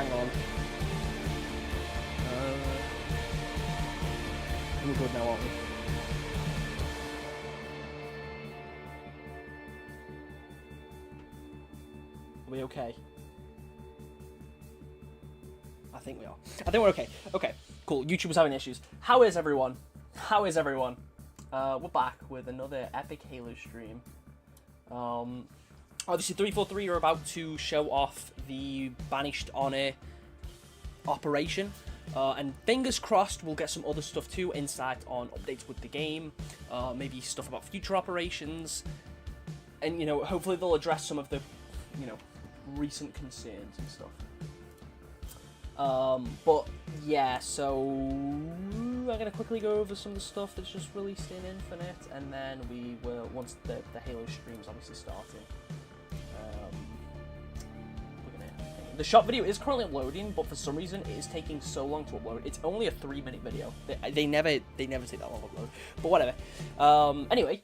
hang on. We're good now, aren't we? Are we okay? I think we are. I think we're okay. Okay, cool. YouTube was having issues. How is everyone? How is everyone? We're back with another epic Halo stream. Obviously, 343 are about to show off the Banished Honor operation. And fingers crossed we'll get some other stuff too, insight on updates with the game, maybe stuff about future operations, and, you know, hopefully they'll address some of the, you know, recent concerns and stuff. But yeah, so I'm gonna quickly go over some of the stuff that's just released in Infinite, and then we will, once the Halo stream's obviously starting. The shop video is currently loading, but for some reason it is taking so long to upload. It's only a 3-minute video. They never take that long to upload. But whatever. Anyway.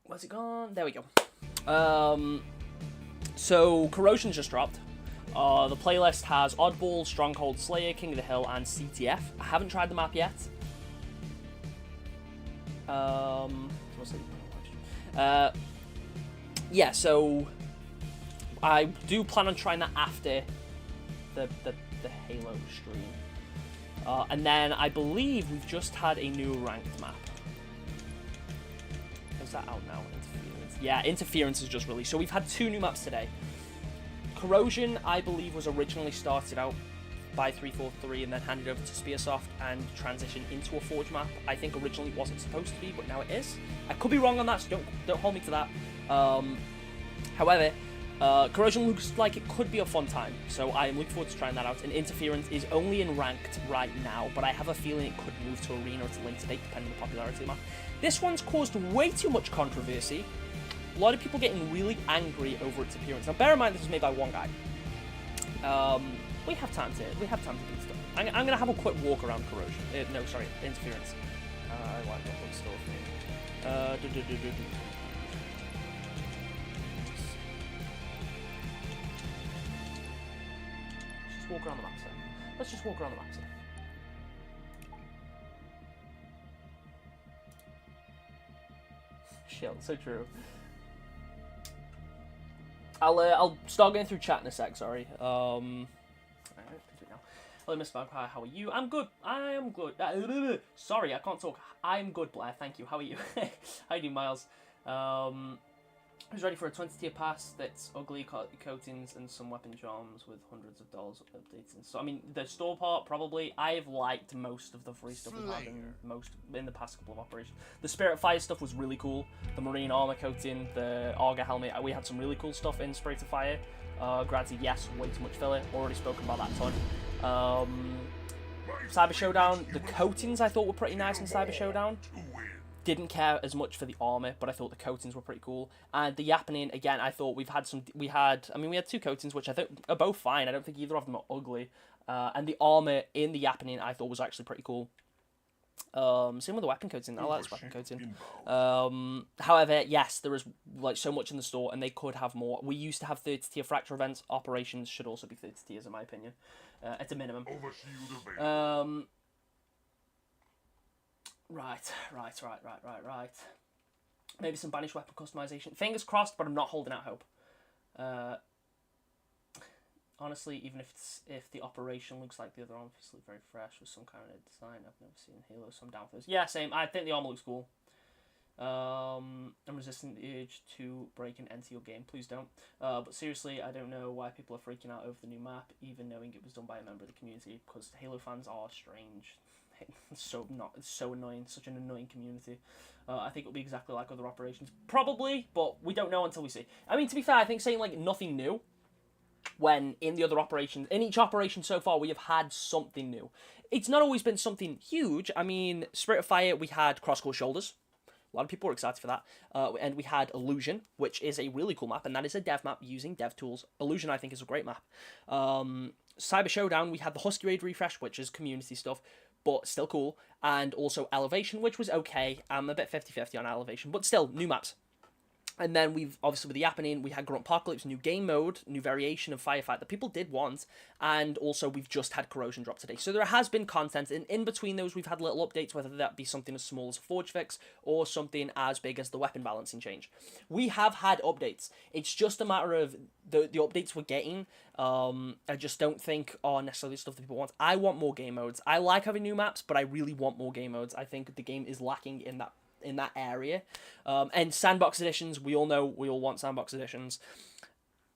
Where's it gone? There we go. So Corrosion's just dropped. The playlist has Oddball, Stronghold, Slayer, King of the Hill, and CTF. I haven't tried the map yet. Yeah, so I do plan on trying that after the Halo stream. And then I believe we've just had a new ranked map. Is that out now? Interference. Yeah, Interference is just released. So we've had 2 new maps today. Corrosion, I believe, was originally started out by 343 and then handed over to Spearsoft and transitioned into a Forge map. I think originally it wasn't supposed to be, but now it is. I could be wrong on that, so don't hold me to that. However, Corrosion looks like it could be a fun time, so I am looking forward to trying that out. And Interference is only in Ranked right now, but I have a feeling it could move to Arena at a later date, depending on the popularity of the map. This one's caused way too much controversy. A lot of people getting really angry over its appearance. Now, bear in mind this was made by one guy. We have time to do stuff. I'm gonna have a quick walk around Corrosion. No, sorry, Interference. I like that one still thing. Let's just walk around the map, sir. Let's just walk around the map, sir. Shit, so true. I'll start going through chat in a sec. Sorry. Hello, Miss Magpie. How are you? I'm good. I am good. Sorry, I can't talk. I'm good, Blair. Thank you. How are you? How you doing, Miles? Who's ready for a 20-tier pass that's ugly coatings and some weapon charms with hundreds of dollars updated? So, I mean, the store part, probably. I've liked most of the free stuff we've had in the past couple of operations. The Spirit Fire stuff was really cool. The Marine armor coating, the Auger helmet. We had some really cool stuff in Spirit of Fire. Granted, yes, way too much filler. Already spoken about that a ton. Cyber Showdown, the coatings I thought were pretty nice in Cyber Showdown. Didn't care as much for the armor, but I thought the coatings were pretty cool. And the Yappening, again, I thought we had 2 coatings, which I think are both fine. I don't think either of them are ugly. And the armor in the Yappening I thought was actually pretty cool. Same with the weapon coating. I like this weapon coating. However, yes, there is like so much in the store, and they could have more. We used to have 30-tier fracture events. Operations should also be 30 tiers, in my opinion, at a minimum. Right. Maybe some Banished weapon customization. Fingers crossed, but I'm not holding out hope. Honestly, even if the operation looks like the other armor, it's very fresh with some kind of design I've never seen in Halo, so I'm down for this. Yeah, same. I think the armor looks cool. I'm resisting the urge to break and enter your game. Please don't. But seriously, I don't know why people are freaking out over the new map, even knowing it was done by a member of the community, because Halo fans are strange. It's so annoying. Such an annoying community. I think it'll be exactly like other operations. Probably, but we don't know until we see. I mean, to be fair, I think saying like nothing new, when in the other operations, in each operation so far, we have had something new. It's not always been something huge. I mean, Spirit of Fire, we had Crosscore Shoulders. A lot of people were excited for that. And we had Illusion, which is a really cool map, and that is a dev map using dev tools. Illusion, I think, is a great map. Cyber Showdown, we had the Husky Raid refresh, which is community stuff. but still cool. And also Elevation, which was okay. I'm a bit 50-50 on Elevation, but still, new maps. And then we've, obviously with the Yappening, we had Grunt Apocalypse, new game mode, new variation of Firefight that people did want, and also we've just had Corrosion drop today. So there has been content, and in between those we've had little updates, whether that be something as small as a Forge fix, or something as big as the weapon balancing change. We have had updates. It's just a matter of the updates we're getting, I just don't think are necessarily stuff that people want. I want more game modes. I like having new maps, but I really want more game modes. I think the game is lacking in that area. And Sandbox editions, we all know we all want Sandbox editions.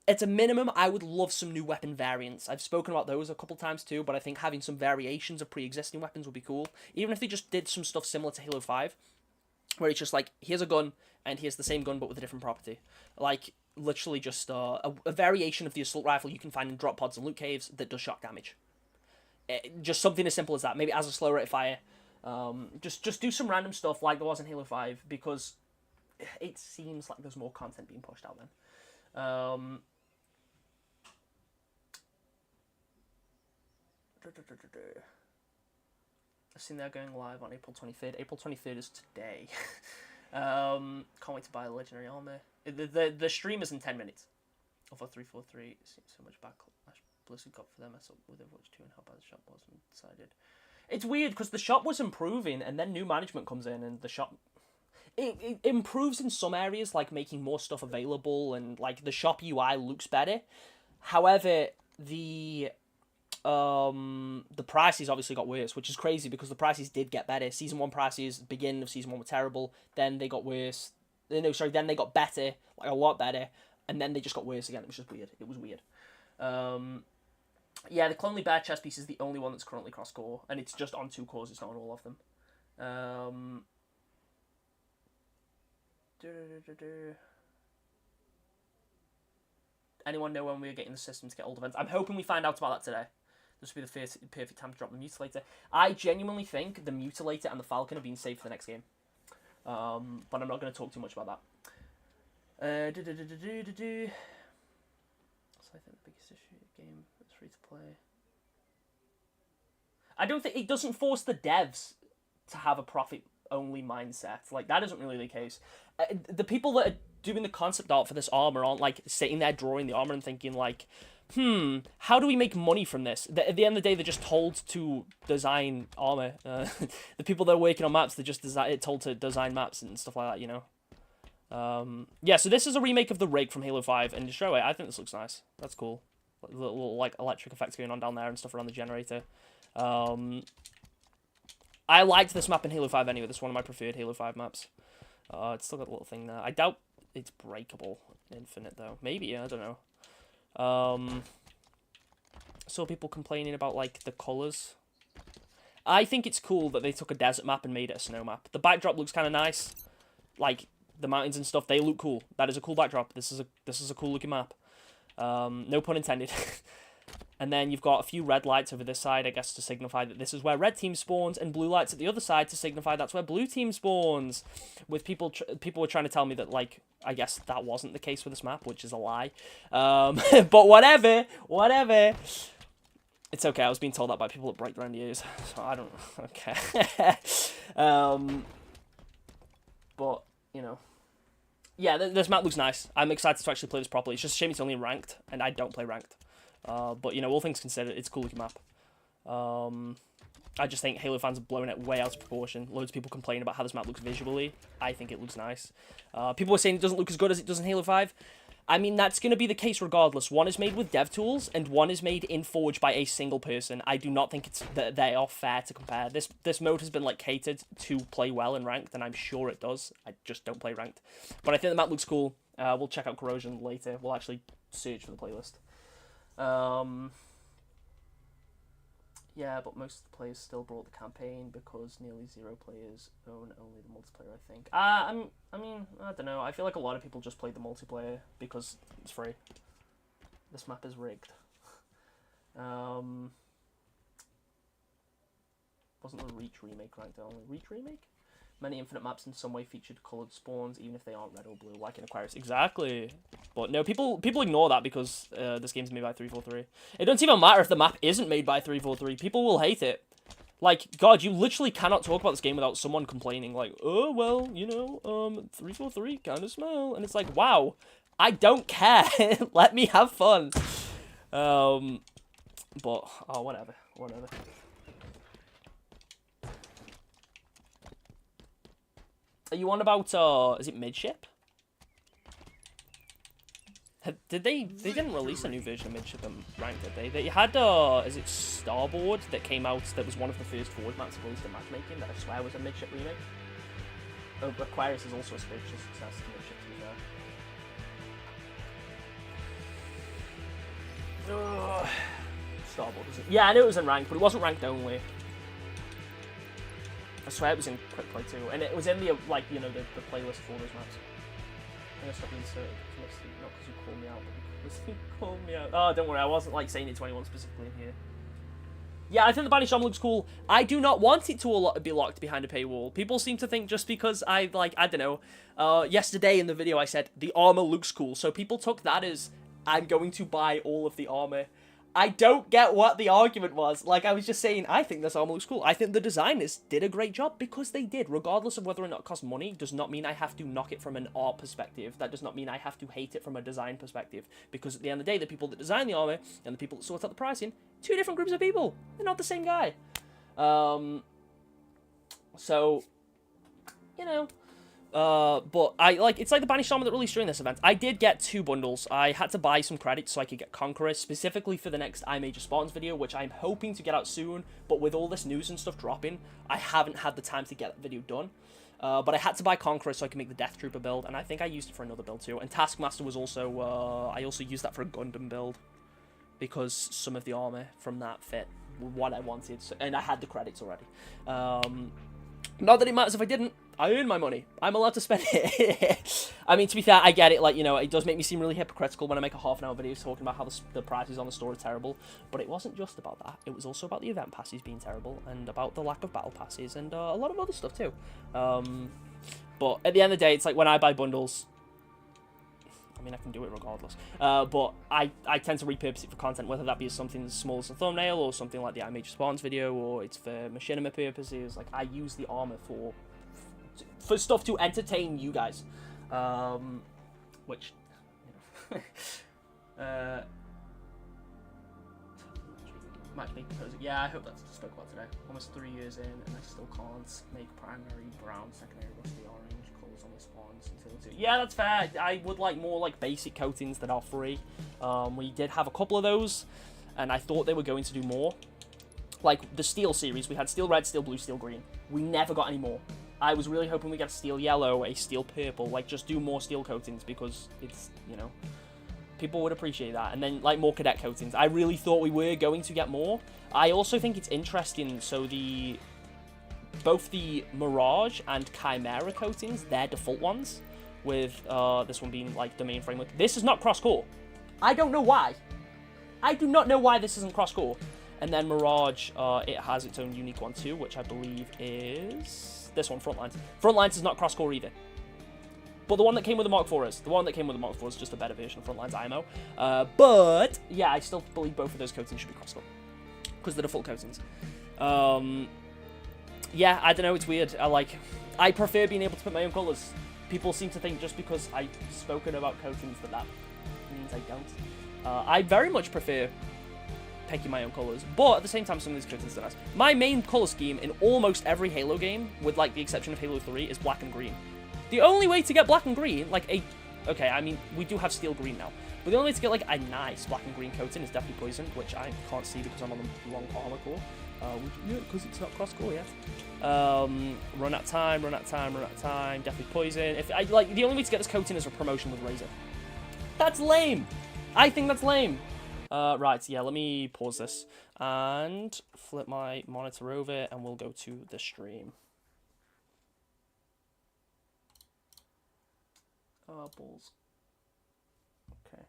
At a minimum, I would love some new weapon variants. I've spoken about those a couple times too, but I think having some variations of pre-existing weapons would be cool. Even if they just did some stuff similar to Halo 5, where it's just like, here's a gun, and here's the same gun but with a different property. Like, literally just a variation of the assault rifle you can find in drop pods and loot caves that does shock damage. Just something as simple as that. Maybe as a slow rate of fire. Just do some random stuff like there was in Halo 5, because it seems like there's more content being pushed out then. I've seen they're going live on April 23rd. April 23rd is today. Can't wait to buy a legendary armor. The stream is in 10 minutes. Over 343, seems so much backlash Blizzard got for their mess up with Overwatch 2 and how bad the shop was and decided. It's weird because the shop was improving, and then new management comes in, and the shop it improves in some areas, like making more stuff available, and like the shop UI looks better. However, the prices obviously got worse, which is crazy because the prices did get better. Season 1 prices, beginning of Season 1 were terrible. Then they got worse. Then they got better, like a lot better, and then they just got worse again. It was just weird. It was weird. Yeah, the Clonely Bear chest piece is the only one that's currently cross-core, and it's just on 2 cores, it's not on all of them. Anyone know when we're getting the system to get old events? I'm hoping we find out about that today. This would be the perfect time to drop the Mutilator. I genuinely think the Mutilator and the Falcon are being saved for the next game. But I'm not going to talk too much about that. So I think the biggest issue of the game is free to play. I don't think it doesn't force the devs to have a profit-only mindset. Like, that isn't really the case. The people that are doing the concept art for this armor aren't, like, sitting there drawing the armor and thinking, like, how do we make money from this? At the end of the day, they're just told to design armor. The people that are working on maps, they're just told to design maps and stuff like that, you know? Yeah, so this is a remake of the rig from Halo 5, and just show it. I think this looks nice. That's cool. Little like, electric effects going on down there and stuff around the generator. I liked this map in Halo 5 anyway. This is one of my preferred Halo 5 maps. It's still got a little thing there. I doubt it's breakable infinite, though. Maybe, I don't know. Saw people complaining about, like, the colours. I think it's cool that they took a desert map and made it a snow map. The backdrop looks kind of nice. Like, the mountains and stuff, they look cool. That is a cool backdrop. This is a cool looking map. No pun intended. And then you've got a few red lights over this side, I guess, to signify that this is where red team spawns, and blue lights at the other side to signify that's where blue team spawns. With people were trying to tell me that, like, I guess that wasn't the case with this map, which is a lie. But whatever. It's okay, I was being told that by people that break their own ears, so I don't care. But, you know. Yeah, this map looks nice. I'm excited to actually play this properly. It's just a shame it's only ranked, and I don't play ranked. But, you know, all things considered, it's a cool looking map. I just think Halo fans are blowing it way out of proportion. Loads of people complain about how this map looks visually. I think it looks nice. People are saying it doesn't look as good as it does in Halo 5. I mean, that's going to be the case regardless. One is made with dev tools, and one is made in Forge by a single person. I do not think that they are fair to compare. This mode has been, like, catered to play well in ranked, and I'm sure it does. I just don't play ranked. But I think the map looks cool. We'll check out Corrosion later. We'll actually search for the playlist. Yeah, but most of the players still brought the campaign because nearly 0 players own only the multiplayer, I think. I mean, I don't know. I feel like a lot of people just played the multiplayer because it's free. This map is rigged. Wasn't the Reach remake ranked only? Reach remake? Many Infinite maps in some way featured coloured spawns, even if they aren't red or blue, like in Aquarius. Exactly. But no, people ignore that because this game's made by 343. It doesn't even matter if the map isn't made by 343. People will hate it. Like, God, you literally cannot talk about this game without someone complaining, like, oh, well, you know, 343 kind of smell. And it's like, wow, I don't care. Let me have fun. But, oh, whatever. Are you on about, is it Midship? They didn't release a new version of Midship and Rank, did they? They had, is it Starboard that came out, that was one of the first Forward maps released in matchmaking, that I swear was a Midship remake. Oh, Aquarius is also a spiritual success to Midship, to be fair. Starboard, was it? Yeah, I knew it was in Ranked, but it wasn't Ranked only. I swear it was in Quick Play too, and it was in the, like, you know, the playlist for those maps. I'm gonna stop inserting not because you called me out, but because you called me out. Oh, don't worry, I wasn't, like, saying it to anyone specifically in here. Yeah, I think the Banished armor looks cool. I do not want it to be locked behind a paywall. People seem to think just because I don't know, yesterday in the video I said, the armor looks cool, so people took that as, I'm going to buy all of the armor. I don't get what the argument was. Like, I was just saying, I think this armor looks cool. I think the designers did a great job, because they did. Regardless of whether or not it costs money, does not mean I have to knock it from an art perspective. That does not mean I have to hate it from a design perspective. Because at the end of the day, the people that design the armor, and the people that sort out the pricing, two different groups of people. They're not the same guy. So, you know... but it's like the Banished armor that released during this event. I did get 2 bundles. I had to buy some credits so I could get Conqueror, specifically for the next I Major Spartans video, which I'm hoping to get out soon, but with all this news and stuff dropping, I haven't had the time to get that video done. But I had to buy Conqueror so I can make the Death Trooper build, and I think I used it for another build too. And Taskmaster was also, I also used that for a Gundam build, because some of the armor from that fit what I wanted, so, and I had the credits already. Not that it matters if I didn't. I earn my money. I'm allowed to spend it. I mean, to be fair, I get it. Like, you know, it does make me seem really hypocritical when I make a half-an-hour video talking about how the prices on the store are terrible. But it wasn't just about that. It was also about the event passes being terrible, and about the lack of battle passes, and a lot of other stuff too. But at the end of the day, it's like when I buy bundles, I mean, I can do it regardless. But I tend to repurpose it for content, whether that be something as small as a thumbnail, or something like the I Major Spawns video, or it's for machinima purposes. Like, I use the armor for stuff to entertain you guys. Which, you know, matchmaking proposal. Yeah, I hope that's what I spoke about today. Almost 3 years in, and I still can't make primary brown, secondary rusty orange colours on the spawns until 2. Yeah, that's fair. I would like more like basic coatings that are free. We did have a couple of those, and I thought they were going to do more. Like the Steel series, we had Steel Red, Steel Blue, Steel Green. We never got any more. I was really hoping we get a Steel Yellow, a Steel Purple, like just do more steel coatings, because it's, you know, people would appreciate that. And then like more cadet coatings. I really thought we were going to get more. I also think it's interesting, so both the Mirage and Chimera coatings, they're default ones, with this one being like domain framework. This is not cross-core. I don't know why. I do not know why this isn't cross-core. And then Mirage, it has its own unique one too, which I believe is this one, Frontlines. Frontlines is not cross-core either. But the one that came with the Mark IV is. The one that came with the Mark IV is just a better version of Frontlines IMO. But, yeah, I still believe both of those coatings should be cross-core, because they're default coatings. Yeah, I don't know, it's weird. I prefer being able to put my own colours. People seem to think just because I've spoken about coatings that means I don't. I very much prefer picking my own colours, but at the same time, some of these coatings are nice. My main colour scheme in almost every Halo game, with like the exception of Halo 3, is black and green. The only way to get black and green, okay, I mean, we do have steel green now, but the only way to get like a nice black and green coating is definitely poisoned, which I can't see because I'm on the wrong armor core. Because it's not cross-core yet. Run out time, definitely poison. The only way to get this coating is a promotion with Razor. That's lame! I think that's lame! Right, yeah, let me pause this and flip my monitor over, and we'll go to the stream. Oh, balls. Okay.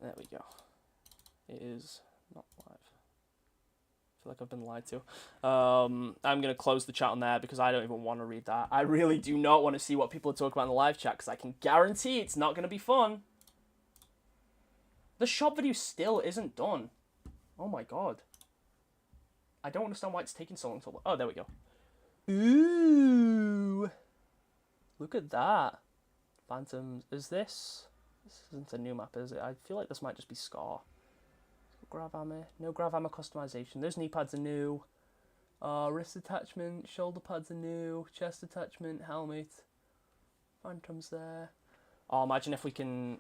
There we go. It is not live. I feel like I've been lied to. I'm going to close the chat on there because I don't even want to read that. I really do not want to see what people are talking about in the live chat, because I can guarantee it's not going to be fun. The shop video still isn't done. Oh my god. I don't understand why it's taking so long to load. Oh, there we go. Ooh. Look at that. Phantoms. Is this... This isn't a new map, is it? I feel like this might just be Scar. Grav armor. No grav armor customization. Those knee pads are new. Wrist attachment. Shoulder pads are new. Chest attachment. Helmet. Phantoms there. Oh, imagine if we can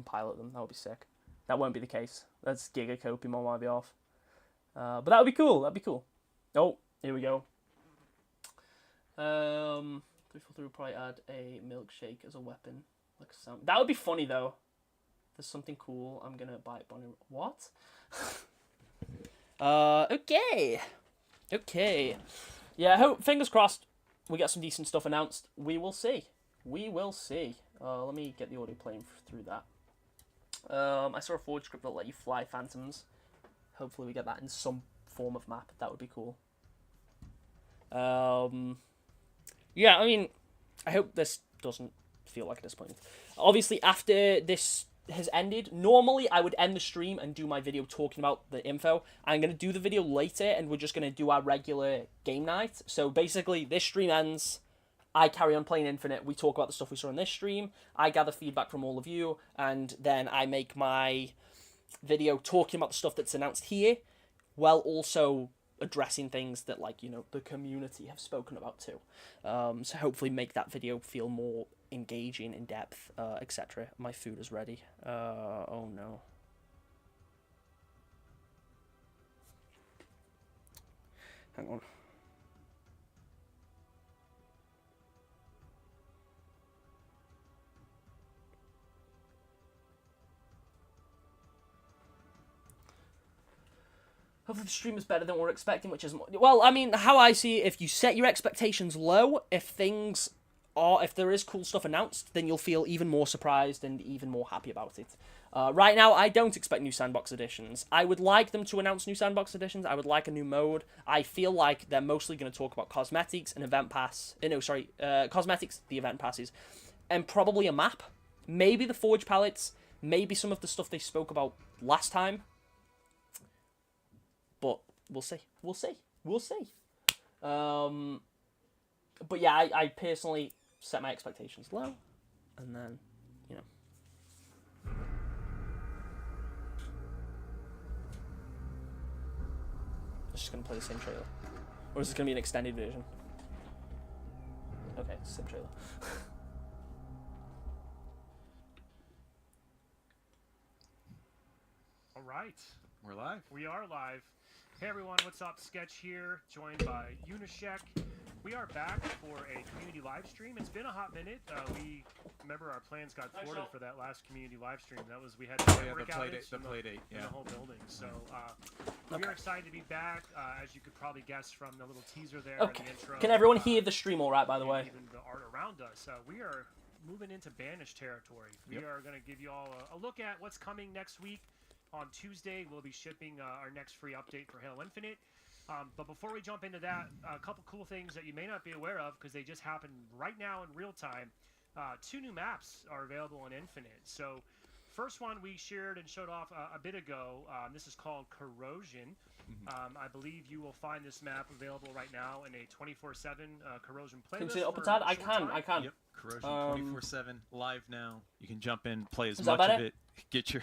pilot them. That would be sick. That won't be the case. That's Giga Copium on my behalf. But that would be cool. That'd be cool. Oh, here we go. 343 would probably add a milkshake as a weapon. Like some. That would be funny though. There's something cool. I'm gonna buy it. What? Okay. Okay. Yeah. Hope. Fingers crossed. We get some decent stuff announced. We will see. We will see. Let me get the audio playing through that. I saw a forward script that'll let you fly phantoms. Hopefully we get that in some form of map. That would be cool. Yeah, I mean, I hope this doesn't feel like a disappointment. Obviously, after this has ended, normally I would end the stream and do my video talking about the info. I'm going to do the video later, and we're just going to do our regular game night. So basically, this stream ends, I carry on playing Infinite, we talk about the stuff we saw in this stream, I gather feedback from all of you, and then I make my video talking about the stuff that's announced here, while also addressing things that, like, you know, the community have spoken about too. So hopefully make that video feel more engaging, in depth, etc. My food is ready. Oh no. Hang on. Hopefully the stream is better than we're expecting, which is... Well, I mean, how I see it, if you set your expectations low, if there is cool stuff announced, then you'll feel even more surprised and even more happy about it. Right now, I don't expect new Sandbox editions. I would like them to announce new Sandbox editions. I would like a new mode. I feel like they're mostly going to talk about cosmetics and event pass... cosmetics, the event passes, and probably a map. Maybe the Forge palettes, maybe some of the stuff they spoke about last time. But we'll see. We'll see. We'll see. But yeah, I personally set my expectations low. And then, you know. I'm just going to play the same trailer. Or is this going to be an extended version? Okay, same trailer. All right. We're live. We are live. Hey everyone, what's up? Sketch here, joined by Unishek. We are back for a community live stream. It's been a hot minute. We remember our plans got thwarted for that last community live stream. That was we had to work out the play date, in the whole building. So we are excited to be back. As you could probably guess from the little teaser there in the intro. Can everyone hear the stream all right? By the way, even the art around us. We are moving into Banished territory. We are going to give you all a look at what's coming next week. On Tuesday, we'll be shipping our next free update for Halo Infinite. But before we jump into that, a couple cool things that you may not be aware of because they just happened right now in real time. 2 new maps are available in Infinite. So first one we shared and showed off a bit ago. This is called Corrosion. I believe you will find this map available right now in a 24/7 Corrosion playlist. Can you see it up and down? I can. Yep, Corrosion 24/7 live now. You can jump in, play as much of it, get your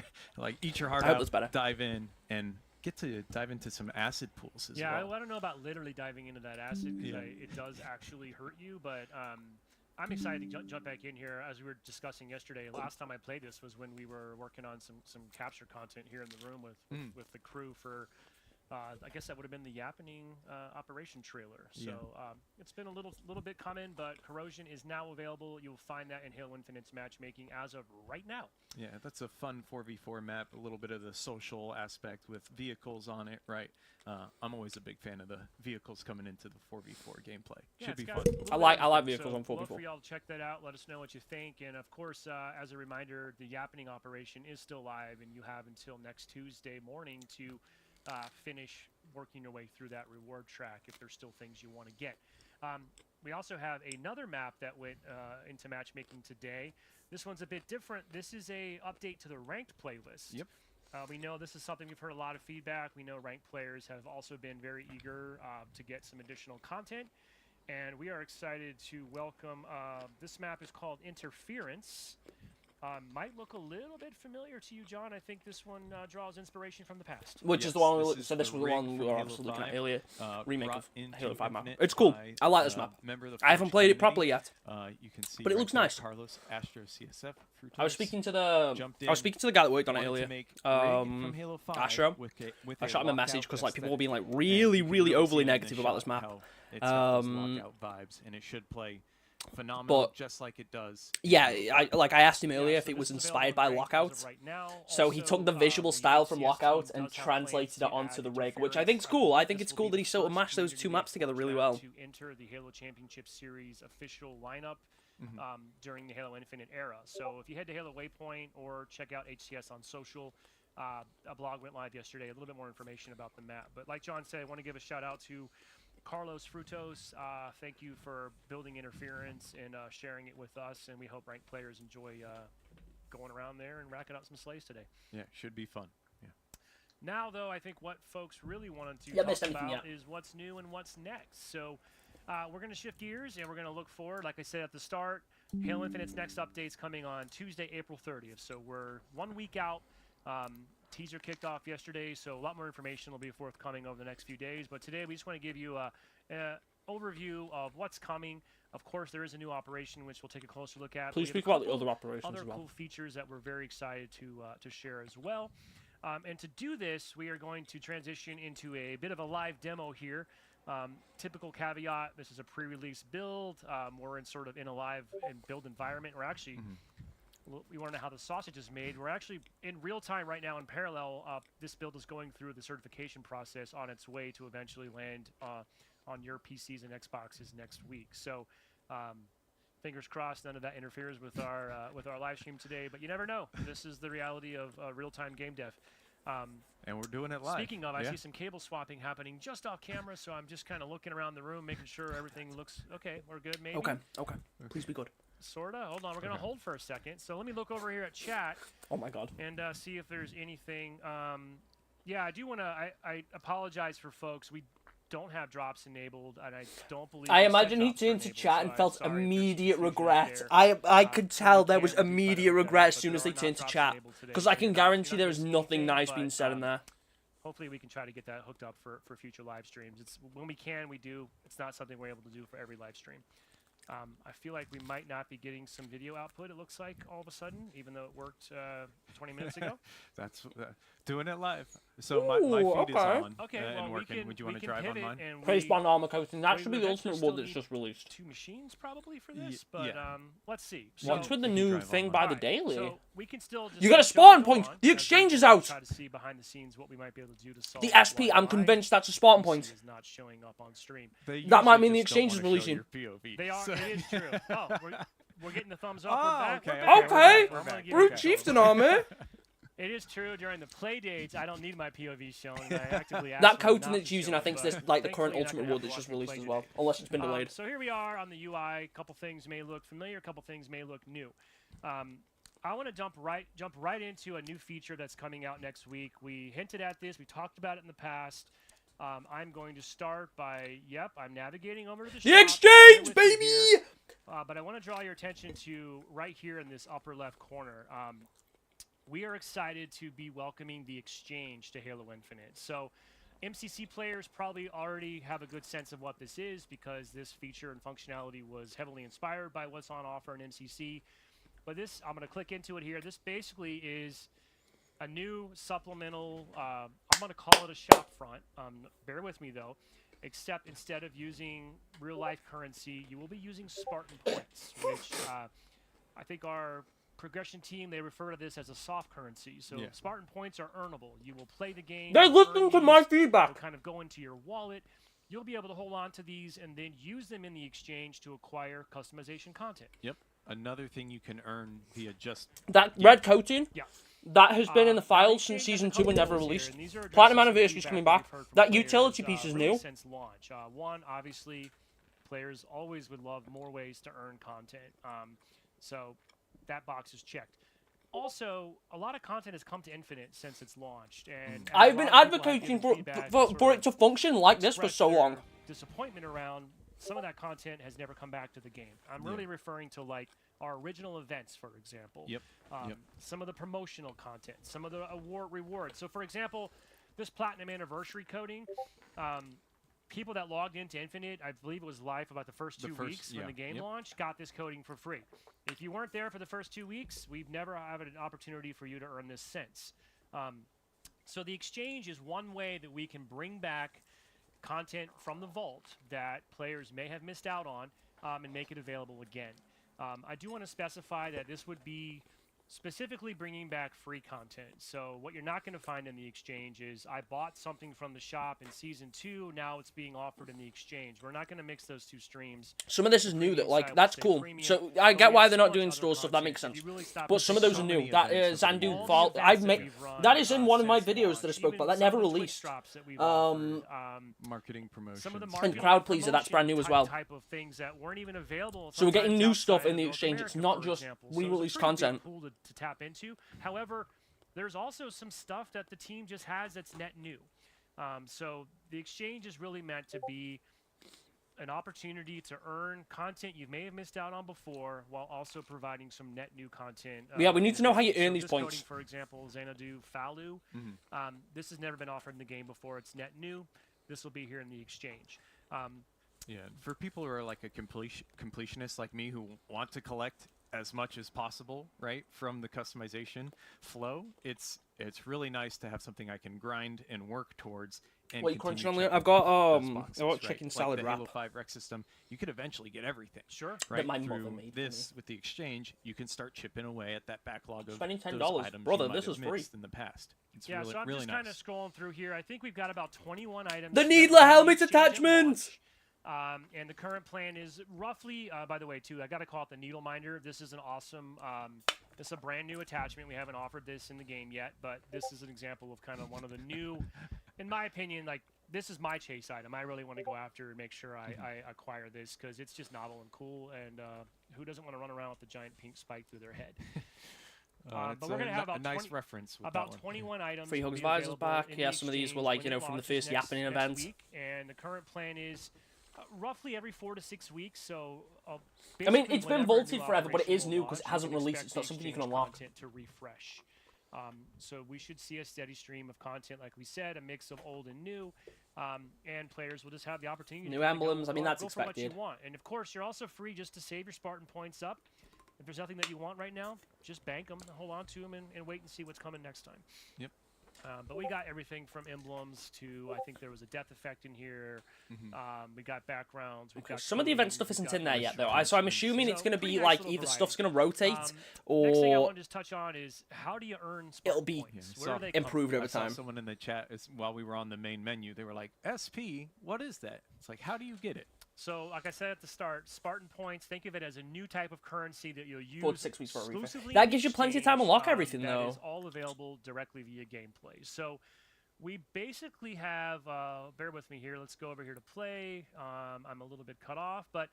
eat your heart out, dive in, and get to dive into some acid pools as well. Yeah, I don't know about literally diving into that acid because it does actually hurt you, but I'm excited to jump back in here. As we were discussing yesterday, last time I played this was when we were working on some capture content here in the room with the crew for. I guess that would have been the Yappening Operation trailer. So it's been a little bit coming, but Corrosion is now available. You'll find that in Halo Infinite's matchmaking as of right now. Yeah, that's a fun 4v4 map. A little bit of the social aspect with vehicles on it, right? I'm always a big fan of the vehicles coming into the 4v4 gameplay. Should be fun. I like vehicles on 4v4. Love for y'all to check that out. Let us know what you think. And of course, as a reminder, the Yappening Operation is still live, and you have until next Tuesday morning to finish working your way through that reward track if there's still things you want to get. We also have another map that went into matchmaking today. This one's a bit different. This is a update to the ranked playlist. Yep. We know this is something we've heard a lot of feedback. We know ranked players have also been very eager to get some additional content. And we are excited to welcome, this map is called Interference. Might look a little bit familiar to you, John. I think this one draws inspiration from the past. Which is the one we so this was the one we were obviously looking at earlier. Remake of Halo 5 map. It's cool. I like this map. I haven't played it properly yet. You can see but it looks nice. Carlos, Astro, CSF, I was speaking to the guy that worked on it earlier. Astro. I shot him a message because like people were being like really overly negative about this map. It's lockout vibes, and it should play phenomenal, but just like it does. Yeah, I asked him earlier if it was inspired by Lockout. So he took the visual style from Lockout and translated it onto the rig, which I think's cool. I think it's cool that he sort of mashed those two maps together really well. To enter the Halo Championship Series official lineup during the Halo Infinite era. So if you head to Halo Waypoint or check out HCS on social, a blog went live yesterday, a little bit more information about the map. But like John said, I want to give a shout out to Carlos Frutos. Thank you for building Interference and sharing it with us, and we hope ranked players enjoy going around there and racking up some slays today. Yeah, should be fun. Yeah. Now, though, I think what folks really wanted to talk about is what's new and what's next. So we're going to shift gears, and we're going to look forward. Like I said at the start, Halo Infinite's next update's coming on Tuesday, April 30th. So we're 1 week out. Teaser kicked off yesterday, so a lot more information will be forthcoming over the next few days. But today we just want to give you an overview of what's coming. Of course, there is a new operation which we'll take a closer look at. Please speak about the other operations as well. Other cool features that we're very excited to share as well. And to do this, we are going to transition into a bit of a live demo here. Typical caveat: this is a pre-release build. We're in a live build environment. We're actually. We want to know how the sausage is made. We're actually in real time right now in parallel. This build is going through the certification process on its way to eventually land on your PCs and Xboxes next week. So fingers crossed none of that interferes with our live stream today. But you never know. This is the reality of real-time game dev. And we're doing it live. Speaking of, I see some cable swapping happening just off camera, so I'm just kind of looking around the room, making sure everything looks okay. We're good, maybe? Okay. Please be good. Sorta. Hold on. We're going to hold for a second. So let me look over here at chat. Oh, my God. And see if there's anything. Yeah, I do want to. I apologize for folks. We don't have drops enabled, and I don't believe. I imagine he turned to chat and felt immediate regret. I could tell there was immediate regret as soon as they turned to chat, because I can guarantee there is nothing nice being said in there. Hopefully we can try to get that hooked up for future live streams. It's when we can, we do. It's not something we're able to do for every live stream. I feel like we might not be getting some video output, it looks like, all of a sudden, even though it worked 20 minutes ago. That's doing it live. So my feed is on and working. Would you want to drive on mine? Praise-bond armor coating. That should be the ultimate wood that's just released. 2 machines probably for this, but let's see. So, what's with the new thing by the daily? So we can still just you got a spawn point! The exchange is out! Try to see behind the scenes what we might be able to do to solve the SP, I'm convinced that's a spawn point. Is not showing up on stream. That might mean the exchange is releasing. They are. It is true. Oh, we're getting the thumbs up. We're back. Okay. Brute Chieftain armor. It is true. During the play dates, I don't need my POV shown. I actively ask that coating that's using, I think, is this, like the current Ultimate Wood that's just released as well, unless it's been delayed. So here we are on the UI. A couple things may look familiar. A couple things may look new. I want to jump right into a new feature that's coming out next week. We hinted at this. We talked about it in the past. I'm going to start by, I'm navigating over to the shop. The exchange, baby! But I want to draw your attention to right here in this upper left corner. We are excited to be welcoming the exchange to Halo Infinite. So MCC players probably already have a good sense of what this is because this feature and functionality was heavily inspired by what's on offer in MCC. But this, I'm going to click into it here. This basically is a new supplemental, I'm going to call it a shop front. Bear with me, though. Except instead of using real-life currency, you will be using Spartan points, which I think our progression team, they refer to this as a soft currency. So Spartan points are earnable. You will play the game. They're listening to my feedback. They'll kind of go into your wallet. You'll be able to hold on to these and then use them in the exchange to acquire customization content. Yep. Another thing you can earn via just... That red coating? Yeah. That has been in the files since Season 2 and never released. Platinum Anniversary is coming back. That utility piece is new. Since launch. One, obviously, players always would love more ways to earn content. So that box is checked. Also, a lot of content has come to Infinite since it's launched, and I've a been lot of people have advocating given for feedback for, and for sort it to of function like this for expressed so their long. disappointment around some of that content has never come back to the game. I'm really referring to like our original events, for example. Yep. Some of the promotional content, some of the award rewards. So, for example, this Platinum Anniversary coding, people that logged into Infinite, I believe it was live for about the first 2 weeks when the game launched, got this coding for free. If you weren't there for the first 2 weeks, we've never had an opportunity for you to earn this since. So the exchange is one way that we can bring back content from the vault that players may have missed out on and make it available again. I do want to specify that this would be specifically bringing back free content. So what you're not going to find in the exchange is I bought something from the shop in Season 2, now it's being offered in the exchange. We're not going to mix those two streams. Some of this is new, that Premium like side that's will say cool. premium, So I but get we why have they're so not much doing other store stuff. That content. makes If sense. you really stop But and some of think those are about new. many That events that we've Zandu all the Fall. events I've that made we've run, that is in one of my since videos launch, that I spoke even about. That some never of the Twitch released. drops that we've offered, Marketing promotions. some of the And marketing Crowd Pleaser, that's brand new as promotion well. type of things that weren't even available. So we're getting sometimes new stuff outside in the of North exchange. It's America, not for just example. So it's a re-released pretty big content. pool to tap into. However, there's also some stuff that the team just has that's net new. So the exchange is really meant to be an opportunity to earn content you may have missed out on before, while also providing some net new content. Yeah, we need to know how you so earn these this points. Coding, for example, Xanadu Falu. This has never been offered in the game before. It's net new. This will be here in the exchange. Yeah, for people who are like a completionist like me who want to collect as much as possible, right, from the customization flow, it's really nice to have something I can grind and work towards. And What, you crunching on continue the? I've checking got those boxes, I got right? chicken Like salad the wrap. Halo 5 rec system, you could eventually get everything. Sure. Right, my mother through made for this with the exchange, you can start chipping away at that backlog of Spending those $10, items brother, you might this have is free. missed in the past. It's Yeah, really, so I'm really just nice. kind of scrolling through here. I think we've got about 21 items. The that Needler were in the helmet exchange at attachment! launch. And the current plan is roughly, by the way, too, I got to call it the Needle Minder. This is an awesome, this is a brand new attachment. We haven't offered this in the game yet, but this is an example of kind of one of the new, in my opinion, like, this is my chase item. I really want to go after and make sure I acquire this because it's just novel and cool, and who doesn't want to run around with a giant pink spike through their head? But we're going to have about a nice 20, reference with about that one. 21 items. Free will Hugs be Visors available back. in the Yeah, some of these were exchange like, when you know, it from the launches first yapping next event. week, and the current plan is roughly every 4 to 6 weeks. So I mean, basically it's been whenever a vaulted new forever, but it is operation new will because it launch, hasn't you can released. expect It's not the something you can exchange unlock. content to refresh. So we should see a steady stream of content, like we said, a mix of old and new, and players will just have the opportunity New to emblems, I mean, that's go for what expected. you want. And of course, you're also free just to save your Spartan points up. If there's nothing that you want right now, just bank them, hold on to them, and wait and see what's coming next time. Yep. But we got everything from emblems to, I think there was a death effect in here. We got backgrounds. We've got Some of the event coding, stuff we've isn't got in there yet, though. mystery So I'm attachments. assuming it's So going to pretty be nice like little either variety. stuff's going to rotate Next thing I or want to just touch on is how do you earn Spartan it'll be points? Yeah, Where so do they come improved from? over I saw time. someone in the chat while we were on the main menu. They were like, "SP, what is that?" It's like, how do you get it? So, like I said at the start, Spartan points, think of it as a new type of currency that you'll use 4 to 6 weeks for a refresh. exclusively That in gives you plenty of time to exchange, unlock everything, that though. is all available directly via gameplay. So, we basically have, bear with me here, let's go over here to play. I'm a little bit cut off, but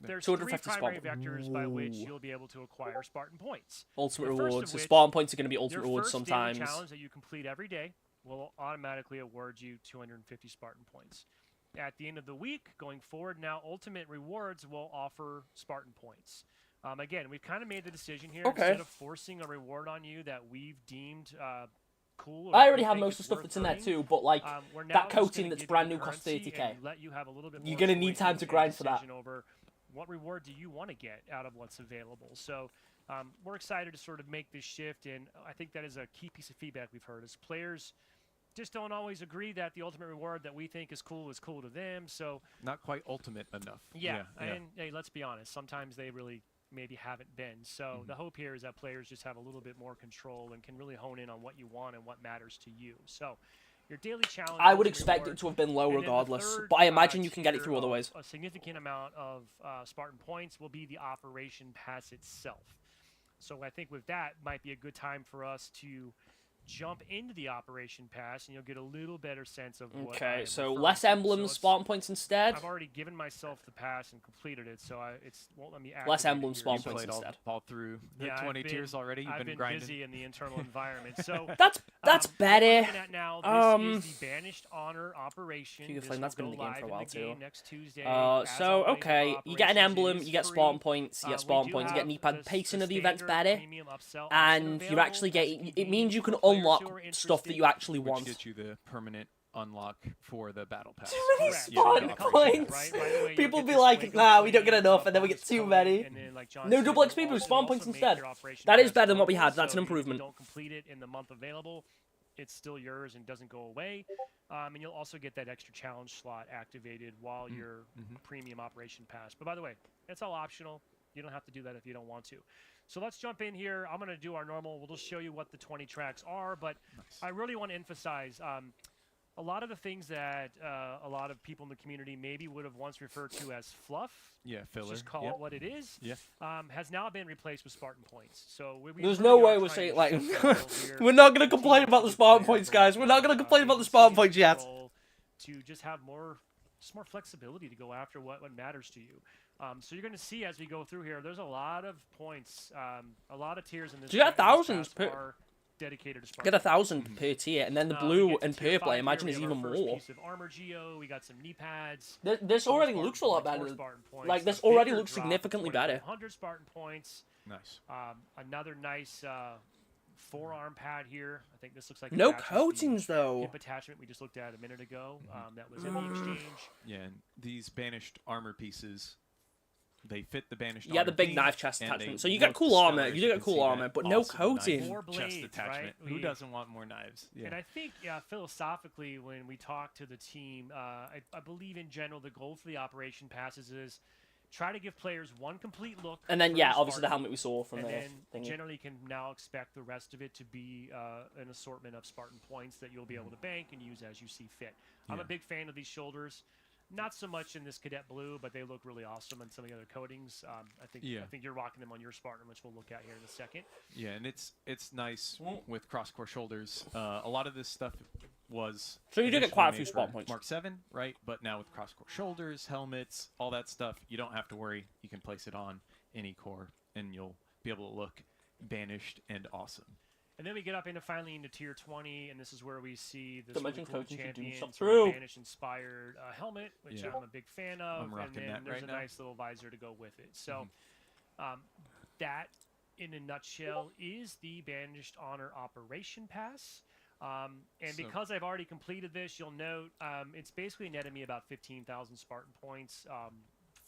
there's 3 250 primary Spartan. vectors by which Ooh. you'll be able to acquire Spartan points. Ultimate The first of rewards. The which, spawn points are going to be Your ultimate rewards first sometimes. daily challenge that you complete every day will automatically award you 250 Spartan points. At the end of the week, going forward, now Ultimate Rewards will offer Spartan points. Again, we've kind of made the decision here, Okay. instead of forcing a reward on you that we've deemed cool. Or I already we have think most is of the stuff worth that's in there earning, too, but like we're now that just coating gonna that's give brand you new costs currency 30k. and let you have a little bit You're more gonna choice need time and to make a grind for that. decision over what reward do you want to get out of what's available. So we're excited to sort of make this shift, and I think that is a key piece of feedback we've heard is players just don't always agree that the ultimate reward that we think is cool to them. So Not quite ultimate enough. yeah. And hey, let's be honest, sometimes they really maybe haven't been. So the hope here is that players just have a little bit more control and can really hone in on what you want and what matters to you. So your daily challenge. I would ultimate expect reward, it to have been low and then the regardless, third, but I imagine you can get it tier through other of ways. A significant amount of Spartan points will be the Operation Pass itself. So I think with that might be a good time for us to jump into the Operation Pass, and you'll get a little better sense of what I Okay, am so referring less to. emblems, So Spartan points instead. I've already given myself the pass and completed it, so it won't let me activate Less it emblems, here. spawn You So points played instead. all through the yeah, 20 tiers already. You've I've been grinding. busy in the internal environment. So That's what better. we're looking at now, this is the Banished Honor Operation. King of This Flame, will that's been in go the game live for a while in the too. game next Tuesday. So As always, okay, with you get an Operations, emblem, it is you get free. spawn points, you get We spawn do points, you get have knee pad. Pacing of the event's standard better, premium upsell option and you're available. actually That's getting. It means convenient you can for players unlock who are stuff that interested. you actually Which want. gets you the permanent unlock for the battle pass. Too many Correct. spawn Yeah, points. right away, People you'll be get this like, wave of nah, we don't get free, enough, and then we bonus get too coding, many. and then, like John No said, double it'll XP boost, also- spawn it'll points also make instead. your Operation That is Pass better than what we global, had. That's an so even if you improvement. don't complete it in the month available, it's still yours and doesn't go away. And you'll also get that extra challenge slot activated while you're a premium Operation Pass. But by the way, it's all optional. You don't have to do that if you don't want to. So let's jump in here. I'm going to do our normal. We'll just show you what the 20 tracks are. But I really want to emphasize a lot of the things that a lot of people in the community maybe would have once referred to as fluff. Yeah, filler. Just call it what it is. Yeah. Has now been replaced with Spartan points. So There's really no are way we're trying saying to like shift the levels here. we're not gonna complain Teams about the to spawn play points, with guys. We're not gonna complain about the agency spawn and points yet. control to just have more flexibility to go after what matters to you. So you're going to see as we go through here, there's a lot of points, a lot of tiers in this. So you got in this thousands pass per- are dedicated to Spartan. Get 1,000 per tier, and then the We blue get to and tier purple, I 5 imagine, here. is We have even our first more. piece of armor geo. We got some knee pads. This some already Spartan looks a lot points, more better. Spartan points, Like, this a already bigger looks drop of significantly better. 2,500 Spartan points. Nice. Another nice forearm pad here. I think this looks like it No matches the coatings though. hip attachment we just looked at a minute ago. That was in the exchange. Yeah, and these banished armor pieces, they fit the banished Yeah, armor the big theme, knife chest and attachment. they So you get look cool armor. stellar, as You do get can cool see that armor, but no awesome coating. knife More chest blades, attachment. right? Who We- doesn't want more knives? Yeah. And I think, philosophically, when we talk to the team, I believe in general the goal for the Operation Passes is try to give players one complete look. And then for yeah, the obviously the Spartan, helmet we saw from and the then thingy. generally can now expect the rest of it to be an assortment of Spartan points that you'll be able to bank and use as you see fit. I'm a Yeah. big fan of these shoulders. Not so much in this cadet blue, but they look really awesome in some of the other coatings. I think you're rocking them on your Spartan, which we'll look at here in a second. Yeah, and it's nice with cross-core shoulders. A lot of this stuff was So you do get initially quite a made few for spawn points. Mark 7, right? But now with cross-core shoulders, helmets, all that stuff, you don't have to worry. You can place it on any core, and you'll be able to look banished and awesome. And then we get up finally into tier 20, and this is where we see this Dimension really cool coaching can do champion something sort of through. Banished-inspired helmet, which Yeah. I'm a big fan of. I'm rocking and then that there's right a now. nice little visor to go with it. So that, in a nutshell, is the Banished Honor Operation Pass. And So- because I've already completed this, you'll note it's basically netted me about 15,000 Spartan points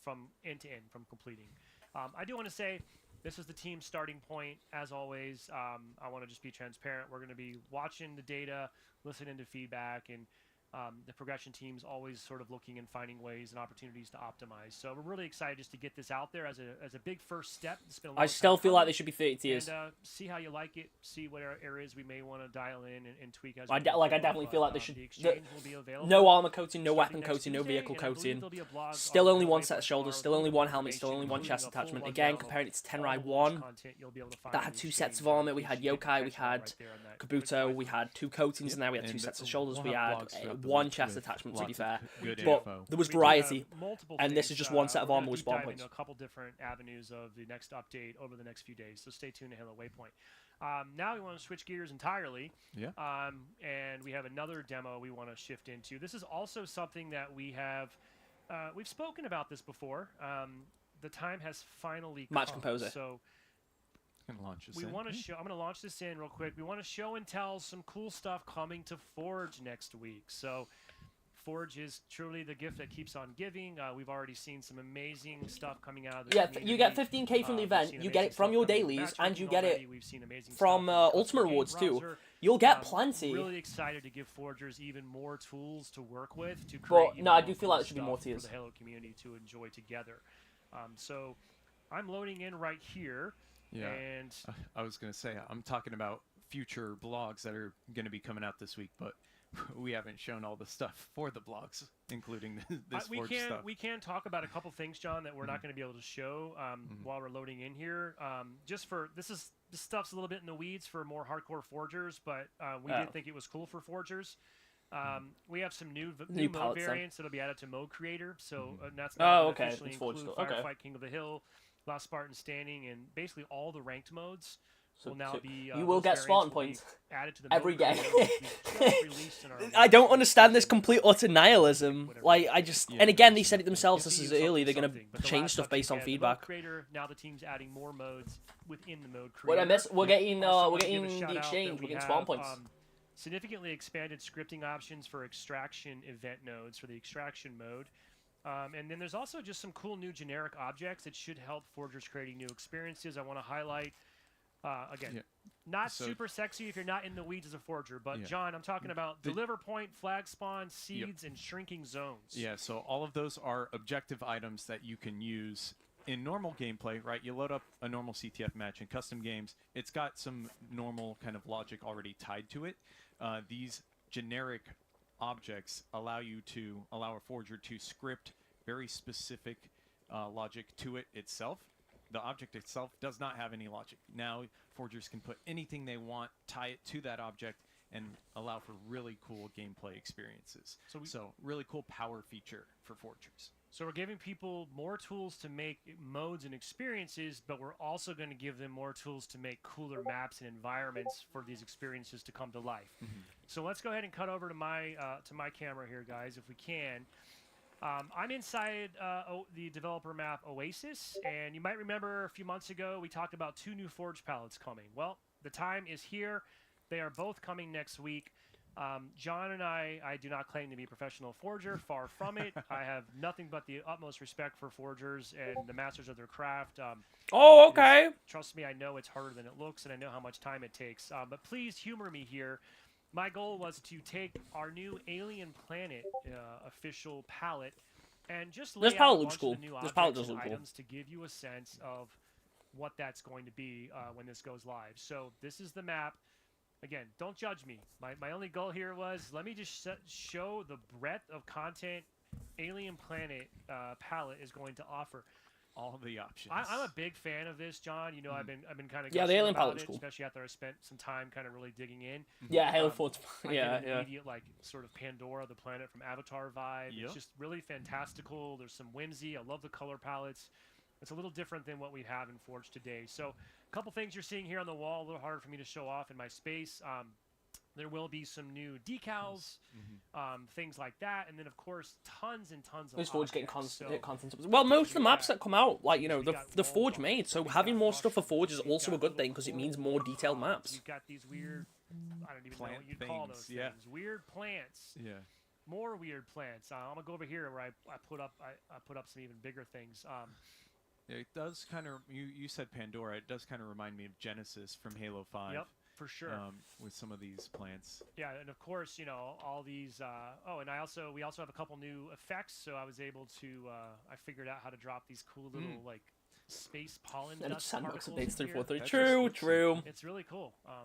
from end to end from completing. I do want to say this is the team's starting point. As always, I want to just be transparent. We're going to be watching the data, listening to feedback, and the progression team's always sort of looking and finding ways and opportunities to optimize. So we're really excited just to get this out there as a big first step. It's been a long I still time feel like coming. they should be 30 tiers. And see how you like it. See what areas we may want to dial in and tweak as I we go like, I through, definitely feel but, like they should- The exchange will be available. No armor coating, no starting weapon next coating, no Tuesday, vehicle and I believe coating. there'll be a blog Still on only the one Waypoint set of shoulders, tomorrow still with only more one helmet, still only information, one chest including a full attachment. Again, rundown of comparing it to all Tenrai the launch 1, content you'll be able to find that on had the 2 sets of exchange. armor. We had You can Yokai, we catch them all had right there on that Kabuto, we quick had 2 coatings in there, we had 2 And sets of shoulders, we'll we have had blogs throughout the 1 week chest with attachment, to be lots fair. of good But info. there was We do variety. have multiple and this things. is just one set of We're armor gonna with deep spawn dive points. into a couple different avenues of the next update over the next few days, so stay tuned to Halo Waypoint. Now we want to switch gears entirely, Yeah. and we have another demo we want to shift into. This is also something that we have, we've spoken about this before. The time has finally Match come. Composer. So Gonna launch this we in. want to show. I'm going to launch this in real quick. We want to show and tell some cool stuff coming to Forge next week. So Forge is truly the gift that keeps on giving. We've already seen some amazing stuff coming out of the Yeah, community. you get 15k from the We've event, seen you get amazing it from stuff your coming in dailies, match and you ranking get already. it We've seen amazing from stuff in the Ultimate custom game Rewards too. browser. You'll get plenty. Really excited to give Forgers even more tools to work with to create. But even no, I more do feel cool like there should be more stuff tiers. for the Halo community to enjoy together. So I'm loading in right here. Yeah. And I was gonna say I'm talking about future blogs that are gonna be coming out this week, but we haven't shown all the stuff for the blogs, including this Forge stuff. We can talk about a couple things, John, that we're not going to be able to show while we're loading in here. Just for this stuff's a little bit in the weeds for more hardcore forgers, but we did think it was cool for forgers. We have some new mode variants that'll be added to Mode Creator, so that's now officially include Firefight, King of the Hill, Last Spartan Standing, and basically all the ranked modes. So will now be, you will get Spartan points added to the every game. I don't understand this complete utter nihilism. Like, I just... And again, they said it themselves, this is early, they're going to change stuff based on feedback. Creator, now the team's adding more modes within the Mode Creator. What I missed, we're getting the exchange, we're getting Spartan points. Significantly expanded scripting options for extraction event nodes for the extraction mode. And then there's also just some cool new generic objects that should help forgers creating new experiences. I want to highlight, not super sexy if you're not in the weeds as a forger, but John, I'm talking about deliver point, flag spawn, seeds, and shrinking zones. Yeah, so all of those are objective items that you can use in normal gameplay, right? You load up a normal CTF match in custom games. It's got some normal kind of logic already tied to it. These generic objects allow a forger to script very specific logic to it itself. The object itself does not have any logic. Now forgers can put anything they want, tie it to that object, and allow for really cool gameplay experiences. So really cool power feature for forgers. So we're giving people more tools to make modes and experiences, but we're also going to give them more tools to make cooler maps and environments for these experiences to come to life. So let's go ahead and cut over to my camera here, guys, if we can. I'm inside the developer map Oasis, and you might remember a few months ago we talked about 2 new Forge palettes coming. Well, the time is here. They are both coming next week. John and I do not claim to be a professional forger, far from it. I have nothing but the utmost respect for forgers and the masters of their craft. Trust me, I know it's harder than it looks, and I know how much time it takes. But please humor me here. My goal was to take our new Alien Planet official palette and just lay out a bunch of the new objects and items to give you a sense of what that's going to be when this goes live. So this is the map. Again, don't judge me. My only goal here was let me just show the breadth of content Alien Planet palette is going to offer. All the options. I'm a big fan of this, John. You know, I've been kind of the Alien palette's cool, especially after I spent some time kind of really digging in. Yeah, Halo 4. Immediate like sort of Pandora, the planet from Avatar vibe. Yep. It's just really fantastical. There's some whimsy. I love the color palettes. It's a little different than what we have in Forge today. So, a couple things you're seeing here on the wall. A little harder for me to show off in my space. There will be some new decals, things like that, and then of course tons and tons of. This Forge getting content. Well, most of the maps that come out, like the Forge made, so having more stuff for Forge is also a good thing because it means more detailed maps. You've got these weird, I don't even know what you'd call those things. Weird plants. Yeah. More weird plants. I'm gonna go over here where I put up some even bigger things. It does kind of. You said Pandora. It does kind of remind me of Genesis from Halo 5. Yep. For sure. With some of these plants. Yeah, and of course, you know, all these. And we also have a couple new effects. So I was able to. I figured out how to drop these cool little like space pollen dust Sandbox particles. Updates 343. True. It's really cool. I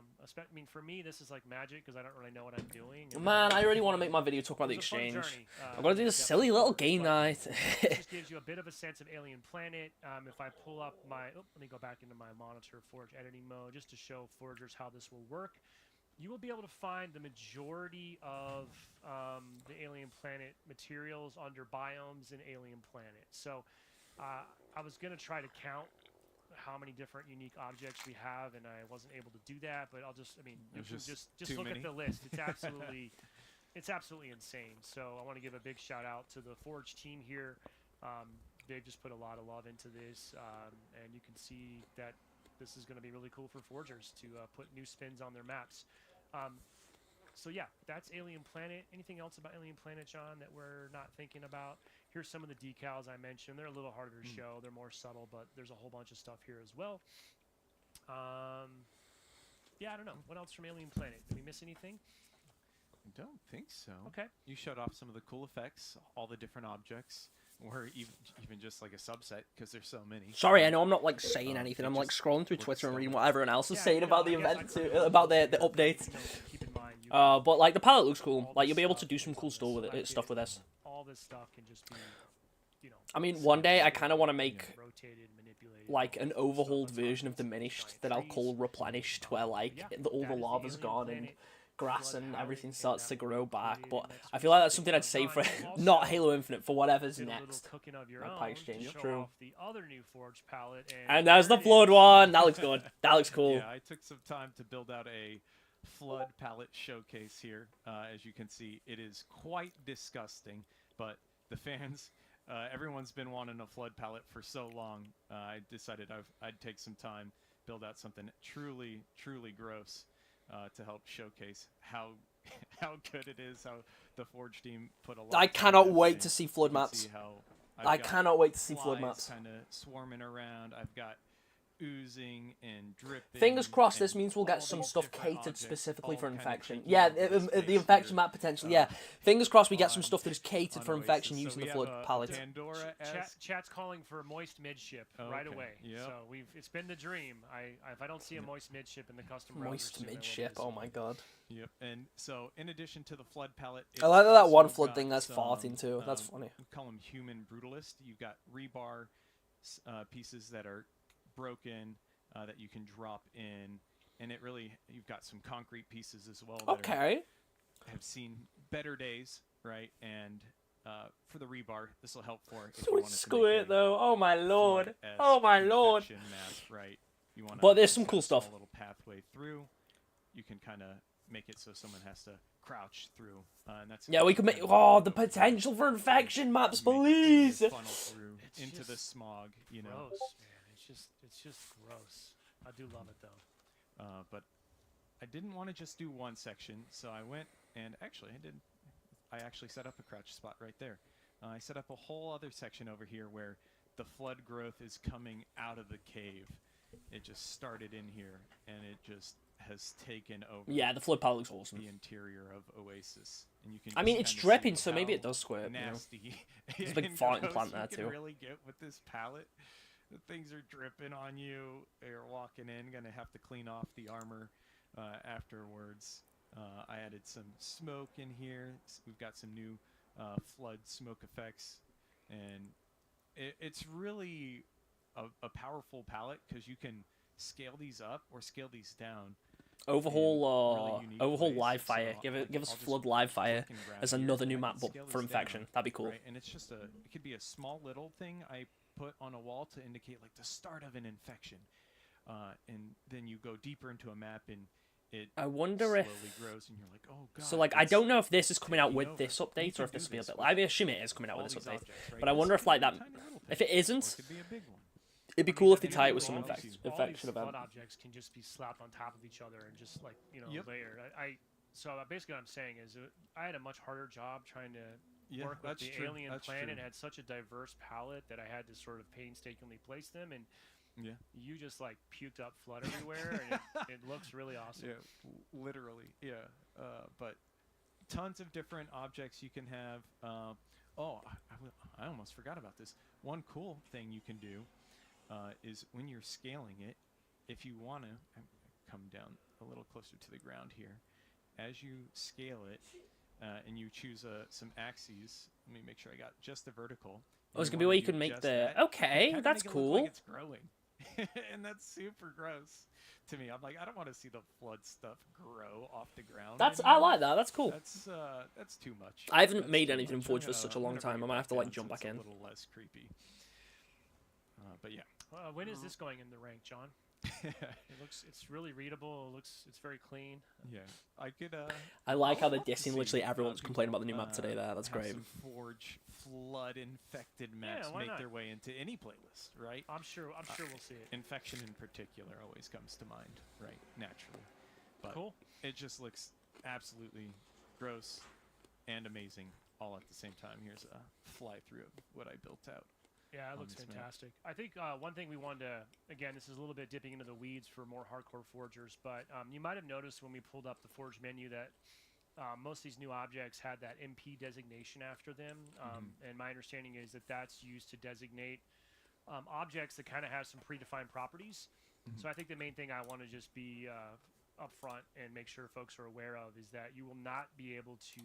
mean, for me, this is like magic because I don't really know what I'm doing. Man, I really want to make my video talk about the exchange. I'm gonna do this silly little game night. It just gives you a bit of a sense of Alien Planet. If I pull up my, let me go back into my monitor Forge editing mode just to show forgers how this will work. You will be able to find the majority of the Alien Planet materials under biomes in Alien Planet. So. I was going to try to count how many different unique objects we have, and I wasn't able to do that, but you can just look at the list. It's absolutely insane. So I want to give a big shout out to the Forge team here. They've just put a lot of love into this, and you can see that this is going to be really cool for forgers to put new spins on their maps. So yeah, that's Alien Planet. Anything else about Alien Planet, John, that we're not thinking about? Here's some of the decals I mentioned. They're a little harder to show. They're more subtle, but there's a whole bunch of stuff here as well. Yeah, I don't know. What else from Alien Planet? Did we miss anything? I don't think so. Okay. You showed off some of the cool effects, all the different objects, or even just like a subset, because there's so many. Sorry, I know I'm not like saying anything. I'm like scrolling through Twitter and reading what everyone else is saying about the event, about the updates. Keep in mind, you can But like the palette looks all cool. this Like you'll be able to stuff do some is cool on stuff with the it. Stuff with this. all this stuff can just be, you know, I mean, one day I scaled, kind of want to make rotated, manipulated, like all an that cool stuff. overhauled Let's talk version of about some Diminished giant that I'll trees. call Replenished, where like Yeah, all that the is lava's alien gone and planet grass flood and palette, everything and starts that to will grow be back. created But next I week. feel like that's So something I'd save for John, you not also Halo Infinite, for whatever's did a little next. cooking of your My own pie to exchange, show true. off the other new Forge palette. And there's the there it flood is. one. That looks good. That looks cool. Yeah, I took some time to build out a flood palette showcase here. As you can see, it is quite disgusting, but the fans, everyone's been wanting a flood palette for so long. I decided I'd take some time, build out something truly, truly gross to help showcase how how good it is. How the Forge team put a lot. I of time cannot and wait effort to in. see flood You can maps. see how I cannot wait to see flood maps. Kind of swarming around. I've got oozing and dripping. Fingers crossed, and this means we'll get all some these stuff different catered objects, specifically all for kinda infection. taking Yeah, over this the space infection here, map potential. Yeah, fingers crossed we get some on- stuff that is catered on for Oasis. infection So using we the have flood a palette. Pandora-esque. Chat's calling for a moist midship right Okay, away. yep. So it's been the dream. If I don't see a moist midship in the custom browser Moist soon, I won't midship. be Oh my god. Yep. And so, in addition to the flood palette, I like that it's one also flood got thing that's some, farting too. That's funny. We call them human brutalist. You've got rebar pieces that are broken that you can drop in, and you've got some concrete pieces as well. That Okay. have seen better days, right? And for the rebar, this will help for if you So wanted it's to squirt make a though. Oh my lord. flood-esque Oh my lord. infection map, right? You want But there's some cool stuff. A little pathway through. You can kind of make it so someone has to crouch through, and that's Yeah, we could make. kind of Oh, the what we do. potential for infection maps, You make it please. funnel through It's into the just smog, you know. Gross, man. It's just gross. I do love it though. But I didn't want to just do one section, so I went and actually I actually set up a crouch spot right there. I set up a whole other section over here where the flood growth is coming out of the cave. It just started in here, and it just has taken over. Yeah, the flood palette looks awesome. The interior of Oasis, and you can. I mean, just it's kinda dripping, see so maybe it how does squirt. You know? Nasty. There's a big and farting gross plant you there, can too. really get with this palette. The things are dripping on you. You're walking in, gonna have to clean off the armor afterwards. I added some smoke in here. We've got some new flood smoke effects, and it's really a powerful palette because you can scale these up or scale these down. Overhaul, really unique overhaul ways. live fire. So give us I'll just flood live fire fucking grab as here, another and new I map can book scale for this down, infection. That'd be cool. right? And it's just it could be a small little thing I put on a wall to indicate like the start of an infection, and then you go deeper into a map and it I wonder slowly if. grows, and you're like, oh god. So like, I it's don't know if this is coming out taking with over. this You update or if can this do will be a this bit. with I assume it is coming out all with this these update. objects, right? But I This wonder could if like be a that. tiny little If thing, it or isn't, it could be a big one. it'd be I cool mean, if they and tie it really with some all these- infection all these event. flood objects can just be slapped on top of each other and just like Yep. layered. So basically what I'm saying is I had a much harder job trying to Yeah, work with that's the true. alien That's planet. true. It had such a diverse palette that I had to sort of painstakingly place them, and Yeah. you just like puked up flood everywhere, and it looks really awesome. Yeah, literally, yeah. But tons of different objects you can have. I almost forgot about this. One cool thing you can do is when you're scaling it, if you want to come down a little closer to the ground here, as you scale it and you choose some axes, let me make sure I got just the vertical. Oh, it's You gonna be wanna where you do can make just the. that, Okay, kinda that's make it look cool. like it's growing. And that's super gross to me. I'm like, I don't want to see the flood stuff grow off the ground. I anymore. like that. That's cool. That's too much. I haven't That's made too anything much. Forge I'm for gonna- such a I'm long gonna time. bring I it might have to back like down jump so back it's in. A little less creepy. But yeah. When is this going in the rank, John? It's really readable. It's very clean. Yeah, I could. I like how I'll they're love to dissing see, literally everyone's people, complaining about the new map today. That's have great. Some Forge flood infected maps why make not? their way into any playlist, right? I'm sure we'll see it. Infection in particular always comes to mind, right? Naturally, but Cool. it just looks absolutely gross and amazing all at the same time. Here's a fly through of what I built out. Yeah, it on looks this map. fantastic. I think one thing we wanted to, again, this is a little bit dipping into the weeds for more hardcore forgers, but you might have noticed when we pulled up the Forge menu that most of these new objects had that MP designation after them, and my understanding is that that's used to designate objects that kind of have some predefined properties. So I think the main thing I want to just be up front and make sure folks are aware of is that you will not be able to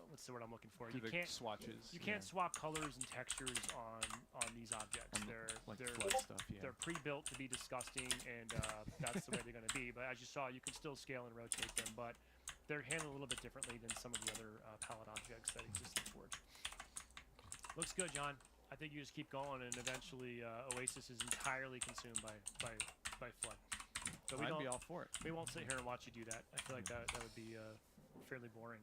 what's the word I'm looking for? Do You the can't swatches. you can't swap colors and textures on these objects. They're flood stuff. Yeah. they're pre-built to be disgusting, and that's the way they're going to be. But as you saw, you can still scale and rotate them, but they're handled a little bit differently than some of the other palette objects that exist in Forge. Looks good, John. I think you just keep going, and eventually Oasis is entirely consumed by flood. But I'd be all for it. We won't sit here and watch you do that. I feel like that would be fairly boring.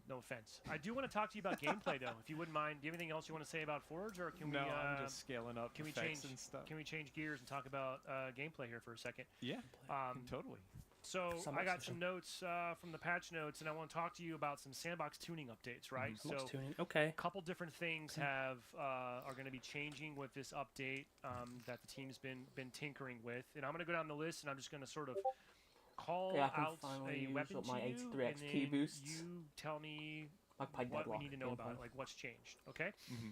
No offense. I do want to talk to you about gameplay, though. If you wouldn't mind, do you have anything else you want to say about Forge, or can No, we? I'm just scaling up Can we effects change and stuff. Can we change gears and talk about gameplay here for a second? Yeah, totally. So Sandbox I got session. some notes from the patch notes, and I want to talk to you about some Sandbox tuning updates, right? Sandbox So tuning. Okay. a couple different things are going to be changing with this update that the team's been tinkering with, and I'm going to go down the list, and I'm just going to sort of call Yeah, I can out finally a use weapon up my to you, 83 and XP then boosts. you tell me Magpie what we Deadlock need to know about, gameplay. like what's changed. Okay. Mm-hmm.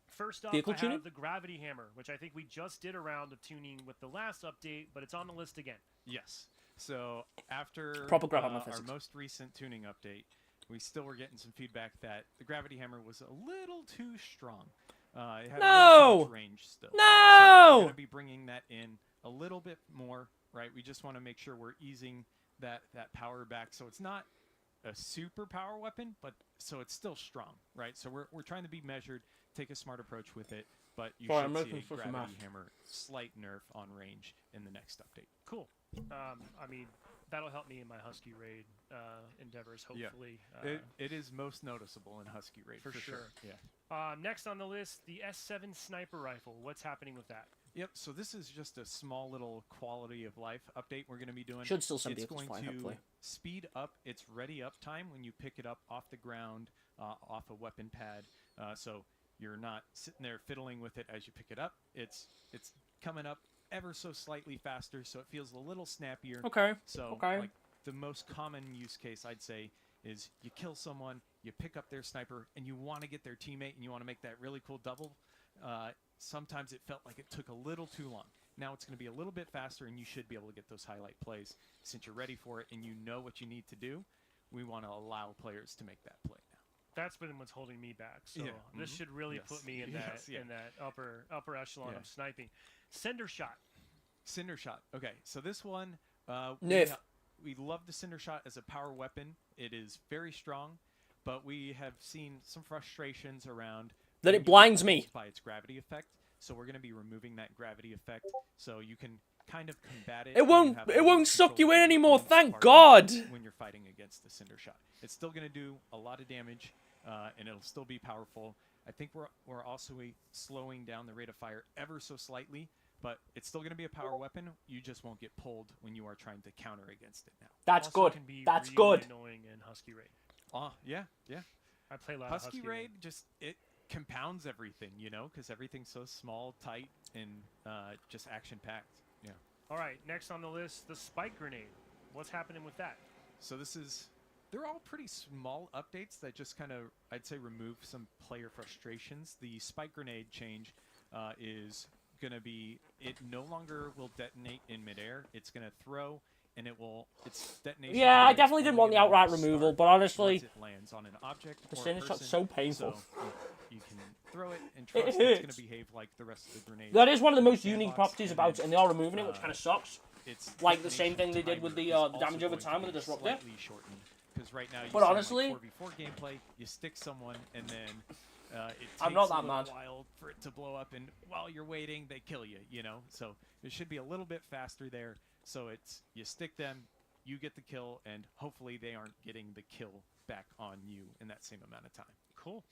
First up, Vehicle I tuning? have the Gravity Hammer, which I think we just did a round of tuning with the last update, but it's on the list again. Yes. So after Proper grab on my our physics. most recent tuning update, we still were getting some feedback that the Gravity Hammer was a little too strong. It had a little too much range still. So we're going to be bringing that in a little bit more, right? We just want to make sure we're easing that power back, so it's not a super power weapon, but so it's still strong, right? So we're trying to be measured, take a smart approach with it, but you Sorry, I'm should making see a such a Gravity mess. Hammer slight nerf on range in the next update. Cool. I mean, that'll help me in my Husky raid endeavors, hopefully. Yeah. It is most noticeable in Husky raid For sure. Yeah. Next on the list, the S7 sniper rifle. What's happening with that? Yep. So this is just a small little quality of life update we're going to be doing. Should still send It's vehicles going flying, to hopefully. speed up its ready up time when you pick it up off the ground, off a weapon pad. So you're not sitting there fiddling with it as you pick it up. It's coming up ever so slightly faster, so it feels a little snappier. Okay. So Okay. like the most common use case I'd say is you kill someone, you pick up their sniper, and you want to get their teammate, and you want to make that really cool double. Sometimes it felt like it took a little too long. Now it's going to be a little bit faster, and you should be able to get those highlight plays. Since you're ready for it and you know what you need to do, we want to allow players to make that play now. That's been what's holding me back. So Yeah. this should really Yes. put me in Yes, that yeah. in that upper echelon Yeah. of sniping. Cinder shot. Cinder Shot. Okay, so this one, Nerf. we love the Cinder Shot as a power weapon. It is very strong, but we have seen some frustrations around That when it you get blinds me. pulled by its gravity effect. So we're going to be removing that gravity effect, so you can kind of combat it. It and won't. you have It more won't suck control you in of your anymore. opponent's Thank partner God. when you're fighting against the Cinder Shot. It's still going to do a lot of damage, and it'll still be powerful. I think we're also slowing down the rate of fire ever so slightly, but it's still going to be a power weapon. You just won't get pulled when you are trying to counter against it now. That's Also good. Can be That's really good. Annoying in Husky raid. Yeah. I play a lot Husky of raid just it compounds everything, because everything's so small, tight, and just action packed. Yeah. All right, next on the list, the spike grenade. What's happening with that? So they're all pretty small updates that just kind of, I'd say, remove some player frustrations. The spike grenade change is going to be, it no longer will detonate in midair. It's going to throw, and its detonation. Yeah, I time is definitely didn't only want the gonna outright start removal, but honestly, once it lands on an object the or a Cinder Shot's person. so painful. So you can throw it and trust it's hurts. going to behave like the rest of the grenades. that is one of the in the most unique sandbox, properties and about it, then, and they are removing it, which uh, kind of sucks. It's Like the same thing detonation they did with timer the, is the also damage over going to time with be the disruptor. Slightly shortened, because right now you But see honestly- like 4v4 gameplay, you stick someone and then it takes I'm not a that little mad. while for it to blow up, and while you're waiting, they kill you. So it should be a little bit faster there. So it's you stick them, you get the kill, and hopefully they aren't getting the kill back on you in that same amount of time. Cool.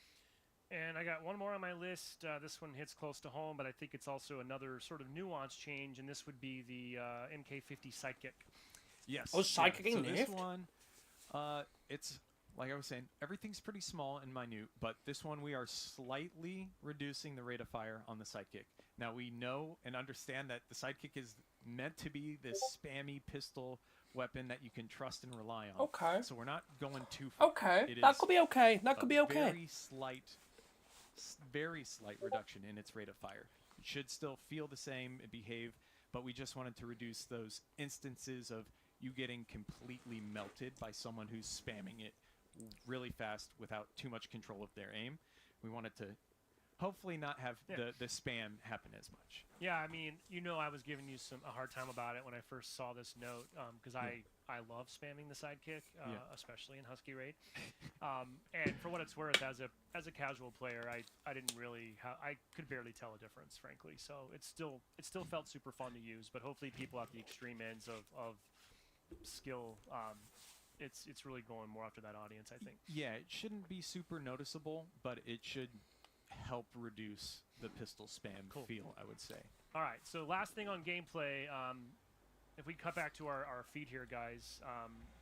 And I got one more on my list. This one hits close to home, but I think it's also another sort of nuance change, and this would be the MK50 sidekick. Yes. Oh, psychic So this nerfed? one, it's like I was saying, everything's pretty small and minute, but this one we are slightly reducing the rate of fire on the sidekick. Now we know and understand that the sidekick is meant to be this spammy pistol weapon that you can trust and rely on. Okay. So we're not going too far. Okay, It that is could be okay. That a could be okay. very slight reduction in its rate of fire. It should still feel the same, behave, but we just wanted to reduce those instances of you getting completely melted by someone who's spamming it really fast without too much control of their aim. We wanted to hopefully not have the spam happen as much. Yeah, I mean, I was giving you a hard time about it when I first saw this note, because I love spamming the sidekick, especially in Husky Raid. And for what it's worth, as a casual player, I didn't really I could barely tell a difference, frankly. So it still felt super fun to use, but hopefully people at the extreme ends of skill, it's really going more after that audience, I think. Yeah, it shouldn't be super noticeable, but it should help reduce the pistol spam feel, I would say. All right, so last thing on gameplay, if we cut back to our feed here, guys,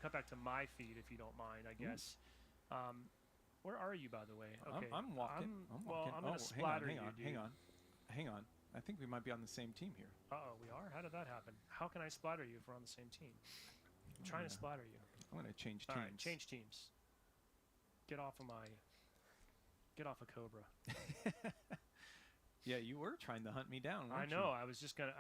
cut back to my feed if you don't mind, I guess. Where are you, by the way? Okay, I'm walking. Well, I'm gonna splatter you, dude. Hang on. I think we might be on the same team here. Uh-oh, we are? How did that happen? How can I splatter you if we're on the same team? I'm trying to splatter you. I'm gonna change teams. All right, change teams. Get off of Cobra. Yeah, you were trying to hunt me down, I weren't know. you? I was just gonna.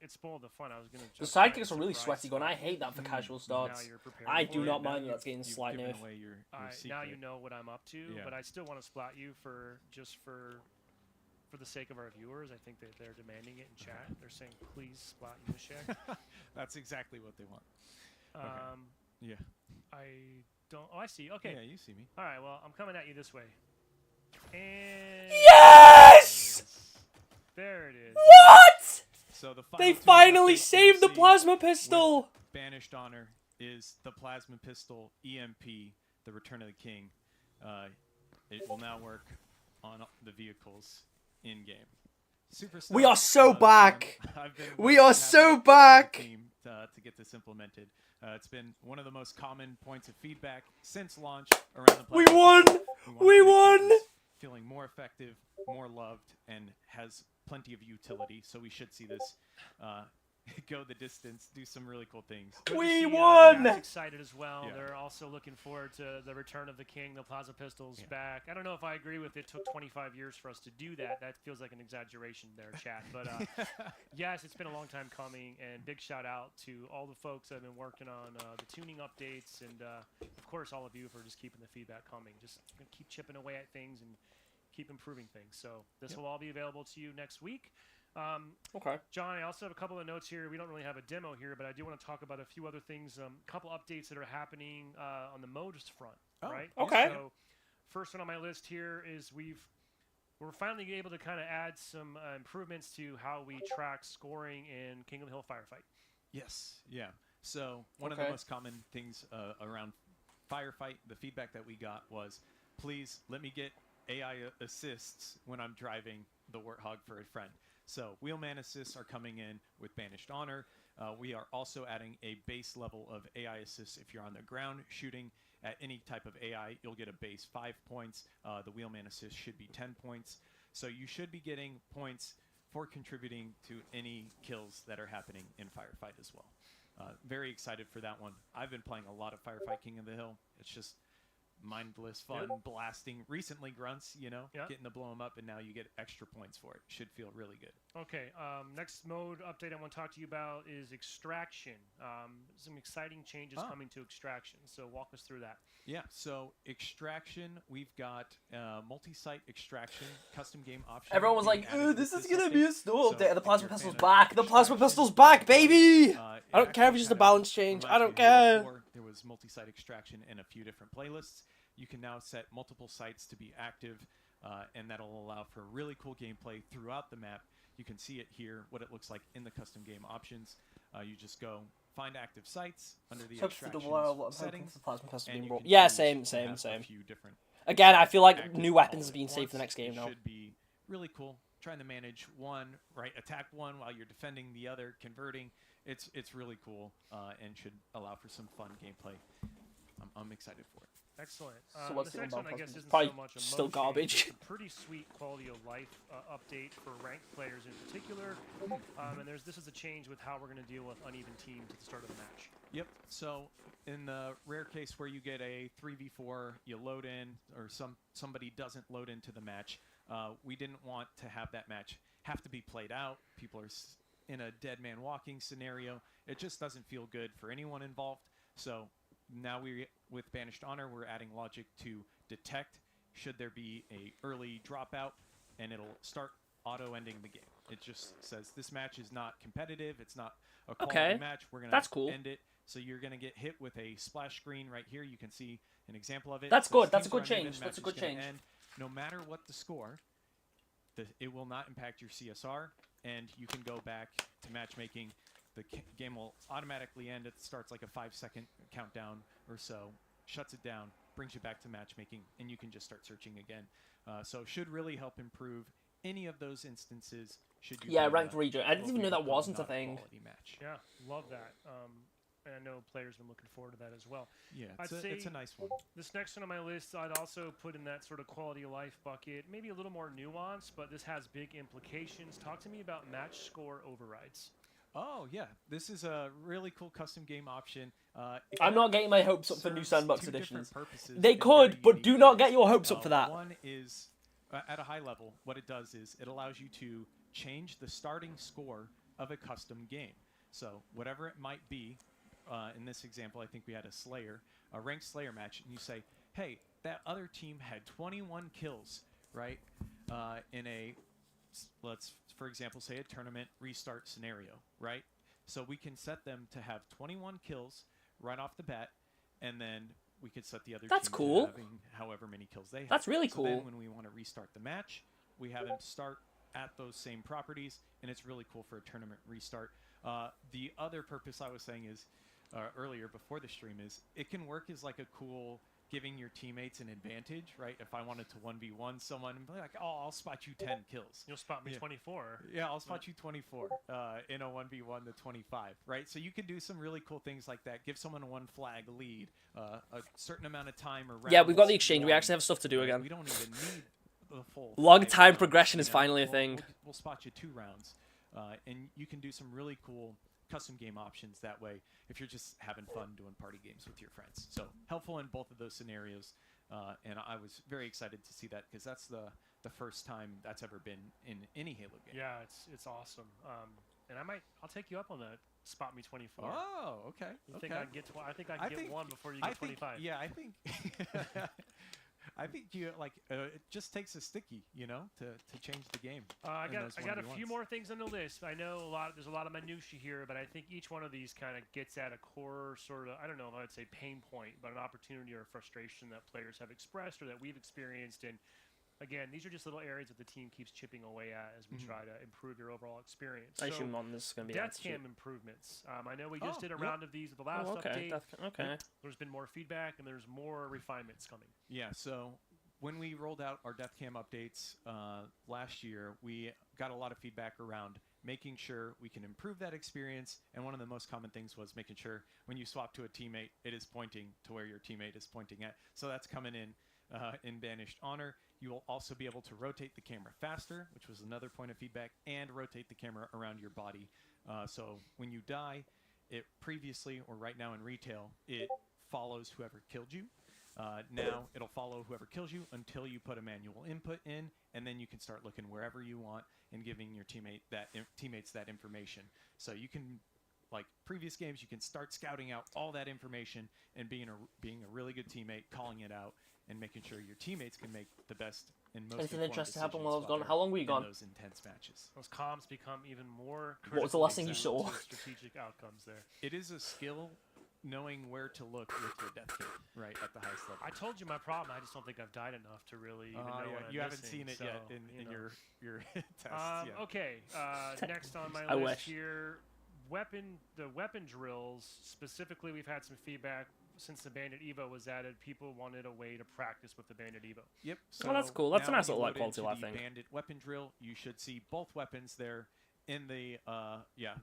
It spoiled the fun. I was gonna. The sidekicks are really sweaty going. I hate that for casual starts. Now you're prepared I for do it. not Now mind that that's getting slight given nerf. away your Now secret. you know what I'm up to, Yeah. but I still want to splat you for the sake of our viewers. I think that they're demanding it in chat. They're saying, please splat you, Shaq. That's exactly what they want. Yeah. I don't. Oh, I see. Okay. Yeah, you see me. All right. Well, I'm coming at you this way. And Yes! there it is. What? So the They final two finally updates saved the you'll see plasma with pistol. Banished Honor is the Plasma Pistol EMP, the Return of the King. It will now work on the vehicles in game. Super We are so back. I've been We working are happy so with the back. team to get this implemented. It's been one of the most common points of feedback since launch around the We Plasma won. Pistol. We wanted to make sure won. it was feeling more effective, more loved, and has plenty of utility. So we should see this go the distance, do some really cool things. Good to We see, won! Jack's excited as well. Yeah. They're also looking forward to the return of the king, the Plasma Pistols back. I don't know if I agree with it took 25 years for us to do that. That feels like an exaggeration there, chat. But yes, it's been a long time coming, and big shout out to all the folks that have been working on the tuning updates, and of course all of you for just keeping the feedback coming. Just keep chipping away at things and keep improving things. So this will all be available to you next week. Okay. John, I also have a couple of notes here. We don't really have a demo here, but I do want to talk about a few other things. A couple updates that are happening on the modes front, right? okay. So first one on my list here is we're finally able to kind of add some improvements to how we track scoring in King of the Hill Firefight. Yes, yeah. So one of the most common things around Firefight, the feedback that we got was, please let me get AI assists when I'm driving the Warthog for a friend. So wheelman assists are coming in with Banished Honor. We are also adding a base level of AI assists. If you're on the ground shooting at any type of AI, you'll get a base 5 points. The wheelman assist should be 10 points. So you should be getting points for contributing to any kills that are happening in Firefight as well. Very excited for that one. I've been playing a lot of Firefight King of the Hill. It's just mindless fun, blasting recently grunts, getting to blow them up, and now you get extra points for it. Should feel really good. Okay, next mode update I want to talk to you about is Extraction. Some exciting changes coming to Extraction, so walk us through that. Yeah, so Extraction, we've got multi-site Extraction, custom game option. Everyone was like, added this with is going to be a update. store update. So The if plasma you're a pistol's fan of back. The plasma Extraction, pistol's back, baby. it I don't care if it's just a actually balance change. I don't reminds me of care. before there was multi-site Extraction in a few different playlists. You can now set multiple sites to be active, and that'll allow for really cool gameplay throughout the map. You can see it here, what it looks like in the custom game options. You just go find active sites under the extraction settings. The plasma pistol and being you brought. can Yeah, choose same. to have a few different Again, I feel like active new all weapons are at being saved for the once. next game It now. should be really cool. Trying to manage one, right? Attack one while you're defending the other, converting. It's really cool and should allow for some fun gameplay. I'm excited for it. Excellent. So what's This the next about one, I plasma? guess, isn't Probably so much a still mode garbage. change. It's a pretty sweet quality of life update for ranked players in particular. And this is a change with how we're going to deal with uneven teams at the start of the match. Yep. So in the rare case where you get a 3v4, you load in, or somebody doesn't load into the match, we didn't want to have that match have to be played out. People are in a dead man walking scenario. It just doesn't feel good for anyone involved. So now with Banished Honor, we're adding logic to detect should there be a early dropout, and it'll start auto-ending the game. It just says this match is not competitive. It's not a quality match. We're going to end it. So you're going to get hit with a splash screen right here. You can see an example of it. That's good. That's a good change. That's a good change. And no matter what the score, it will not impact your CSR, and you can go back to matchmaking. The game will automatically end. It starts like a 5-second countdown or so, shuts it down, brings you back to matchmaking, and you can just start searching again. So should really help improve any of those instances. Should you ranked region. I didn't even know that wasn't a thing. Match. Yeah, love that. And I know players have been looking forward to that as well. Yeah, it's a nice one. This next one on my list, I'd also put in that sort of quality of life bucket. Maybe a little more nuanced, but this has big implications. Talk to me about match score overrides. Oh, yeah. This is a really cool custom game option. I'm not getting my hopes up for new Sandbox editions. They could, but do not get your hopes up for that. One is, at a high level, what it does is it allows you to change the starting score of a custom game. So whatever it might be, in this example, I think we had a ranked Slayer match, and you say, hey, that other team had 21 kills, right, in a, let's, for example, say a tournament restart scenario, right? So we can set them to have 21 kills right off the bat, and then we could set the other team to having however many kills they have. That's really cool. Then when we want to restart the match, we have them start at those same properties, and it's really cool for a tournament restart. The other purpose I was saying is, earlier before the stream, is it can work as like a cool giving your teammates an advantage, right? If I wanted to 1v1 someone and be like, oh, I'll spot you 10 kills. You'll spot me 24. Yeah, I'll spot you 24 in a 1v1 to 25, right? So you can do some really cool things like that. Give someone a 1 flag lead, a certain amount of time or rounds. Yeah, we've got the exchange. We actually have stuff to do again. We don't even need the full long time progression is finally a thing. We'll spot you 2 rounds, and you can do some really cool custom game options that way if you're just having fun doing party games with your friends. So helpful in both of those scenarios, and I was very excited to see that because that's the first time that's ever been in any Halo game. Yeah, it's awesome. And I'll take you up on that. Spot me 24. Oh, okay. I think I can get 1 before you get 25. Yeah, I think I think you it just takes a sticky, to change the game. I got a few more things on the list. I know there's a lot of minutia here, but I think each one of these kind of gets at a core sort of, I don't know if I would say pain point, but an opportunity or a frustration that players have expressed or that we've experienced. And again, these are just little areas that the team keeps chipping away at as we try to improve your overall experience. I assume on this is going to be death cam improvements. I know we just did a round of these with the last update. Okay. There's been more feedback and there's more refinements coming. Yeah, so when we rolled out our death cam updates last year, we got a lot of feedback around making sure we can improve that experience. And one of the most common things was making sure when you swap to a teammate, it is pointing to where your teammate is pointing at. So that's coming in Banished Honor. You will also be able to rotate the camera faster, which was another point of feedback, and rotate the camera around your body. So when you die, it previously, or right now in retail, it follows whoever killed you. Now it'll follow whoever kills you until you put a manual input in, and then you can start looking wherever you want and giving your teammates that information. So you can, like previous games, you can start scouting out all that information and being a really good teammate, calling it out, and making sure your teammates can make the best and most Anything interesting happened while I was gone? How long were you gone? Those intense matches. Those comms become even more critical. What was the last thing you saw? Strategic outcomes there. It is a skill knowing where to look with your death kit, right, at the highest level. I told you my problem. I just don't think I've died enough to really even know what I'm You haven't missing, seen it yet in your tests. Yeah. Okay, next on my list here, the weapon drills. Specifically, we've had some feedback since the Bandit Evo was added. People wanted a way to practice with the Bandit Evo. Yep. So that's cool. That's a nice little quality life thing. Bandit weapon drill. You should see both weapons there in the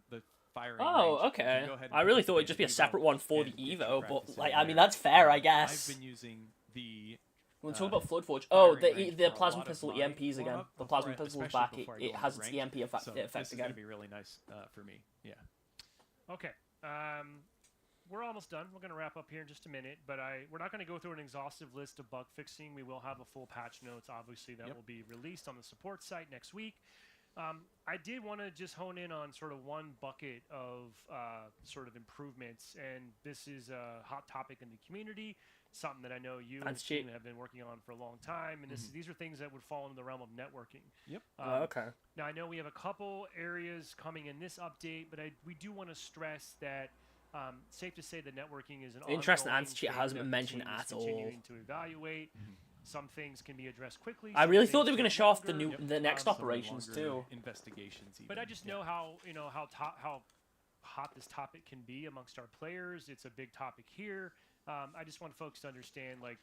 the firing range. Okay. I really thought it'd just be a separate one for the Evo, but I mean that's fair, I guess. I've been using the. When we talk about Flood Forge, the plasma pistol EMPs again. The plasma pistol's back. It has its EMP effect this again. is gonna be really nice for me. Yeah. Okay. We're almost done. We're going to wrap up here in just a minute, but we're not going to go through an exhaustive list of bug fixing. We will have a full patch notes, obviously, that will be released on the support site next week. I did want to just hone in on sort of one bucket of sort of improvements, and this is a hot topic in the community, something that I know you and Fancy. Steven have been working on for a long time, and these are things that would fall into the realm of networking. Yep. Okay. Now, I know we have a couple areas coming in this update, but we do want to stress that safe to say that networking is an Interesting ongoing answer. It thing hasn't that been the mentioned team is at all. continuing to evaluate. Some things can be addressed quickly. I some really thought things they were going to take show off the longer. the next Some of the operations longer too. Investigations. Even. But I just know how how hot this topic can be amongst our players. It's a big topic here. I just want folks to understand, like,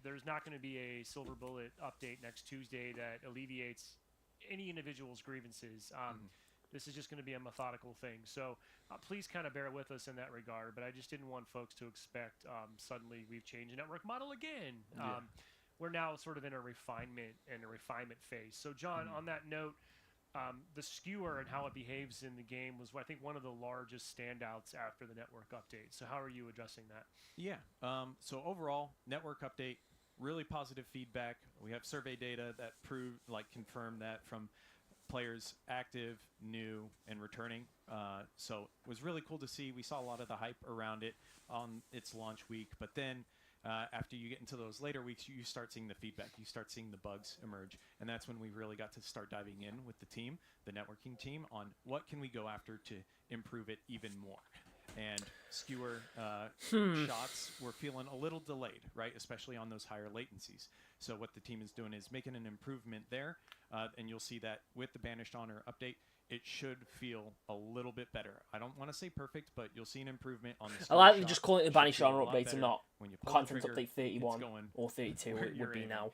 there's not going to be a silver bullet update next Tuesday that alleviates any individual's grievances. This is just going to be a methodical thing. So please kind of bear with us in that regard. But I just didn't want folks to expect suddenly we've changed the network model again. We're now sort of in a refinement phase. So John, on that note, the skewer and how it behaves in the game was, I think, one of the largest standouts after the network update. So how are you addressing that? Yeah. So overall, network update, really positive feedback. We have survey data that confirm that from players active, new, and returning. So it was really cool to see. We saw a lot of the hype around it on its launch week, but then after you get into those later weeks, you start seeing the feedback. You start seeing the bugs emerge, and that's when we really got to start diving in with the team, the networking team, on what can we go after to improve it even more. And skewer shots were feeling a little delayed, right? Especially on those higher latencies. So what the team is doing is making an improvement there, and you'll see that with the Banished Honor update, it should feel a little bit better. I don't want to say perfect, but you'll see an improvement on the I skewer like shot. just calling it the Should Banished feel a Honor lot update better and not when you pull the Conference trigger, Update 31 it's going or 32 where it you're would be aiming. now.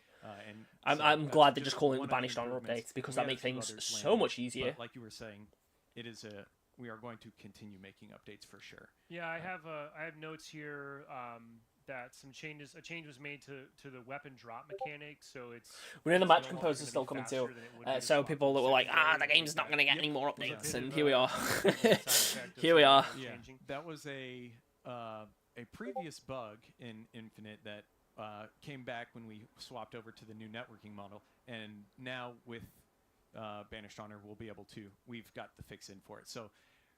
And I'm so I'm that's glad they're just calling it one the of Banished Honor improvements. update because We that had a makes few things others so landed, much easier. But like you were saying, we are going to continue making updates for sure. Yeah, I have notes here that a change was made to the weapon drop mechanic, so it's We know the it's match no longer composer's gonna still be coming faster too. than it would be to So swap people from that were like, secondary. the I think game's not that going to get Yep. any more was a updates, bit and of here we are. side effect of Here we are. something Yeah, changing. that was a previous bug in Infinite that came back when we swapped over to the new networking model, and now with Banished Honor, we've got the fix in for it. So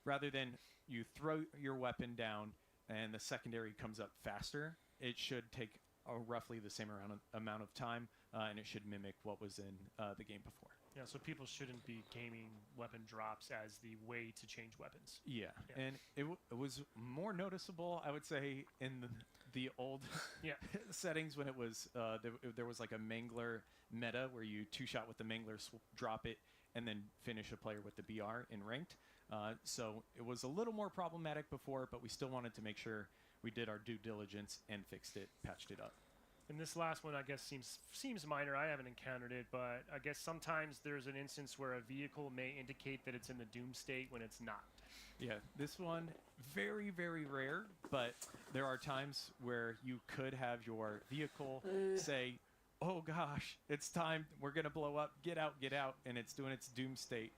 rather than you throw your weapon down and the secondary comes up faster, it should take roughly the same amount of time, and it should mimic what was in the game before. Yeah, so people shouldn't be gaming weapon drops as the way to change weapons. Yeah, Yeah. and it was more noticeable, I would say, in the old Yeah. settings when it was there was like a mangler meta where you two-shot with the mangler, drop it, and then finish a player with the BR in ranked. So it was a little more problematic before, but we still wanted to make sure we did our due diligence and fixed it, patched it up. And this last one, I guess, seems minor. I haven't encountered it, but I guess sometimes there's an instance where a vehicle may indicate that it's in the doom state when it's not. Yeah, this one, very, very rare, but there are times where you could have your vehicle say, oh gosh, it's time, we're going to blow up, get out, and it's doing its doom state.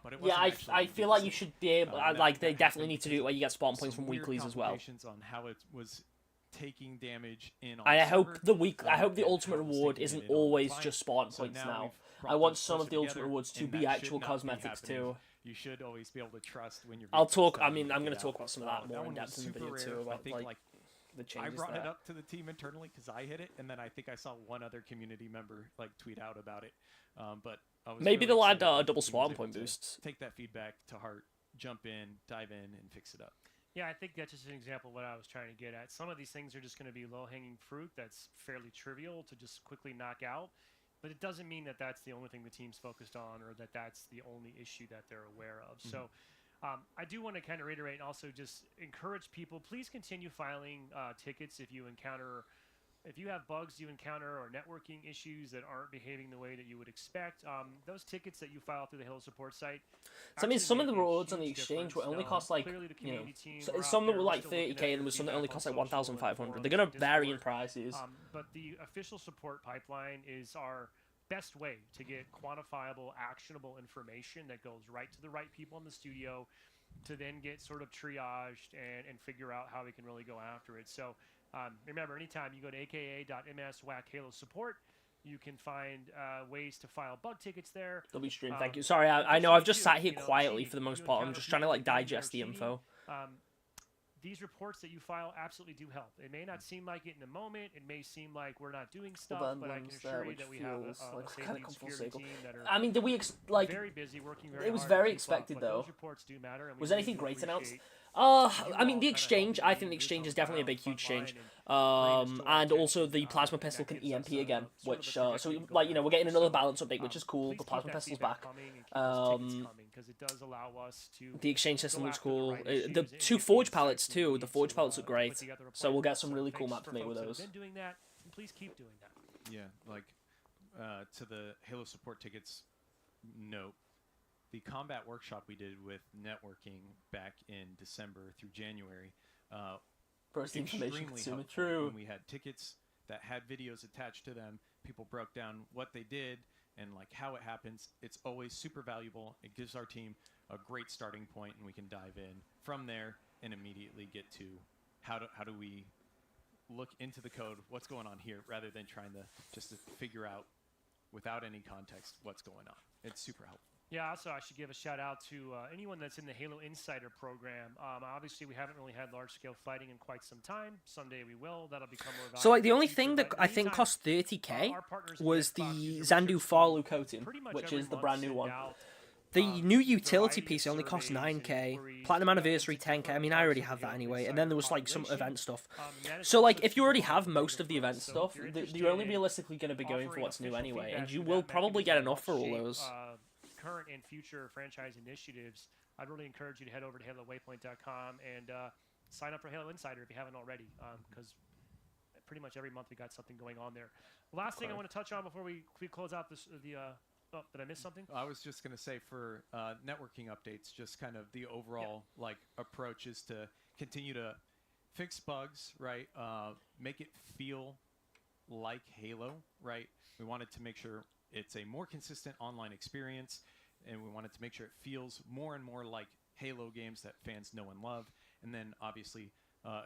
But it wasn't actually I in feel doom like you state. should be able, they That definitely happened need to do it because where you get spawn some points from weird weeklies as well. complications on how it was taking damage in on I the hope server, I hope the and ultimate how it was reward taking it isn't in on the always client. just spawn So points now now. we've I brought want those some of closer the ultimate together, rewards to and be that actual should not be cosmetics happening. too. You should always be able to trust when you're. I'll vehicle's talk. I telling mean, you to I'm going get to talk out. about some of that more in one was depth in the super video rare. too. I About think the I changes brought it there. up to the team internally because I hit it, and then I think I saw one other community member tweet out about it. But I was Maybe really they'll add excited that double the team was spawn able point to boosts. Take that feedback to heart, jump in, dive in, and fix it up. Yeah, I think that's just an example of what I was trying to get at. Some of these things are just going to be low-hanging fruit that's fairly trivial to just quickly knock out. But it doesn't mean that that's the only thing the team's focused on or that that's the only issue that they're aware of. Mm-hmm. So I do want to kind of reiterate and also just encourage people, please continue filing tickets if you have bugs you encounter or networking issues that aren't behaving the way that you would expect. Those tickets that you file through the Hello support site. So I mean, actually some of the make a rewards on the huge exchange will difference. only cost like, Clearly the community team, so we're out some that there, were we're like still looking 30k at and there was some that feedback only on cost like social and 1,500. forums They're going to and vary in Discord. prices. But the official support pipeline is our best way to get quantifiable, actionable information that goes right to the right people in the studio to then get sort of triaged and figure out how we can really go after it. So remember, anytime you go to aka.ms/halo support, You can find ways to file bug tickets there. There'll be stream. Thank you. Sorry, I know I've just sat here quietly for the most part. I'm encounter just trying to people like that digest the are cheating. info. These reports that you file absolutely do help. It may not seem like it in the moment. It may seem like we're not doing stuff, but I can assure you that we have a safety and security team that are I mean, did we like? very busy working very It was hard to very keep up, expected but though. those reports do matter, and we Was really anything do great announced? appreciate I mean, all the kinda exchange. helping I think the boots exchange on is the definitely a ground, big, huge front change. line, and bring us to And our also the attention, plasma and pistol that can gives EMP us a again, sort of which a so trajectory like going we're getting another forward. balance update, which is cool. Please The keep plasma that pistol's feedback back. coming and keep those tickets coming, because it does allow us to The exchange system go looks after the cool. right The issues and two get the forge insights pallets we too. need The forge to, pallets look put great. together a So plan. we'll get some So really cool thanks maps for made with folks that have those. been doing that, and please keep doing that. Yeah, like to the Halo support tickets note, the combat workshop we did with networking back in December through January, First information extremely consumer. helpful. True. When we had tickets that had videos attached to them, people broke down what they did and like how it happens. It's always super valuable. It gives our team a great starting point, and we can dive in from there and immediately get to how do we look into the code, what's going on here, rather than trying to just to figure out without any context what's going on. It's super helpful. Yeah, also I should give a shout out to anyone that's in the Halo Insider program. Obviously, we haven't really had large-scale fighting in quite some time. Someday we will. That'll become more valuable. So like the in only future, thing that but in I think meantime, cost 30k our partners at was the Xbox use a Zandu research Farlu team coating, pretty much which every is the month brand new send one. out, The new utility variety of piece only cost surveys and 9k. inquiries Platinum into Anniversary 10k. I different mean, I parts already of the have that Halo anyway. And Insider then there was like some population. event stuff. That is So like also if you already super have valuable most of the for us. event So stuff, if you're you're only interested in realistically going to be going for offering what's new official anyway, feedback and you through will that probably get mechanism enough for to all shape, those. current and future franchise initiatives, I'd really encourage you to head over to HaloWaypoint.com and sign up for Halo Insider if you haven't already, because pretty much every month we got something going on there. Last thing I want to touch on before we close out this oh, did I miss something? I was just going to say for networking updates, just kind of the overall like approach is to continue to fix bugs, right? Make it feel like Halo, right? We wanted to make sure it's a more consistent online experience, and we wanted to make sure it feels more and more like Halo games that fans know and love, and then obviously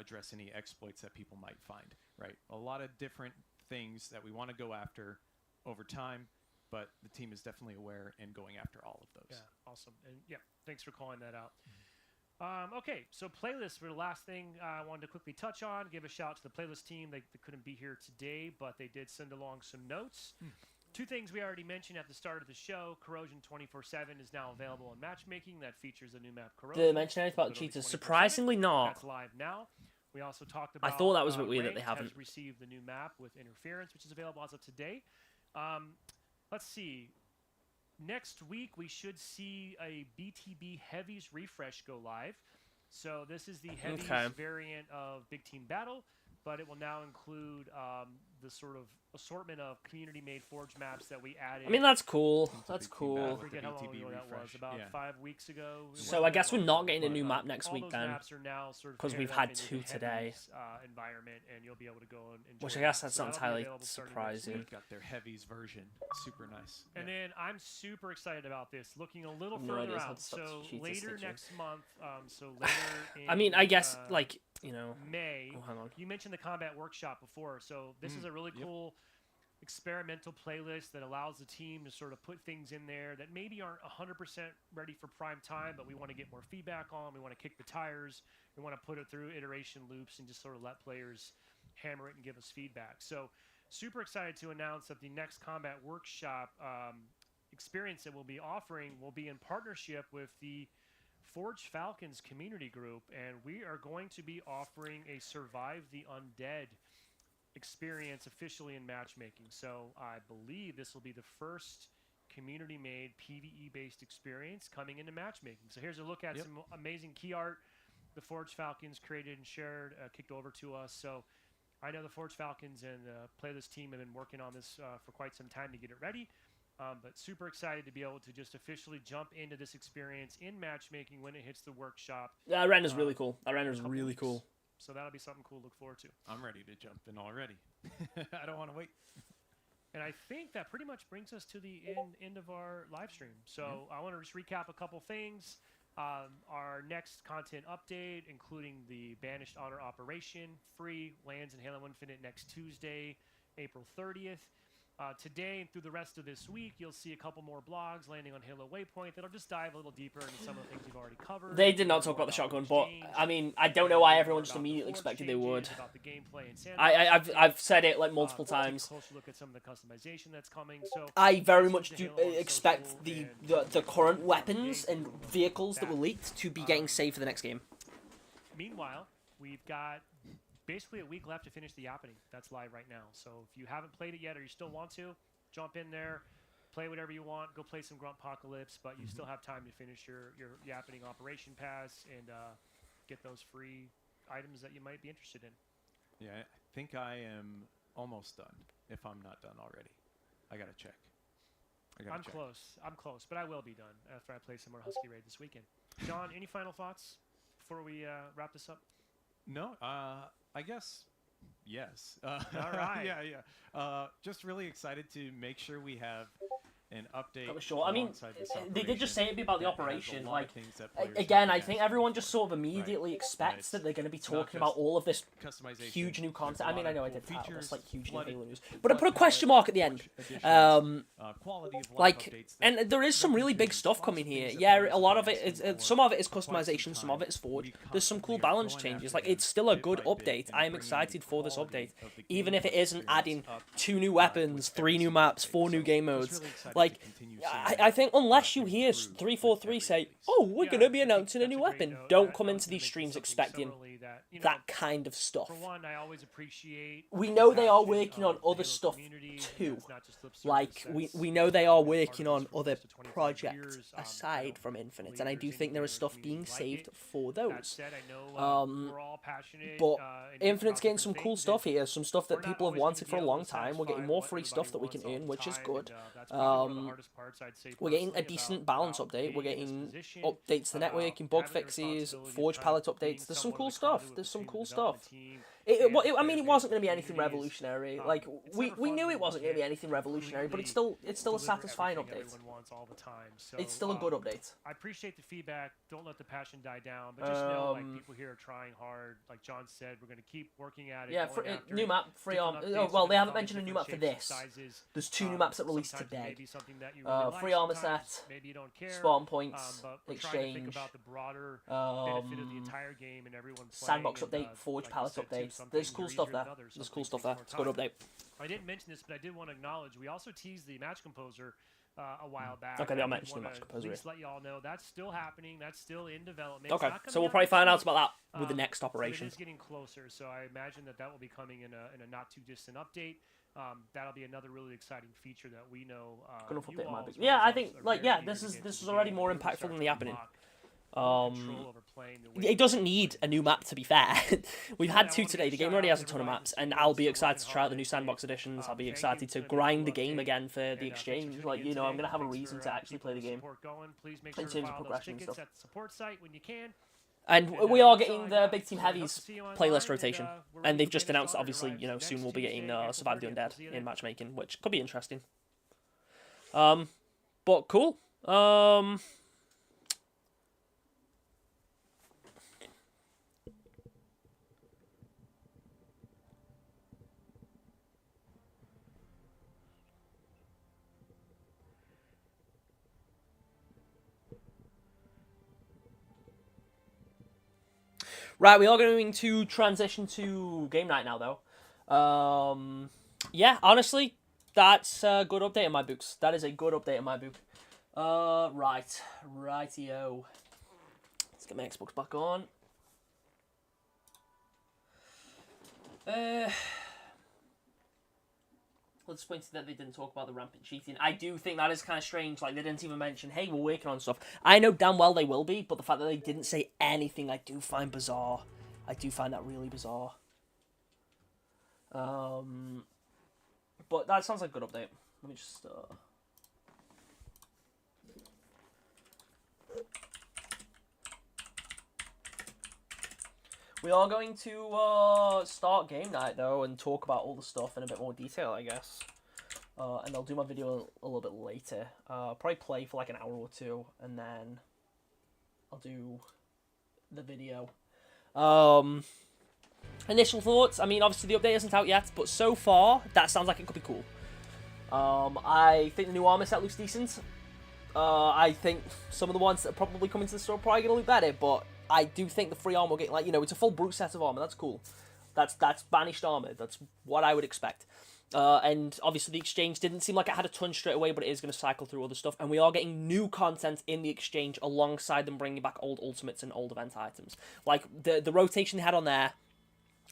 address any exploits that people might find, right? A lot of different things that we want to go after over time, but the team is definitely aware and going after all of those. Yeah, awesome. And yeah, thanks for calling that out. Okay, so playlists were the last thing I wanted to quickly touch on. Give a shout out to the playlist team. They couldn't be here today, but they did send along some notes. Two things we already mentioned at the start of the show. Corrosion 24/7 is now available in matchmaking. That features the new map Corrosion. Did they mention anything about Literally cheaters? 24/7. Surprisingly not. That's live now. We also talked about. thought that was a bit weird that they Ranked haven't. has received the new map with interference, which is available as of today. Let's see. Next week we should see a BTB Heavies refresh go live. So this is the Heavies variant of Big Team Battle, but it will now include the sort of assortment of community-made Forge maps that we added. I mean, that's cool. That's Big Team cool. Battle. I forget how long BTB ago that was. refresh, About yeah. 5 weeks ago. It So wasn't I guess that we're long not ago, getting a but, new map next all week those then. maps are now sort of 'Cause we've paired had up into two the today. Heavies, environment, and you'll be able to go and enjoy Which I that. guess that's So not that'll be entirely available starting next surprising. week. Got their heavies version, super nice. And then I'm super excited about this. Looking a little No further idea how out. to stop So cheaters later stitching. next month. So later. In, I mean, I guess like May. Oh, hang on. You mentioned the combat workshop before, so this is a really cool experimental playlist that allows the team to sort of put things in there that maybe aren't 100% ready for prime time, but we want to get more feedback on. We want to kick the tires. We want to put it through iteration loops and just sort of let players hammer it and give us feedback. So super excited to announce that the next combat workshop experience that we'll be offering will be in partnership with the Forged Falcons community group, and we are going to be offering a Survive the Undead experience officially in matchmaking. So I believe this will be the first community-made PvE-based experience coming into matchmaking. So here's a look at some amazing key art the Forged Falcons created and shared, kicked over to us. So I know the Forged Falcons and the playlist team have been working on this for quite some time to get it ready. But super excited to be able to just officially jump into this experience in matchmaking when it hits the workshop. That render's really cool. That render's really cool. So that'll be something cool to look forward to. I'm ready to jump in already. I don't want to wait. And I think that pretty much brings us to the end of our live stream. So I want to just recap a couple things. Our next content update, including the Banished Honor Operation, free, lands in Halo Infinite next Tuesday, April 30th. Today and through the rest of this week, you'll see a couple more blogs landing on Halo Waypoint that'll just dive a little deeper into some of the things you've already covered. They did not talk about the shotgun, but I mean, I don't know why everyone just immediately expected they would. I've said it like multiple times. Look at some of the customization that's coming. So I very much do expect the current weapons and vehicles that were leaked to be getting saved for the next game. Meanwhile, we've got basically a week left to finish the Yappening. That's live right now. So if you haven't played it yet or you still want to, jump in there, play whatever you want, go play some Gruntpocalypse, but you still have time to finish your Yappening Operation Pass and get those free items that you might be interested in. Yeah, I think I am almost done, if I'm not done already. I gotta check. I'm close, but I will be done after I play some more Husky Raid this weekend. John, any final thoughts before we wrap this up? No, I guess yes. All right. Yeah. Just really excited to make sure we have an update. That was short. I mean, they did just say it'd be about the operation. Like, again, again, I think everyone just sort of immediately expects that they're going to be talking about all of this huge new content. I mean, I know I did title this like huge new Halo news, but I put a question mark at the end. Like, and there is some really big stuff coming here. Yeah, a lot of it is, some of it is customization, some of it is Forge. There's some cool balance changes. Like, it's still a good update. I am excited for this update, even if it isn't adding 2 new weapons, 3 new maps, 4 new game modes. Like, I think unless you hear 343 say, "Oh, we're going to be announcing a new weapon," don't come into these streams expecting that kind of stuff. We know they are working on other stuff too. Like, we know they are working on other projects aside from Infinite, and I do think there is stuff being saved for those. But Infinite's getting some cool stuff here, some stuff that people have wanted for a long time. We're getting more free stuff that we can earn, which is good. We're getting a decent balance update. We're getting updates to the networking, bug fixes, Forge palette updates. There's some cool stuff. I mean, it wasn't going to be anything revolutionary. Like, we knew it wasn't going to be anything revolutionary, but it's still a satisfying update. It's still a good update. I appreciate the feedback. Don't let the passion die down, but just know, like, people here are trying hard. Like John said, we're going to keep working at it. Yeah, new map, free arm. Oh, well, they haven't mentioned a new map for this. There's 2 new maps that released today. Free armor set, spawn points, exchange, Sandbox update, Forge palette update. There's cool stuff there. It's a good update. I didn't mention this, but I did want to acknowledge we also teased the Match Composer a while back. Okay, I'll mention the Match Composer. Just let y'all know that's still happening. That's still in development. Okay, so we'll probably find out about that with the next operation. It is getting closer, so I imagine that will be coming in a not too distant update. That'll be another really exciting feature that we know. Yeah, I think this is already more impactful than the Yappening. It doesn't need a new map, to be fair. We've had 2 today. The game already has a ton of maps, and I'll be excited to try out the new Sandbox editions. I'll be excited to grind the game again for the exchange. Like, you know, I'm going to have a reason to actually play the game in terms of progression and stuff. And we are getting the Big Team Heavies playlist rotation, and they've just announced, obviously, you know, soon we'll be getting Survive the Undead in matchmaking, which could be interesting. But cool. Right, we are going to transition to game night now, though. Yeah, honestly, that's a good update in my books. That is a good update in my book. Rightio. Let's get my Xbox back on. Let's point to that they didn't talk about the rampant cheating. I do think that is kind of strange. Like, they didn't even mention, hey, we're working on stuff. I know damn well they will be, but the fact that they didn't say anything, I do find bizarre. I do find that really bizarre. But that sounds like a good update. Let me just... We are going to start game night, though, and talk about all the stuff in a bit more detail, I guess. And I'll do my video a little bit later. Probably play for like an hour or 2, and then I'll do the video. Initial thoughts, I mean, obviously the update isn't out yet, but so far, that sounds like it could be cool. I think the new armor set looks decent. I think some of the ones that are probably coming to the store are probably going to look better, but I do think the free armor will get, like, it's a full brute set of armor. That's cool. That's Banished armor. That's what I would expect. And obviously the exchange didn't seem like it had a ton straight away, but it is going to cycle through other stuff. And we are getting new content in the exchange alongside them bringing back old ultimates and old event items. Like, the rotation they had on there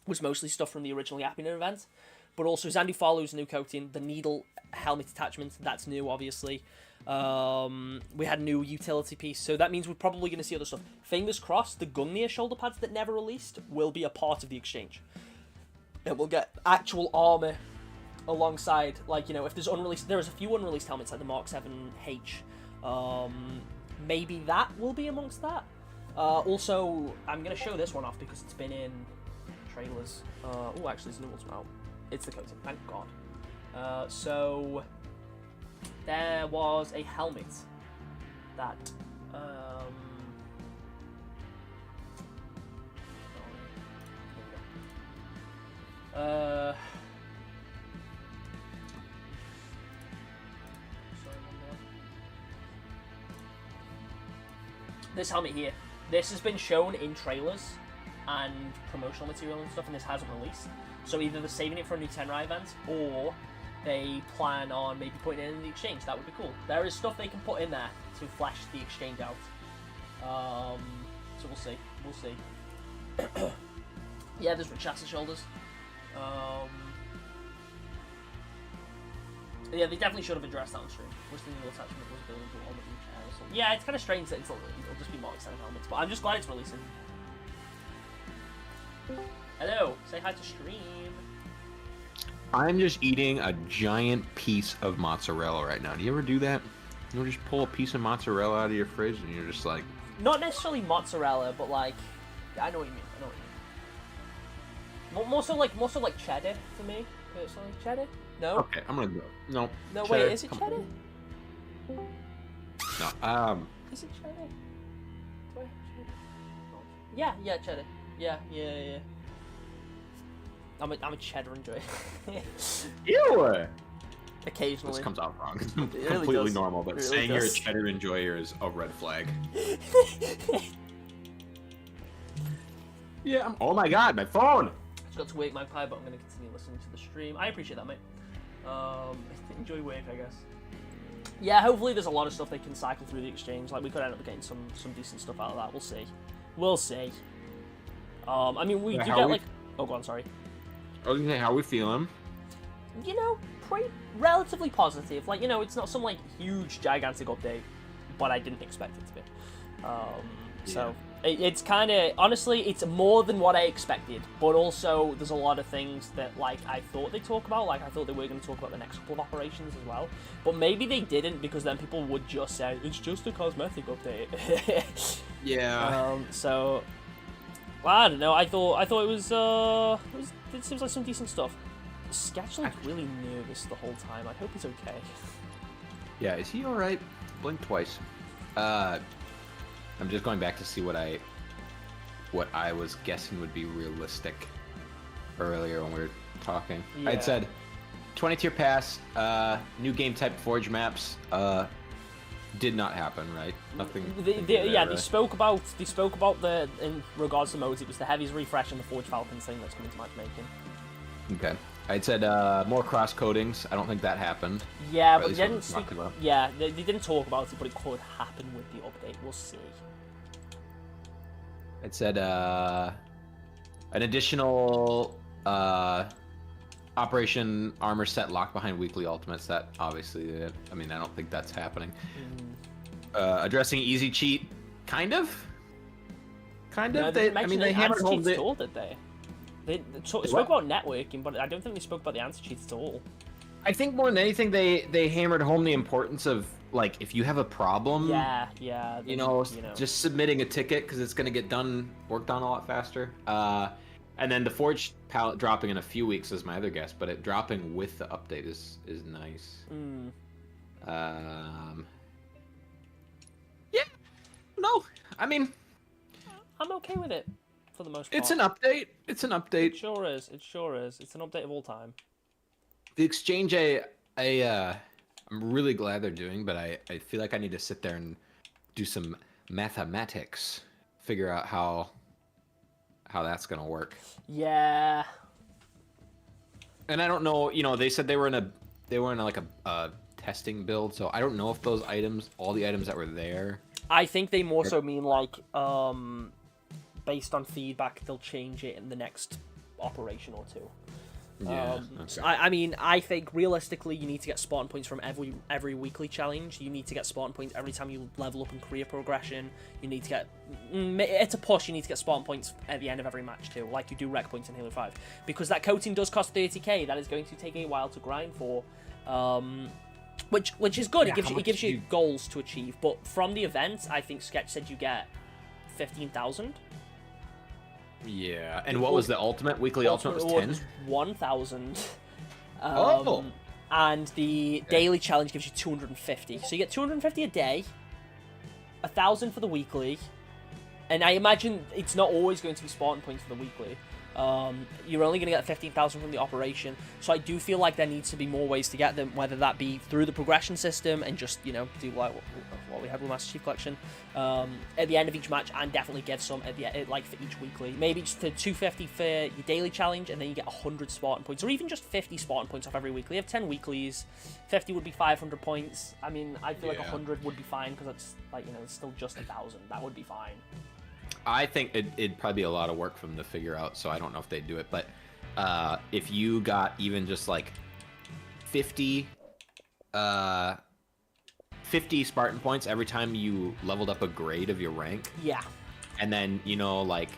was mostly stuff from the original Yappian event. But also Zandy Farlow's new coating, the needle helmet attachment, that's new, obviously. We had a new utility piece, so that means we're probably going to see other stuff. Fingers crossed, the Gungnir shoulder pads that never released will be a part of the exchange. And we'll get actual armor alongside, like, if there's unreleased, there's a few unreleased helmets like the Mark 7H. Maybe that will be amongst that. Also, I'm going to show this one off because it's been in trailers. Oh, actually, there's a new one out. It's the coating, thank God. So there was a helmet that this helmet here. This has been shown in trailers and promotional material and stuff, and this hasn't released. So either they're saving it for a new Tenrai event, or they plan on maybe putting it in the exchange. That would be cool. There is stuff they can put in there to flesh the exchange out. So we'll see. We'll see. Yeah, there's chassis shoulders. Yeah, they definitely should have addressed that on stream. Which the new attachment was available on the new chair or something. Yeah, it's kind of strange that it'll just be Mark 7 helmets, but I'm just glad it's releasing. Hello, say hi to stream. I'm just eating a giant piece of mozzarella right now. Do you ever do that? You ever just pull a piece of mozzarella out of your fridge and you're just like... Not necessarily mozzarella, but like... I know what you mean, I know what you mean. More so like cheddar for me, personally. Cheddar? No? Okay, I'm gonna go. No. No, cheddar. wait, is it cheddar? No, Is it cheddar? Do I have cheddar? Yeah, cheddar. Yeah. I'm a cheddar enjoyer. Ew! Occasionally. This comes out wrong. It's really completely does. normal, but It really saying you're a does. cheddar enjoyer is a red flag. Yeah, oh my god, my phone! Just got to wake Magpie, but I'm going to continue listening to the stream. I appreciate that, mate. Enjoy wake, I guess. Yeah, hopefully there's a lot of stuff they can cycle through the exchange. Like, we could end up getting some decent stuff out of that. We'll see. We'll see. I mean, we do get, like... Oh, go on, sorry. I was gonna say, how are we feeling? Pretty relatively positive. Like, it's not some, like, huge, gigantic update, but I didn't expect it to be. So, it's kind of... Honestly, it's more than what I expected, but also there's a lot of things that, like, I thought they'd talk about. Like, I thought they were going to talk about the next couple of operations as well, but maybe they didn't, because then people would just say, it's just a cosmetic update. Yeah. So... Well, I don't know. I thought it seems like some decent stuff. Sketch looked really nervous the whole time. I hope he's okay. Yeah, is he alright? Blink twice. I'm just going back to see what I was guessing would be realistic earlier when we were talking. Yeah. I'd said 20-tier pass, new game type forge maps, did not happen, right? Nothing. They spoke about the, in regards to modes, it was the Heavies refresh and the Forge Falcons thing that's coming to matchmaking. Okay. I'd said more cross codings. I don't think that happened. Yeah, Or at but least they what didn't we talked about. Yeah, they didn't talk about it, but it could happen with the update. We'll see. It said an additional Operation Armor Set locked behind weekly ultimates. That obviously, I mean, I don't think that's happening. Addressing easy cheat, kind of. No, They hammered home anti-cheats at all, did they? They spoke about networking, but I don't think they spoke about the anti-cheats at all. I think more than anything, they hammered home the importance of, like, if you have a problem, Yeah. just submitting a ticket, because it's going to get worked on a lot faster. And then the Forge palette dropping in a few weeks is my other guess, but it dropping with the update is nice. Yeah, no, I mean, I'm okay with it for the most part. it's an update. It's an update. It sure is. It's an update of all time. The exchange, I'm really glad they're doing, but I feel like I need to sit there and do some mathematics, figure out how that's gonna work. Yeah. And I don't know, they said they were in like a testing build, so I don't know if those items, all the items that were there. I think they more so mean like, based on feedback, they'll change it in the next operation or two. Yeah. So I mean, I think realistically, you need to get spawn points from every weekly challenge. You need to get spawn points every time you level up in career progression. You need to get, it's a push. You need to get spawn points at the end of every match too, like you do rec points in Halo 5, because that coating does cost 30k. That is going to take a while to grind for, which is good. Yeah, it gives you goals to achieve. But from the event, I think Sketch said you get 15,000. Yeah, and what was the weekly ultimate was 10? 1,000. Oh! And the daily challenge gives you 250. So you get 250 a day, 1,000 for the weekly, and I imagine it's not always going to be spawn points for the weekly. You're only going to get 15,000 from the operation, so I do feel like there needs to be more ways to get them, whether that be through the progression system and just, do like what we had with Master Chief Collection at the end of each match, and definitely give some at the like for each weekly. Maybe just the 250 for your daily challenge, and then you get 100 Spartan points, or even just 50 Spartan points off every weekly. You have 10 weeklies, 50 would be 500 points. I mean, I feel like 100 would be fine, because it's like, it's still just 1,000. That would be fine. I think it'd probably be a lot of work for them to figure out, so I don't know if they'd do it. But if you got even just like 50 Spartan points every time you leveled up a grade of your rank. Yeah. And then, like,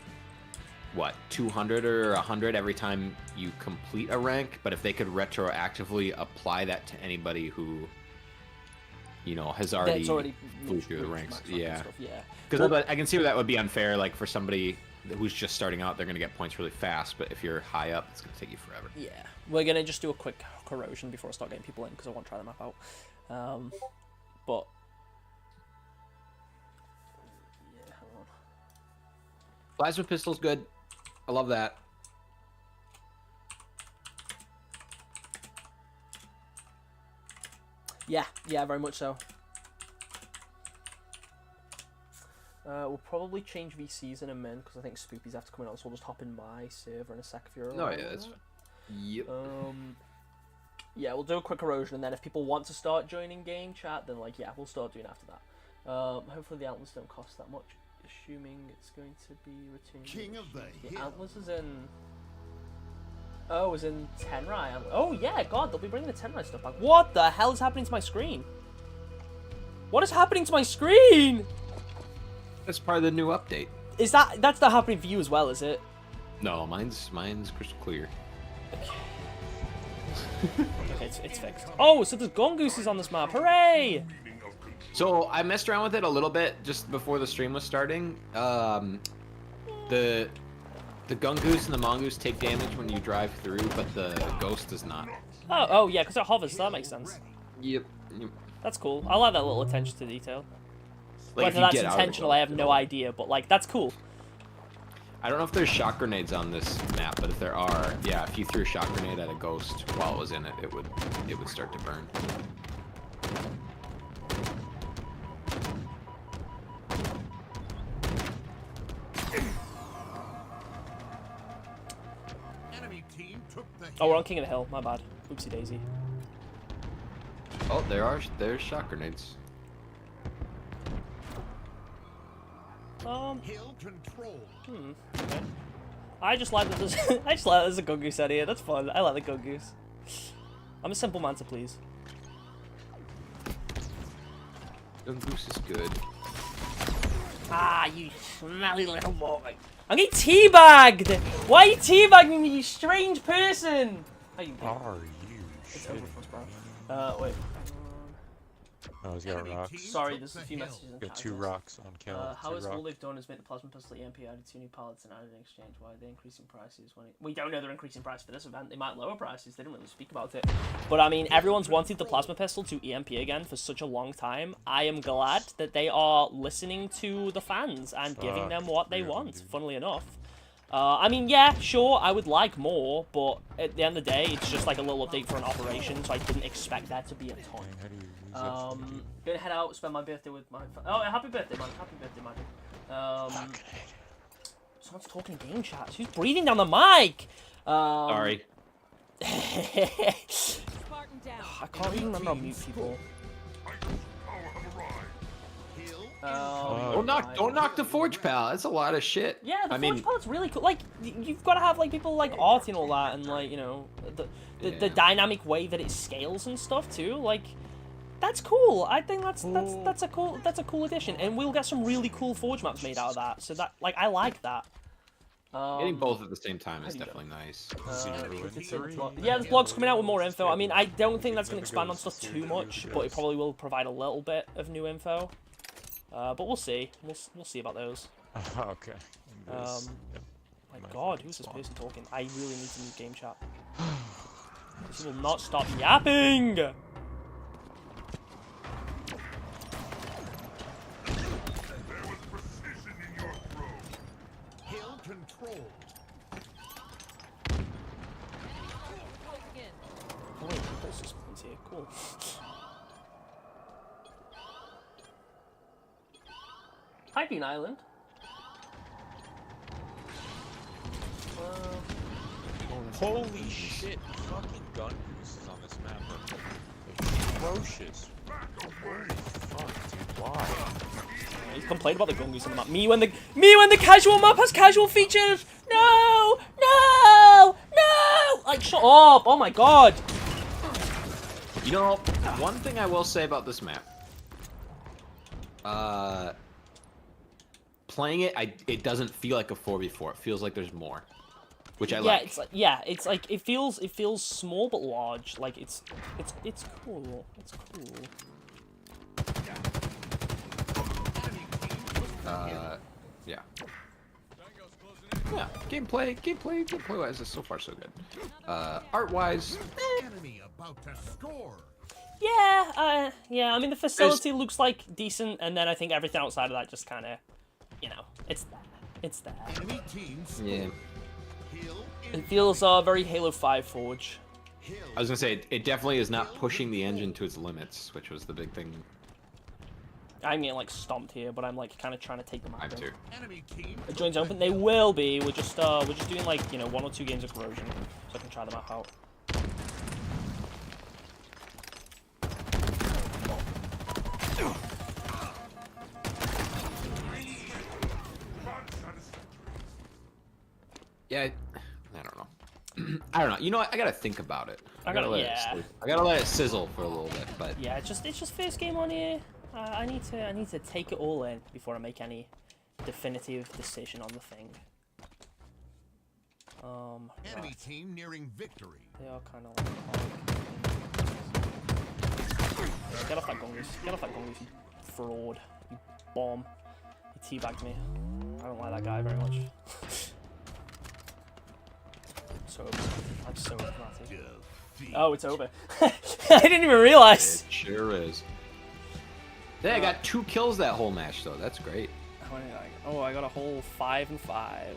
what, 200 or 100 every time you complete a rank? But if they could retroactively apply that to anybody who, has already flew through the ranks. Yeah. Because I can see where that would be unfair, like, for somebody who's just starting out, they're going to get points really fast, but if you're high up, it's going to take you forever. Yeah. We're going to just do a quick corrosion before I start getting people in, because I want to try the map out. But... yeah, hold on. Plasma pistol's good. I love that. Yeah, very much so. We'll probably change VCs in a minute, because I think Spoopies have to come in on, so we'll just hop in my server in a sec if you're alright. Oh yeah, that's fine. Yep. Yeah, we'll do a quick erosion, and then if people want to start joining game chat, then we'll start doing after that. Hopefully the antlers don't cost that much, assuming it's going to be returned. King of the antlers is in... oh, it's in Tenrai. Oh yeah, God, they'll be bringing the Tenrai stuff back. What the hell is happening to my screen? What is happening to my screen? That's part of the new update. Is that's not happening for you as well, is it? No, mine's crystal clear. Okay, it's fixed. Oh, so there's gongooses on this map. Hooray! So I messed around with it a little bit just before the stream was starting. The gungoose and the mongoose take damage when you drive through, but the ghost does not. Oh yeah, because it hovers, so that makes sense. Yep. That's cool. I like that little attention to detail. Like, whether that's intentional, I have no idea, but that's cool. I don't know if there's shock grenades on this map, but if there are, yeah, if you threw a shock grenade at a ghost while it was in it, it would start to burn. enemy team took the Oh, we're on King of the Hill. My bad. Oopsie daisy. Oh, there's shock grenades. hill control. Okay. I just like that there's a gungoose out here. That's fun. I like the gungoose. I'm a simple man to please. Gungoose is good. Ah, you smelly little boy. I'm getting teabagged! Why are you teabagging me, you strange person? How you doing? Are you It's over shitting? for us, bro. Wait. Oh, he's got rocks. Sorry, there's a few messages in Got chat. 2 rocks on count. How two is all rocks. they've done is make the plasma pistol EMP, added 2 new pallets and added in exchange. Why are they increasing prices? We don't know they're increasing price for this event. They might lower prices. They didn't really speak about it. But I mean, everyone's wanted the plasma pistol to EMP again for such a long time. I am glad that they are listening to the fans and giving them what they want, funnily enough. I mean, yeah, sure, I would like more, but at the end of the day, it's just like a little update for an operation, so I didn't expect there to be a ton. How do you use it? Gonna head out, spend my birthday with my... Oh, happy birthday, man. Happy birthday, man. Someone's talking game chat. Who's breathing down the mic? Sorry. I can't even remember how to mute people. Don't knock the Forge Pal. That's a lot of shit. Yeah, the Forge Pallet's really cool. Like, you've got to have like people like Artie and all that, and like, you know, the dynamic way that it scales and stuff too. Like, that's cool. I think that's a cool addition, and we'll get some really cool Forge maps made out of that. So that, like, I like that. Getting both at the same time is definitely nice. Yeah, the blog's coming out with more info. I mean, I don't think that's going to expand on stuff too much, but it probably will provide a little bit of new info. But we'll see. We'll see about those. Okay. My God, who's this person talking? I really need to mute game chat. This will not stop yapping. Control. Oh wait, this is here. Cool. Hi, Bean Island. Holy shit! Fucking gun uses on this map are atrocious. Holy fuck, dude! Why? He's complained about the gungies on the map. Me when the casual map has casual features. No, no, no! Like, shut up! Oh my God. You know, one thing I will say about this map. Playing it, it doesn't feel like a 4v4. It feels like there's more, which I like. It's like it feels small but large. Like it's cool. It's cool. Yeah. Yeah, gameplay wise is so far so good. Art wise, Enemy about to score. Yeah, I mean the facility looks like decent, and then I think everything outside of that just kind of, you know, it's there. Enemy teams. yeah. It feels very Halo 5 Forge. I was gonna say it definitely is not pushing the engine to its limits, which was the big thing. I'm getting like stomped here, but I'm like kind of trying to take them out. I'm too. The joins open. They will be. We're just doing like, you know, 1 or 2 games of corrosion, so I can try them out. Yeah, I don't know. I don't know. You know what? I gotta think about it. I gotta let it sizzle for a little bit, but yeah, it's just first game on here. I need to take it all in before I make any definitive decision on the thing. Enemy team nearing victory. They are kind of like... Get off that gongus. Get off that gongus, you fraud. You bomb. You teabagged me. I don't like that guy very much. I'm so automatic. Oh, it's over. I didn't even realize. it sure is. Hey, I got 2 kills that whole match though. That's great. Oh, I got a whole 5 and 5.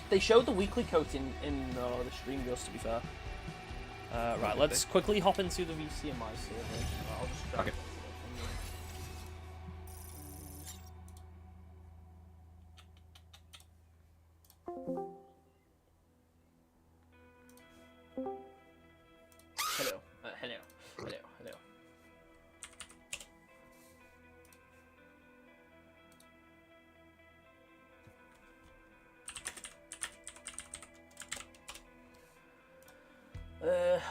They showed the weekly coat in the stream, just to be fair. Right, let's quickly hop into the VC and my server. I'll just grab Okay. Hello.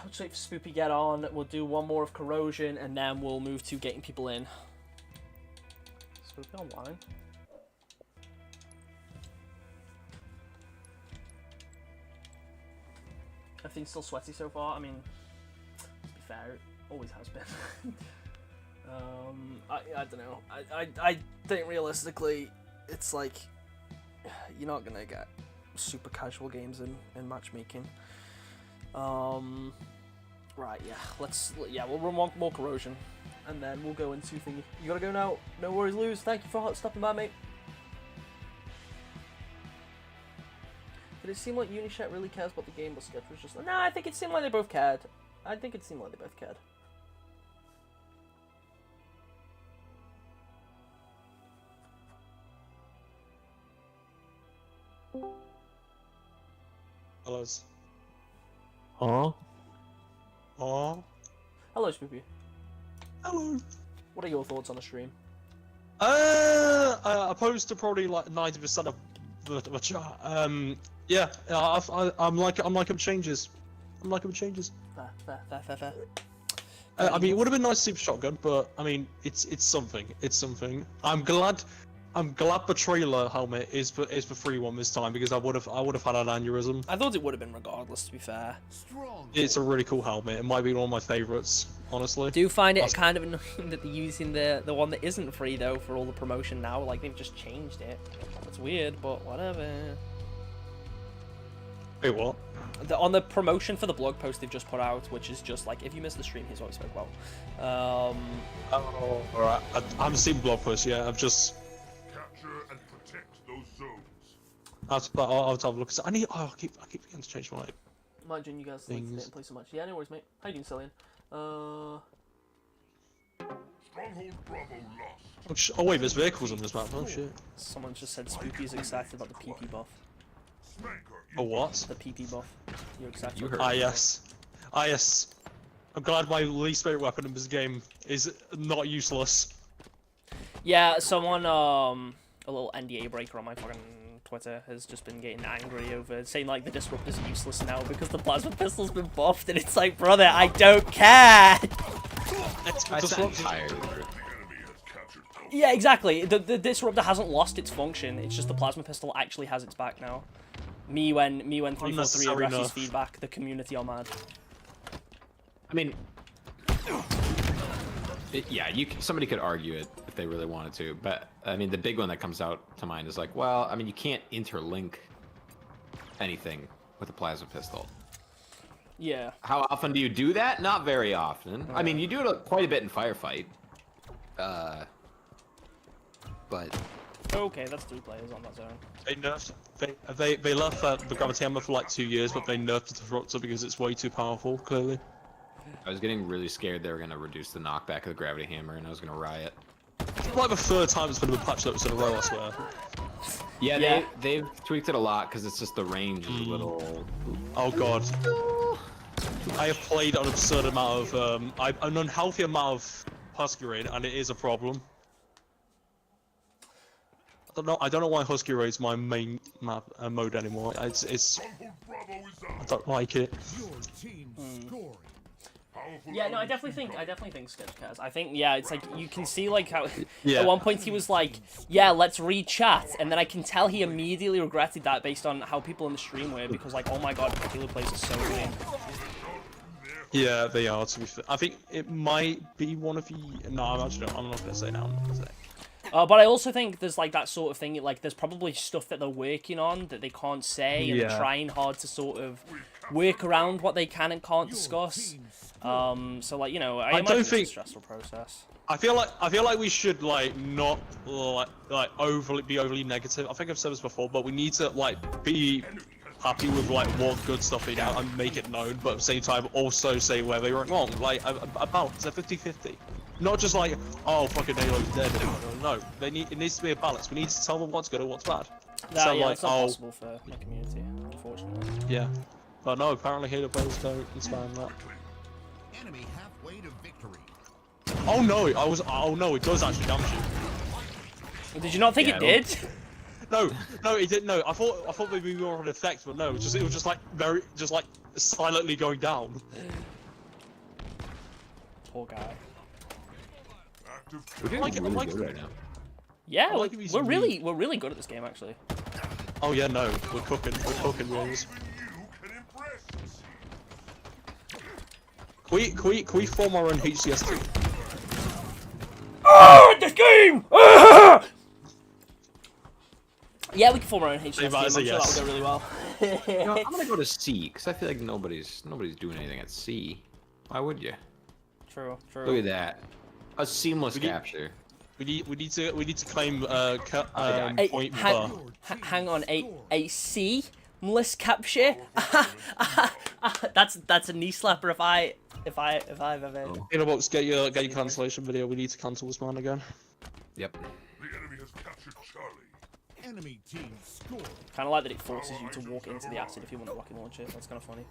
Let's wait for Spoopy get on. We'll do 1 more of corrosion, and then we'll move to getting people in. Spoopy online? Everything's still sweaty so far. I mean, to be fair, it always has been. I don't know. I think realistically, it's like you're not gonna get super casual games in matchmaking. Right, yeah. We'll run 1 more corrosion. and then we'll go into thingy. You gotta go now. No worries, Lose. Thank you for stopping by, mate. Did it seem like Unishat really cares about the game, but Sketch was just like, nah, I think it seemed like they both cared. I think it seemed like they both cared. Hello. Huh? Huh? Hello, Spoopy. Hello. What are your thoughts on the stream? Opposed to probably like 90% of the chat. Yeah, I'm liking changes. I'm liking changes. Fair. I mean, it would have been nice to see the shotgun, but I mean, it's something. It's something. I'm glad the trailer helmet is the free one this time because I would have had an aneurysm. I thought it would have been regardless, to be fair. It's a really cool helmet. It might be one of my favorites, honestly. I do find it kind of annoying that they're using the one that isn't free though for all the promotion now. Like they've just changed it. It's weird, but whatever. Wait, what? On the promotion for the blog post they've just put out, which is just like, if you missed the stream, here's what we spoke about. Oh, alright. I haven't seen blog post yet. I've just. Capture and protect those zones. I'll have a look. I need. Oh, I keep forgetting to change my. Imagine you guys like didn't play so much. Yeah, no worries, mate. How you doing, Cillian? Stronghold Bravo lost. Oh wait, there's vehicles on this map. Oh shit. Someone just said Spooky is excited about the PP buff. Oh what? The PP buff. You're excited. You heard. Ah yes. Ah yes. I'm glad my least favorite weapon in this game is not useless. Yeah, someone a little NDA breaker on my fucking Twitter has just been getting angry over saying like the disruptor's useless now because the plasma pistol's been buffed, and it's like, brother, I don't care. I sound tired. Yeah, exactly. The disruptor hasn't lost its function. It's just the plasma pistol actually has its back now. Me when 343 addresses feedback, the community are mad. I mean, yeah, somebody could argue it if they really wanted to, but I mean, the big one that comes out to mind is like, well, I mean, you can't interlink anything with a plasma pistol. Yeah. How often do you do that? Not very often. I mean, you do it quite a bit in Firefight. But okay, that's 3 players on that zone. They left the gravity hammer for like 2 years, but they nerfed the disruptor because it's way too powerful. Clearly. I was getting really scared they were gonna reduce the knockback of the gravity hammer, and I was gonna riot. It's like the 3rd time it's been a patch notes in a row, I swear. Yeah, they've tweaked it a lot because it's just the range is a little. Oh god. I have played an absurd amount of an unhealthy amount of Husky Raid, and it is a problem. I don't know why Husky Raid's my main map mode anymore. It's I don't like it. Yeah, no, I definitely think Sketch cares. I think, yeah, it's like, you can see, like, how, Yeah. at one point he was like, yeah, let's re-chat, and then I can tell he immediately regretted that based on how people in the stream were, because, like, oh my god, Killer Plays are so good. Yeah, they are, to be fair. I think it might be one of the... No, I'm not gonna say now, I'm not gonna say. But I also think there's, like, that sort of thing, like, there's probably stuff that they're working on that they can't say, and they're trying hard to sort of work around what they can and can't discuss. So, like, you know, I imagine it's a stressful process. I feel like we should, like, not, like be overly negative. I think I've said this before, but we need to, like, be happy with, like, what good stuff they do and make it known, but at the same time also say where they went wrong. Like, a balance, a 50-50. Not just like, oh, fucking Halo's dead. No, it needs to be a balance. We need to tell them what's good and what's bad. Yeah, like, it's not possible for my community, unfortunately. Yeah. But no, apparently Halo players don't understand that. Enemy halfway to victory. Oh no, oh no, it does actually damage you. Did you not think it did? No, it didn't. No, I thought maybe we were on an effect, but no, it was just like silently going down. Poor guy. We're doing really good right now. Yeah, like we're really good at this game actually. Oh yeah, no, we're cooking rules. Can we form our own HCS team? This game! Yeah, we can form our own HCS team. I'm sure that'll go really well. You know, I'm gonna go to C because I feel like nobody's doing anything at C. Why would you? True. Look at that. A seamless capture. We need to claim Hey, point hang, bar. hang on, a seamless capture. That's a knee slapper if I've ever. Oh. You know what? Get your cancellation video. We need to cancel this man again. Yep. The enemy has captured Charlie. Enemy team score. Kind of like that it forces you to walk into the acid if you want a rocket launcher. That's kind of funny.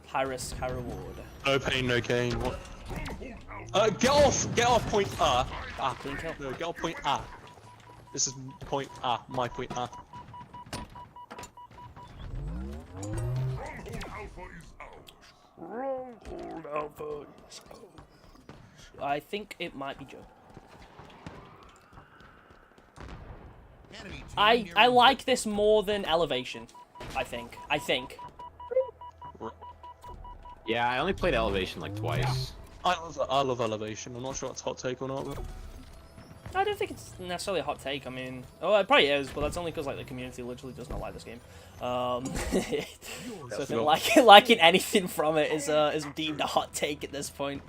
High risk, high reward. No pain, no gain. What? Get off point A. Clean kill. No, get off point A. This is point A, my point A. Stronghold Alpha is ours. I think it might be Joe. Enemy team I like this more than Elevation. I think. Yeah, I only played Elevation like twice. I love Elevation. I'm not sure it's hot take or not, but I don't think it's necessarily a hot take. I mean, oh, it probably is, but that's only because like the community literally does not like this game. So I think liking anything from it is deemed a hot take at this point.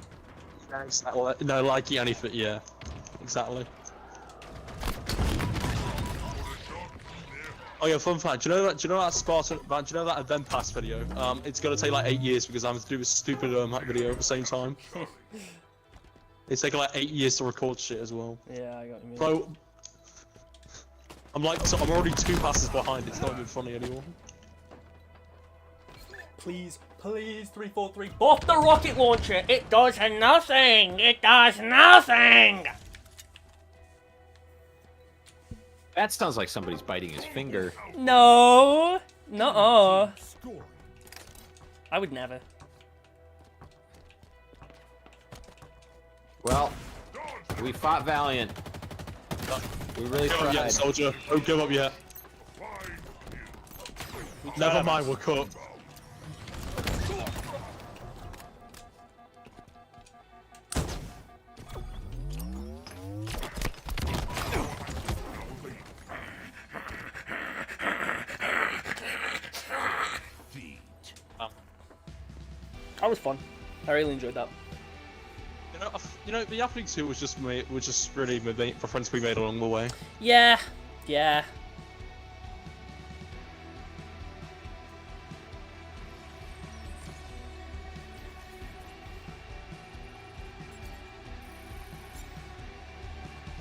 no, like anything. Yeah, exactly. Oh yeah, fun fact. Do you know that Spartan? Do you know that event pass video? It's gonna take like 8 years because I'm having to do a stupid hack video at the same time. It's taking like 8 years to record shit as well. Yeah, I got what you mean. Bro, I'm already 2 passes behind. It's not even funny anymore. Please, 343. Off the rocket launcher. It does nothing. It does nothing. That sounds like somebody's biting his finger. No. No. I would never. Well, we fought valiant. We really Don't give up yet, tried. soldier. Don't give up yet. Never mind, we're cooked. That was fun. I really enjoyed that. You know, the Athletes 2 was just really for friends we made along the way. Yeah. Yeah.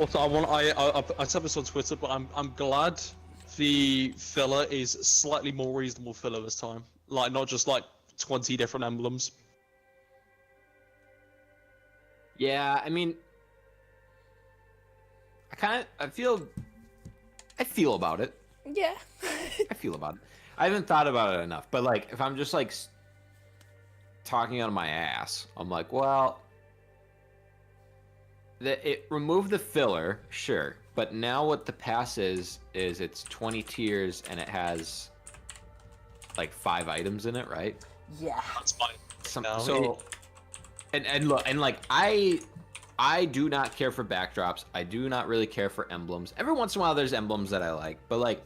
Also, I said this on Twitter, but I'm glad the filler is slightly more reasonable filler this time. Like, not just like 20 different emblems. Yeah, I mean, I feel about it. Yeah. I feel about it. I haven't thought about it enough, but like, if I'm just like talking out of my ass, I'm like, well, it removed the filler, sure, but now what the pass is it's 20 tiers and it has like 5 items in it, right? Yeah. That's fine. And look, and like I do not care for backdrops. I do not really care for emblems. Every once in a while there's emblems that I like, but like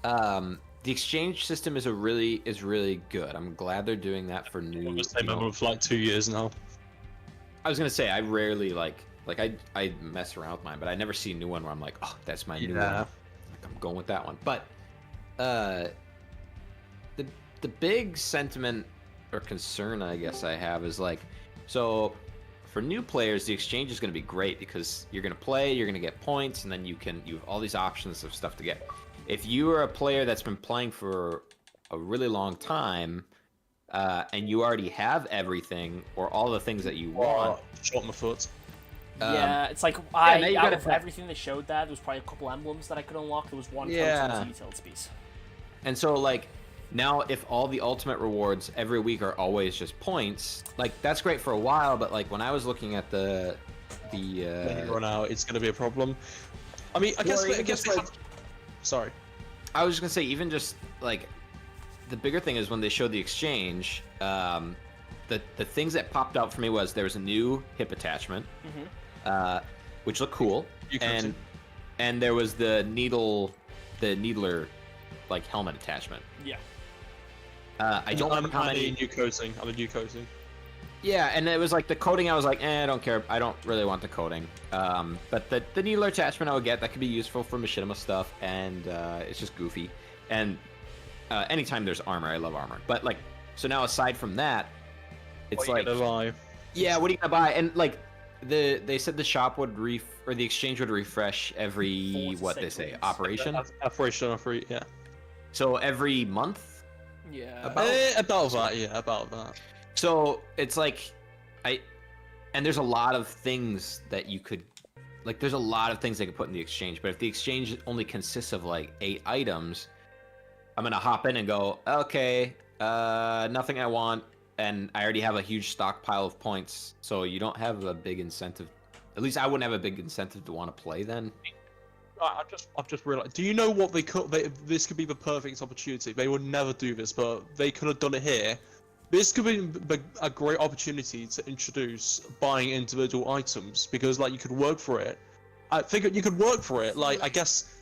the exchange system is really good. I'm glad they're doing that for new. The same emblem for like 2 years now. I was gonna say I rarely like I mess around with mine, but I never see a new one where I'm like, oh, that's my new one. Like, I'm going with that one. But the big sentiment or concern I guess I have is like, so for new players the exchange is going to be great because you're going to play, you're going to get points, and then you have all these options of stuff to get. If you are a player that's been playing for a really long time and you already have everything or all the things that you want, shot my foot. Yeah, it's like out of gotta everything they showed there was probably a couple emblems that I could unlock. There was one detailed piece. And so like now if all the ultimate rewards every week are always just points, like that's great for a while, but like when I was looking at the run out, it's going to be a problem. I mean, I guess sorry. I was just going to say, even just like the bigger thing is when they showed the exchange, the things that popped out for me was there was a new hip attachment, which looked cool, and there was the needler like helmet attachment. Yeah. I don't remember how many. I'm a new coating. Yeah, and it was like the coding. I was like, I don't care. I don't really want the coding. But the needler attachment I would get that could be useful for machinima stuff, and it's just goofy. And anytime there's armor, I love armor. But like, so now aside from that, it's like, yeah, what are you gonna buy? And like, they said the shop would or the exchange would refresh every what they say operation. Yeah. So every month. Yeah. About that. Yeah, about that. So it's like, and there's a lot of things that you could, like, there's a lot of things they could put in the exchange. But if the exchange only consists of like 8 items, I'm gonna hop in and go, okay, nothing I want, and I already have a huge stockpile of points, so you don't have a big incentive. At least I wouldn't have a big incentive to want to play then. I've just realized. Do you know what they could? This could be the perfect opportunity. They would never do this, but they could have done it here. This could be a great opportunity to introduce buying individual items, because like you could work for it. I think you could work for it. Like I guess,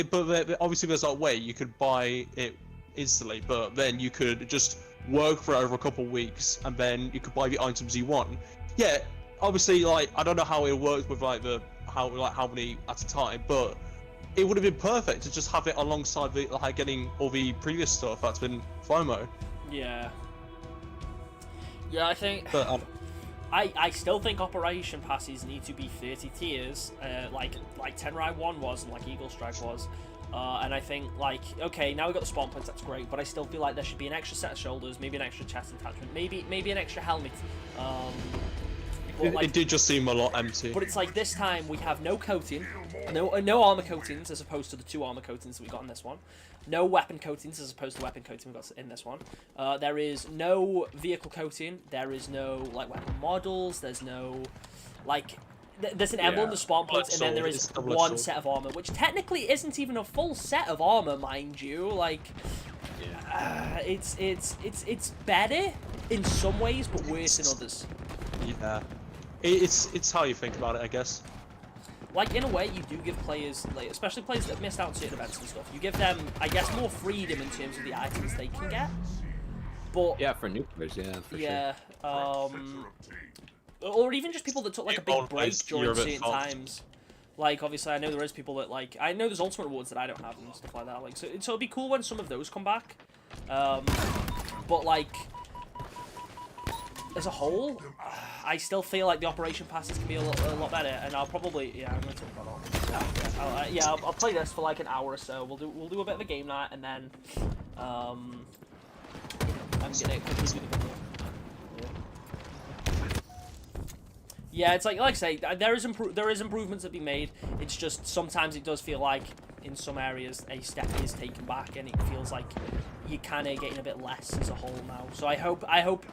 but obviously there's that way you could buy it instantly, but then you could just work for it over a couple of weeks, and then you could buy the items you want. Yeah, obviously, like I don't know how it works with like how many at a time, but it would have been perfect to just have it alongside the like getting all the previous stuff that's been FOMO. Yeah. Yeah, I think. But, I still think operation passes need to be 30 tiers, like Tenrai 1 was and like Eagle Strike was. And I think, like, okay, now we've got the spawn points, that's great, but I still feel like there should be an extra set of shoulders, maybe an extra chest attachment, maybe an extra helmet. It did just seem a lot empty. But it's like this time we have no coating, no armor coatings as opposed to the 2 armor coatings that we got in this one. No weapon coatings as opposed to weapon coating we got in this one. There is no vehicle coating. There is no like weapon models. There's no like. There's an emblem, the spawn points, and then there is one set of armor, which technically isn't even a full set of armor, mind you. Like, it's better in some ways, but worse in others. Yeah, it's how you think about it, I guess. Like, in a way, you do give players, like, especially players that have missed out on certain events and stuff, you give them, I guess, more freedom in terms of the items they can get. But yeah, for new players, yeah, for sure. Or even just people that took like a big break during certain times. Like, obviously, I know there is people that like, I know there's ultimate rewards that I don't have and stuff like that. Like, so it'd be cool when some of those come back. But like, as a whole, I still feel like the operation passes can be a lot better, and I'll probably I'm gonna turn that on. I'll play this for like an hour or so. We'll do a bit of a game night, and then I'm gonna quickly do the video. Yeah, it's like I say, there is improvements that be made. It's just sometimes it does feel like in some areas a step is taken back, and it feels like you're kind of getting a bit less as a whole now. So I hope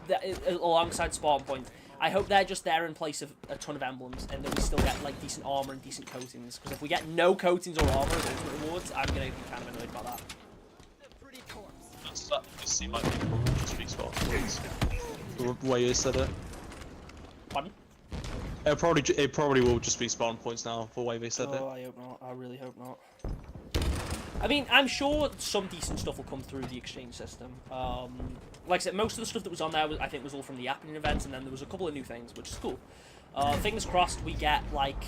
that alongside spawn points, I hope they're just there in place of a ton of emblems, and that we still get like decent armor and decent coatings. Because if we get no coatings or armor as ultimate rewards, I'm gonna be kind of annoyed by that. That just seemed like people just speak spawn points. The way you said it. Pardon? It probably will just be spawn points now, the way they said it. Oh, I hope not. I really hope not. I mean, I'm sure some decent stuff will come through the exchange system. Like I said, most of the stuff that was on there, I think, was all from the happening events, and then there was a couple of new things, which is cool. Fingers crossed we get, like,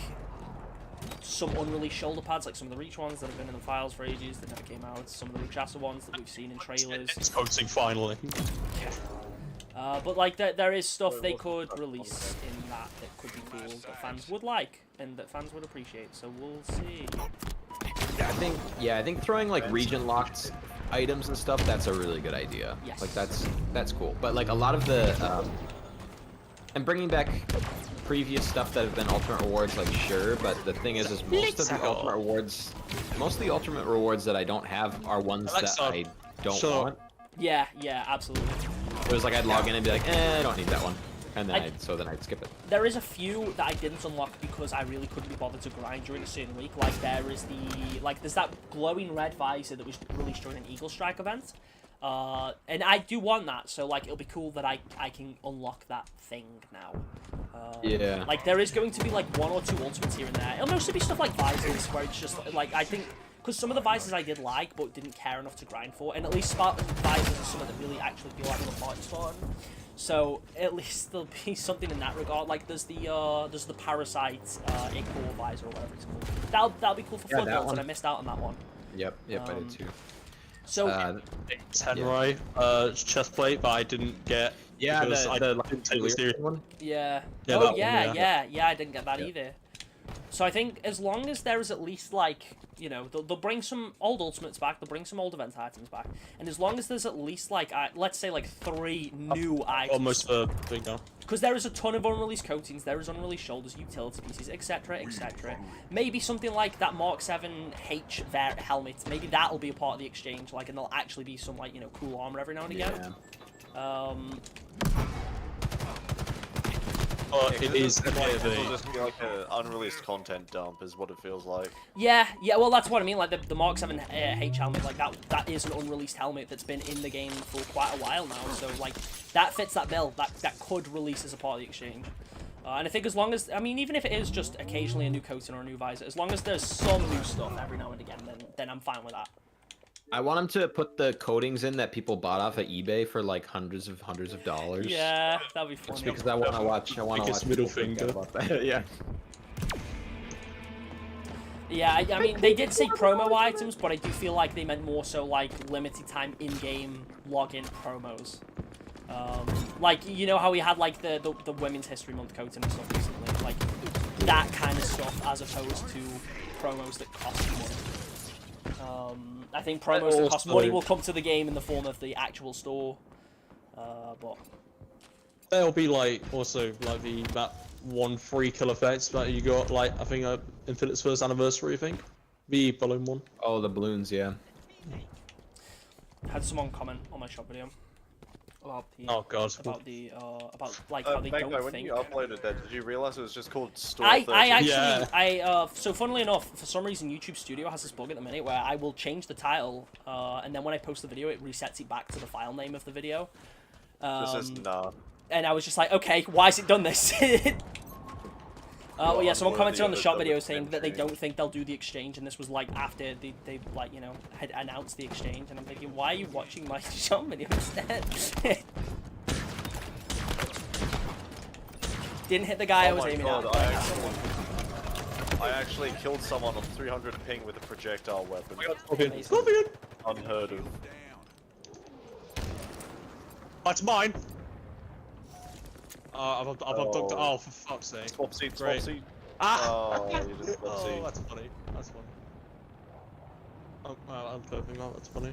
some unreleased shoulder pads, like some of the Reach ones that have been in the files for ages that never came out, some of the Luchasa ones that we've seen in trailers. It's coating finally. But like there is stuff they could release in that could be cool, that fans would like and that fans would appreciate. So we'll see. I think throwing like region locked items and stuff, that's a really good idea. Yes. Like that's cool. But like a lot of the and bringing back previous stuff that have been ultimate rewards, like sure, but the thing is most of the ultimate rewards that I don't have are ones that I don't want. Yeah, absolutely. It was like I'd log in and be like, I don't need that one, and then I'd skip it. There is a few that I didn't unlock because I really couldn't be bothered to grind during a certain week. Like there's that glowing red visor that was released during an Eagle Strike event, and I do want that. So like it'll be cool that I can unlock that thing now. Yeah. Like there is going to be like 1 or 2 ultimates here and there. It'll mostly be stuff like visors where it's just like I think. Because some of the visors I did like, but didn't care enough to grind for, and at least Spartan visors are some that really actually feel like a party Spartan. So at least there'll be something in that regard. Like there's the Parasite Ichor visor or whatever it's called. That'll be cool for flood that builds, one. and I missed out on that one. Yep, I did too. So Tenrai, chest plate, but I didn't get. Yeah, because I the didn't take the series. one. yeah. Yeah, Oh that one, yeah, I didn't get that Yeah. either. So I think as long as there is at least like, you know, they'll bring some old ultimates back, they'll bring some old event items back, and as long as there's at least like, let's say like 3 new items. Almost the thing now. Because there is a ton of unreleased coatings, there is unreleased shoulders, utility pieces, etc, etc. Maybe something like that Mark 7H helmet, maybe that'll be a part of the exchange, like, and there'll actually be some, like, you know, cool armor every now and again. Yeah. But it is a bit of It'll a. just be like an unreleased content dump, is what it feels like. Yeah, well, that's what I mean, like, the Mark 7H helmet, like, that is an unreleased helmet that's been in the game for quite a while now, so, like, that fits that bill, that could release as a part of the exchange. And I think as long as, I mean, even if it is just occasionally a new coating or a new visor, as long as there's some new stuff every now and again, then I'm fine with that. I want them to put the coatings in that people bought off of eBay for like hundreds of dollars. Yeah, that'd be Just funny. because I want to watch. Biggest middle people forget finger. about that. Yeah. Yeah, I mean, they did say promo items, but I do feel like they meant more so, like, limited time in-game login promos. Like, you know how we had, like, the Women's History Month coating and stuff recently? Like, that kind of stuff, as opposed to promos that cost money. I think promos that cost money will come to the game in the form of the actual store, but... There'll be like also like that one free kill effects that you got, like I think Infinite's first anniversary, I think. The balloon one. Oh, the balloons, yeah. Had someone comment on my shop video about the Oh god. about the about like how they Mango, don't when think. you uploaded that, did you realize it was just called Store I 13? actually Yeah. so funnily enough, for some reason YouTube Studio has this bug at the minute where I will change the title and then when I post the video it resets it back to the file name of the video. This is nah. And I was just like, okay, why has it done this? Well, yeah, someone commented on the shop video saying that they don't think they'll do the exchange, and this was like after they like, you know, had announced the exchange, and I'm thinking, why are you watching my shop video instead? Didn't hit the guy I was aiming at. I actually killed someone on 300 ping with a projectile weapon. Scorpion. Scorpion! Unheard of. That's mine! I've abducted. Oh, for fuck's sake. Swap seat, swap Great. seat. Ah! Oh, you did swap Oh, seat. that's funny. That's funny. Oh, I'm clipping that. That's funny.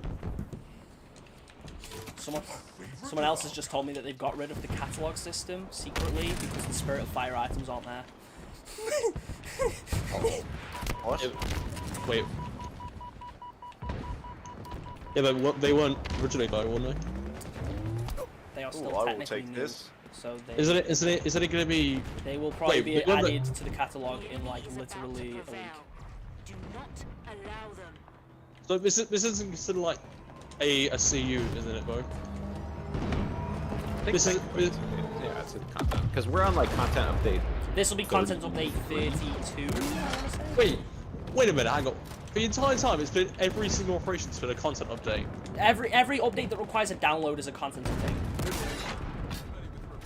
Someone else has just told me that they've got rid of the catalog system secretly because the Spirit of Fire items aren't there. What? Wait. Yeah, but they weren't originally though, weren't they? They are Ooh, still I will technically take new, this. so they Isn't it gonna be? they will probably be wait, added to the catalog in like literally a week. Do not allow them. So this isn't considered like a CU, isn't it, bro? This is. Yeah, it's a content because we're on like content update. This will be content update 32. Wait a minute, hang on. The entire time it's been every single operation's been a content update. Every update that requires a download is a content update.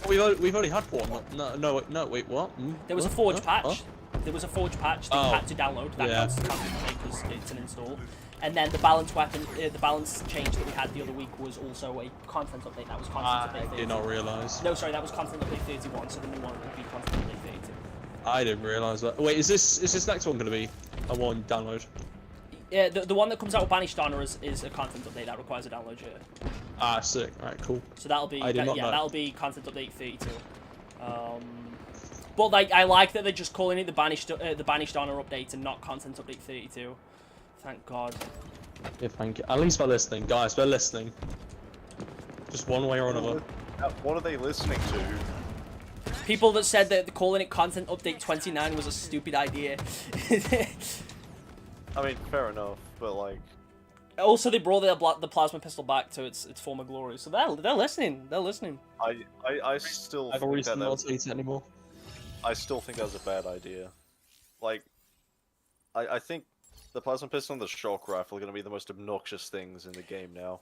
We've only had one. No, wait, what? Hmm? There was a Huh? Forge Huh? patch. Huh? There was a Forge patch that you Oh. had to download. That Yeah. counts as content update because it's an install. And then the balance weapon, the balance change that we had the other week was also a content update. That was content update 32. I did not realise. No, sorry, that was content update 31. So the new one would be content update 32. I didn't realise that. Wait, is this next one gonna be a one download? Yeah, the one that comes out with Banished Honor is a content update that requires a download. Yeah. Ah, sick. Alright, cool. So that'll be I did not know. that'll be content update 32. But like I like that they're just calling it the Banished Honor update and not content update 32. Thank God. Yeah, thank you. At least they're listening, guys. They're listening. Just one way or another. What are they listening to? People that said that calling it content update 29 was a stupid idea. I mean, fair enough, but like, Also, they brought the plasma pistol back to its former glory, so they're listening. They're listening. I still I've think always that not tweet it anymore. I still think that was a bad idea. Like, I think the plasma pistol and the shock rifle are going to be the most obnoxious things in the game now.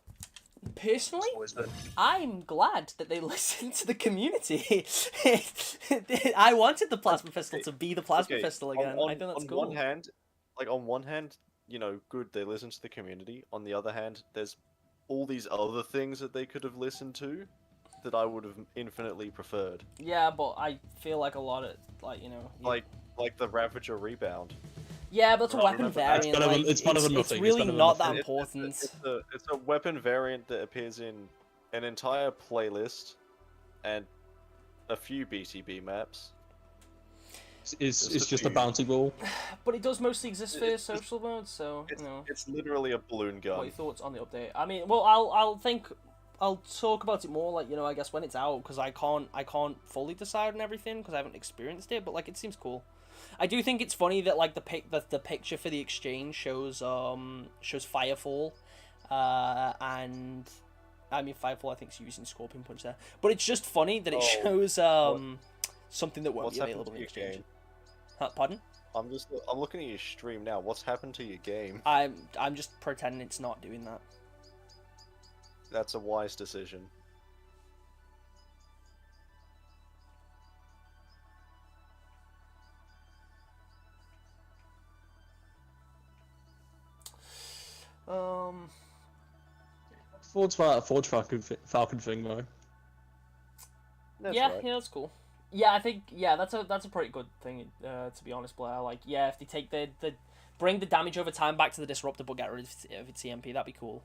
Personally, It's always been. I'm glad that they listened to the community. I wanted the plasma pistol to be the plasma Okay, pistol again. I think that's on cool. on one hand, you know, good, they listen to the community. On the other hand, there's all these other things that they could have listened to that I would have infinitely preferred. Yeah, but I feel like a lot of, like, you know... Like the Ravager rebound. Yeah, but it's a weapon remember, variant. it's better than It's nothing. really It's better than not that nothing. important. It's a weapon variant that appears in an entire playlist and a few BTB maps. It's just a few. bounty ball. But it does mostly exist for social mode, so, you know... It's literally a balloon What are gun. your thoughts on the update? I mean, well, I'll talk about it more, like, you know, I guess when it's out, because I can't fully decide on everything because I haven't experienced it, but like, it seems cool. I do think it's funny that like the picture for the exchange shows Firefall, and I mean Firefall I think is using Scorpion Punch there, but it's just funny that it shows something that won't What's be happened available to in your exchange. game? Pardon? I'm looking at your stream now. What's happened to your game? I'm just pretending it's not doing that. That's a wise decision. Forge Falcon thing though. That's Yeah, right. yeah, that's cool. Yeah, I think that's a pretty good thing to be honest, Blair. Like, yeah, if they take the bring the damage over time back to the disruptor, but get rid of its EMP, that'd be cool.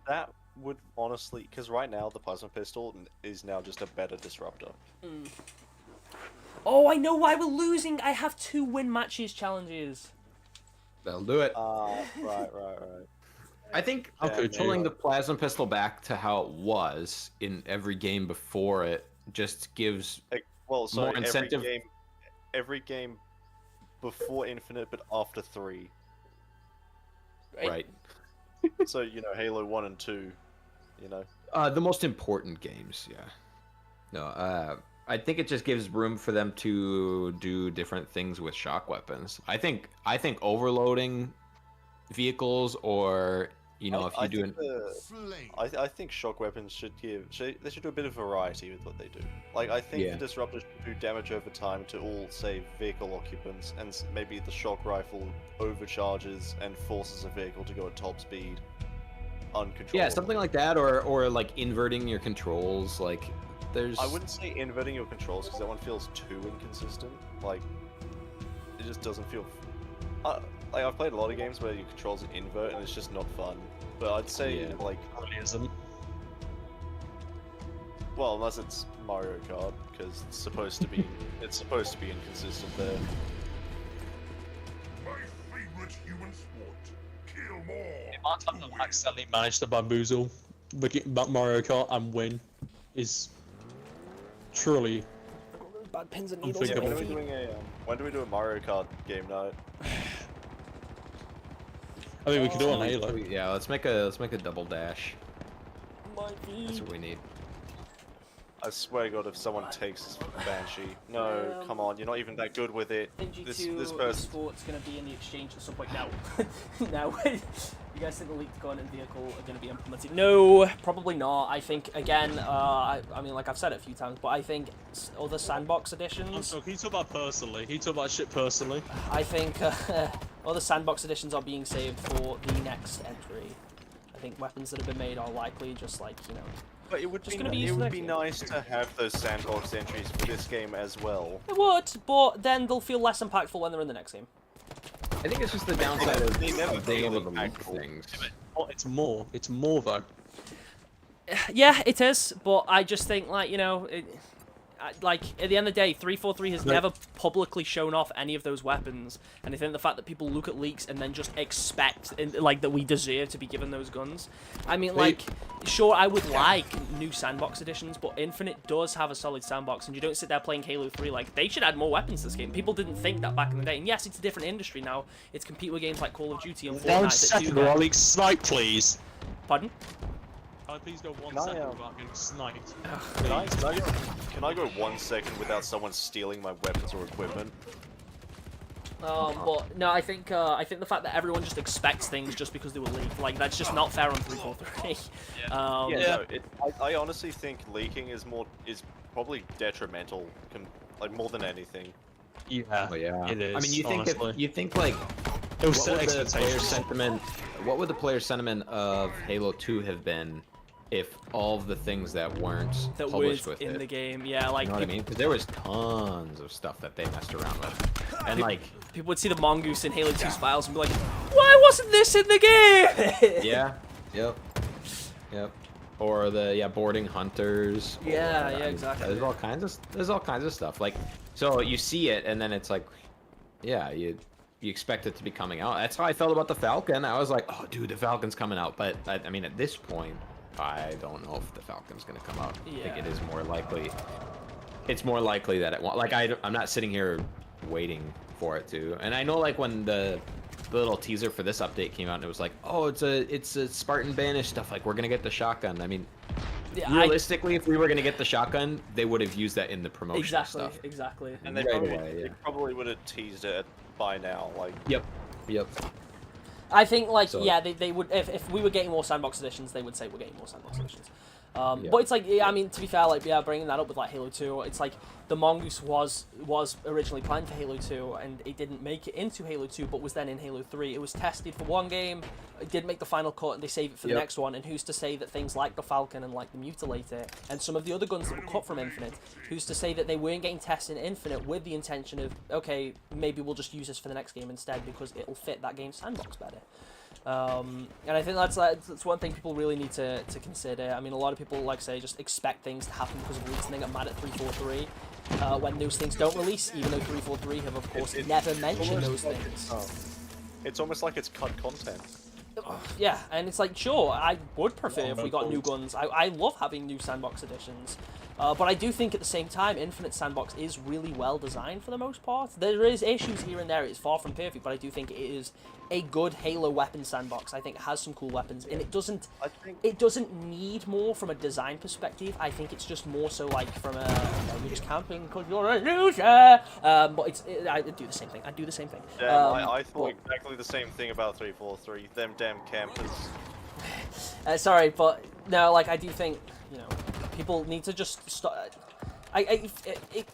That would honestly, because right now the plasma pistol is now just a better disruptor. Oh, I know why we're losing. I have 2 win matches challenges. They'll do it. Right. I think Okay, pulling the plasma pistol back to how it was in every game before it just gives Well, so more incentive. every game before Infinite, but after 3. Right. So, you know, Halo 1 and 2, you know. The most important games, yeah. No, I think it just gives room for them to do different things with shock weapons. I think overloading vehicles, or you know, if you do an Flame. I think shock weapons they should do a bit of variety with what they do. Like, I think Yeah. the disruptor should do damage over time to all, say, vehicle occupants, and maybe the shock rifle overcharges and forces a vehicle to go at top speed, uncontrollable. yeah, something like that, or like inverting your controls. Like, there's I wouldn't say inverting your controls because that one feels too inconsistent. Like, it just doesn't feel. Like, I've played a lot of games where your controls invert and it's just not fun. But I'd say Yeah. like, Really isn't. well, unless it's Mario Kart because it's supposed to be inconsistent there. My favorite human sport. Kill more. The amount of time I've accidentally managed to bamboozle Mario Kart and win is truly Bad pins and needles. Unthinkable. When do we do a Mario Kart game night? I think we could do it on Halo. Yeah, let's make a double dash. Might be. That's what we need. I swear to God, if someone takes Banshee, no, come on, you're not even that good with it. This NG2 person. Sport's going to be in the exchange at some point now. Now, you guys think the leaked gun and vehicle are going to be implemented? No, probably not. I think, again, I mean, like I've said it a few times, but I think other Sandbox editions... So can you talk about personally? Can you talk about shit personally? I think other Sandbox editions are being saved for the next entry. I think weapons that have been made are likely just like, you know... But it would Just be, gonna be used it would next be game. nice to have those sandbox entries for this game as well. It would, but then they'll feel less impactful when they're in the next game. I think it's just the downside of They never being feel able to leak impactful. things. Oh, it's more. It's more though. Yeah, it is, but I just think, like, you know, like, at the end of the day, 343 has never publicly shown off any of those weapons, and I think the fact that people look at leaks and then just expect, like, that we deserve to be given those guns. I mean, like, sure, I would like new Sandbox editions, but Infinite does have a solid Sandbox, and you don't sit there playing Halo 3, like, they should add more weapons to this game. People didn't think that back in the day, and yes, it's a different industry now. It's compete with games like Call of Duty and One Fortnite that do second, that. or I'll leak snipe, please. Pardon? Can I please go 1 Can I, second without getting sniped? Can I go 1 second without someone stealing my weapons or equipment? But no, I think the fact that everyone just expects things just because they were leaked, like that's just not fair on 343. I honestly think leaking is probably detrimental, like more than anything. Yeah, Oh, yeah. it is. I mean, honestly. you think like It was what set would the player expectations. sentiment? What would the player sentiment of Halo 2 have been if all of the things that weren't That published was with in it? the game, yeah, like You know what I mean? Because there was tons of stuff that they messed around with, and like, people would see the mongoose in Halo 2's files and be like, "Why wasn't this in the game?" yeah, yep. Or the boarding hunters. Yeah, or, yeah, exactly. There's all kinds of stuff. Like, so you see it, and then it's like, yeah, you expect it to be coming out. That's how I felt about the Falcon. I was like, oh, dude, the Falcon's coming out. But I mean, at this point, I don't know if the Falcon's gonna come out. I think it is more likely. It's more likely that it won't. Like, I'm not sitting here waiting for it to. And I know, like, when the little teaser for this update came out, and it was like, oh, it's a Spartan Banished stuff. Like, we're gonna get the shotgun. I mean, realistically, if we were gonna get the shotgun, they would have used that in the promotional stuff. Exactly. And they probably would have teased it by now. Like. Yep. I think, like, So- yeah, they would, if we were getting more Sandbox editions, they would say we're getting more Sandbox editions. But it's like, yeah, I mean, to be fair, like, yeah, bringing that up with, like, Halo 2, it's like, the Mongoose was originally planned for Halo 2, and it didn't make it into Halo 2, but was then in Halo 3. It was tested for one game, it did make the final cut, and they save it for the next one, and who's to say that things like the Falcon and, like, the Mutilator, and some of the other guns that were cut from Infinite, who's to say that they weren't getting tested in Infinite with the intention of, okay, maybe we'll just use this for the next game instead, because it'll fit that game's sandbox better. And I think that's one thing people really need to consider. I mean, a lot of people, like say, just expect things to happen because of leaks, and they get mad at 343 when those things don't release, even though 343 have, of course, never mentioned those things. It's almost like it's cut content. Yeah, and it's like, sure, I would prefer if we got new guns. I love having new Sandbox editions. But I do think at the same time, Infinite Sandbox is really well designed for the most part. There is issues here and there, it's far from perfect, but I do think it is a good Halo weapon sandbox. I think it has some cool weapons, and it doesn't need more from a design perspective. I think it's just more so like from a, you're just camping because you're a loser. But I do the same thing. Damn, I thought exactly the same thing about 343. Them damn campers. Sorry, but no, like I do think, you know, people need to just stop. It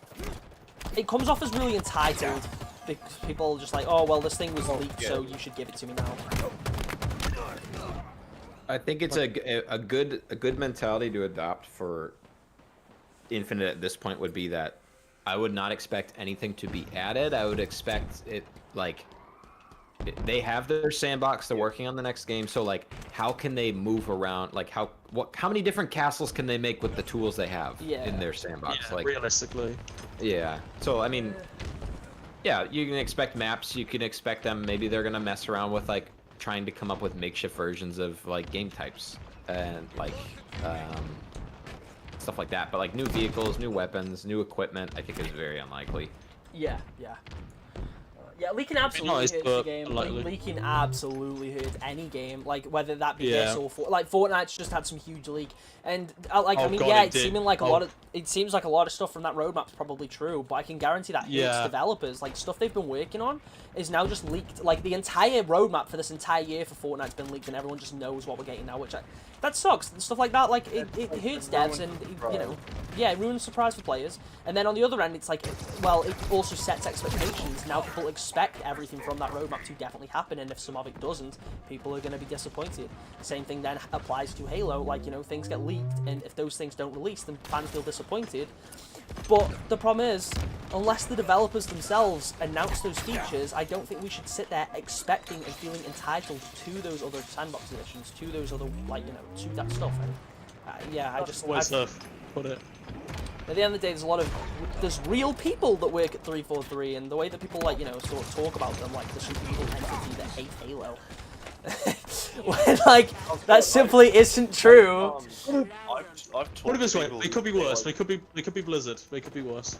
comes off as really entitled. Because people are just like, oh well, this thing was leaked, so you should give it to me now. I think it's a good mentality to adopt for Infinite at this point would be that I would not expect anything to be added. I would expect it like they have their sandbox. They're working on the next game, so like how can they move around? Like how many different castles can they make with the tools they have in their sandbox? Yeah, like realistically. Yeah. So I mean. Yeah, you can expect maps, you can expect them, maybe they're gonna mess around with like trying to come up with makeshift versions of like game types and like stuff like that. But like new vehicles, new weapons, new equipment, I think is very unlikely. Yeah. Yeah, leaking absolutely hurts the game. Unlikely. Leaking absolutely hurts any game, like whether that be this or like Fortnite's just had some huge leak, and like I mean, God, it's seeming like it seems like a lot of stuff from that roadmap's probably true, but I can guarantee that hurts developers. Like stuff they've been working on is now just leaked. Like the entire roadmap for this entire year for Fortnite's been leaked, and everyone just knows what we're getting now, which that sucks. Stuff like that, like it hurts devs, and you know, it ruins surprise for players. And then on the other end, it's like, well, it also sets expectations. Now people expect everything from that roadmap to definitely happen, and if some of it doesn't, people are going to be disappointed. Same thing then applies to Halo. Like, you know, things get leaked, and if those things don't release, then fans feel disappointed. But the problem is, unless the developers themselves announce those features, I don't think we should sit there expecting and feeling entitled to those other sandbox editions, to those other, like, you know, to that stuff. And Put it. At the end of the day, there's real people that work at 343, and the way that people, like, you know, sort of talk about them like there's some evil entity that hate Halo. When, like, that simply isn't true. Put it this way, they could be worse. They could be Blizzard. They could be worse.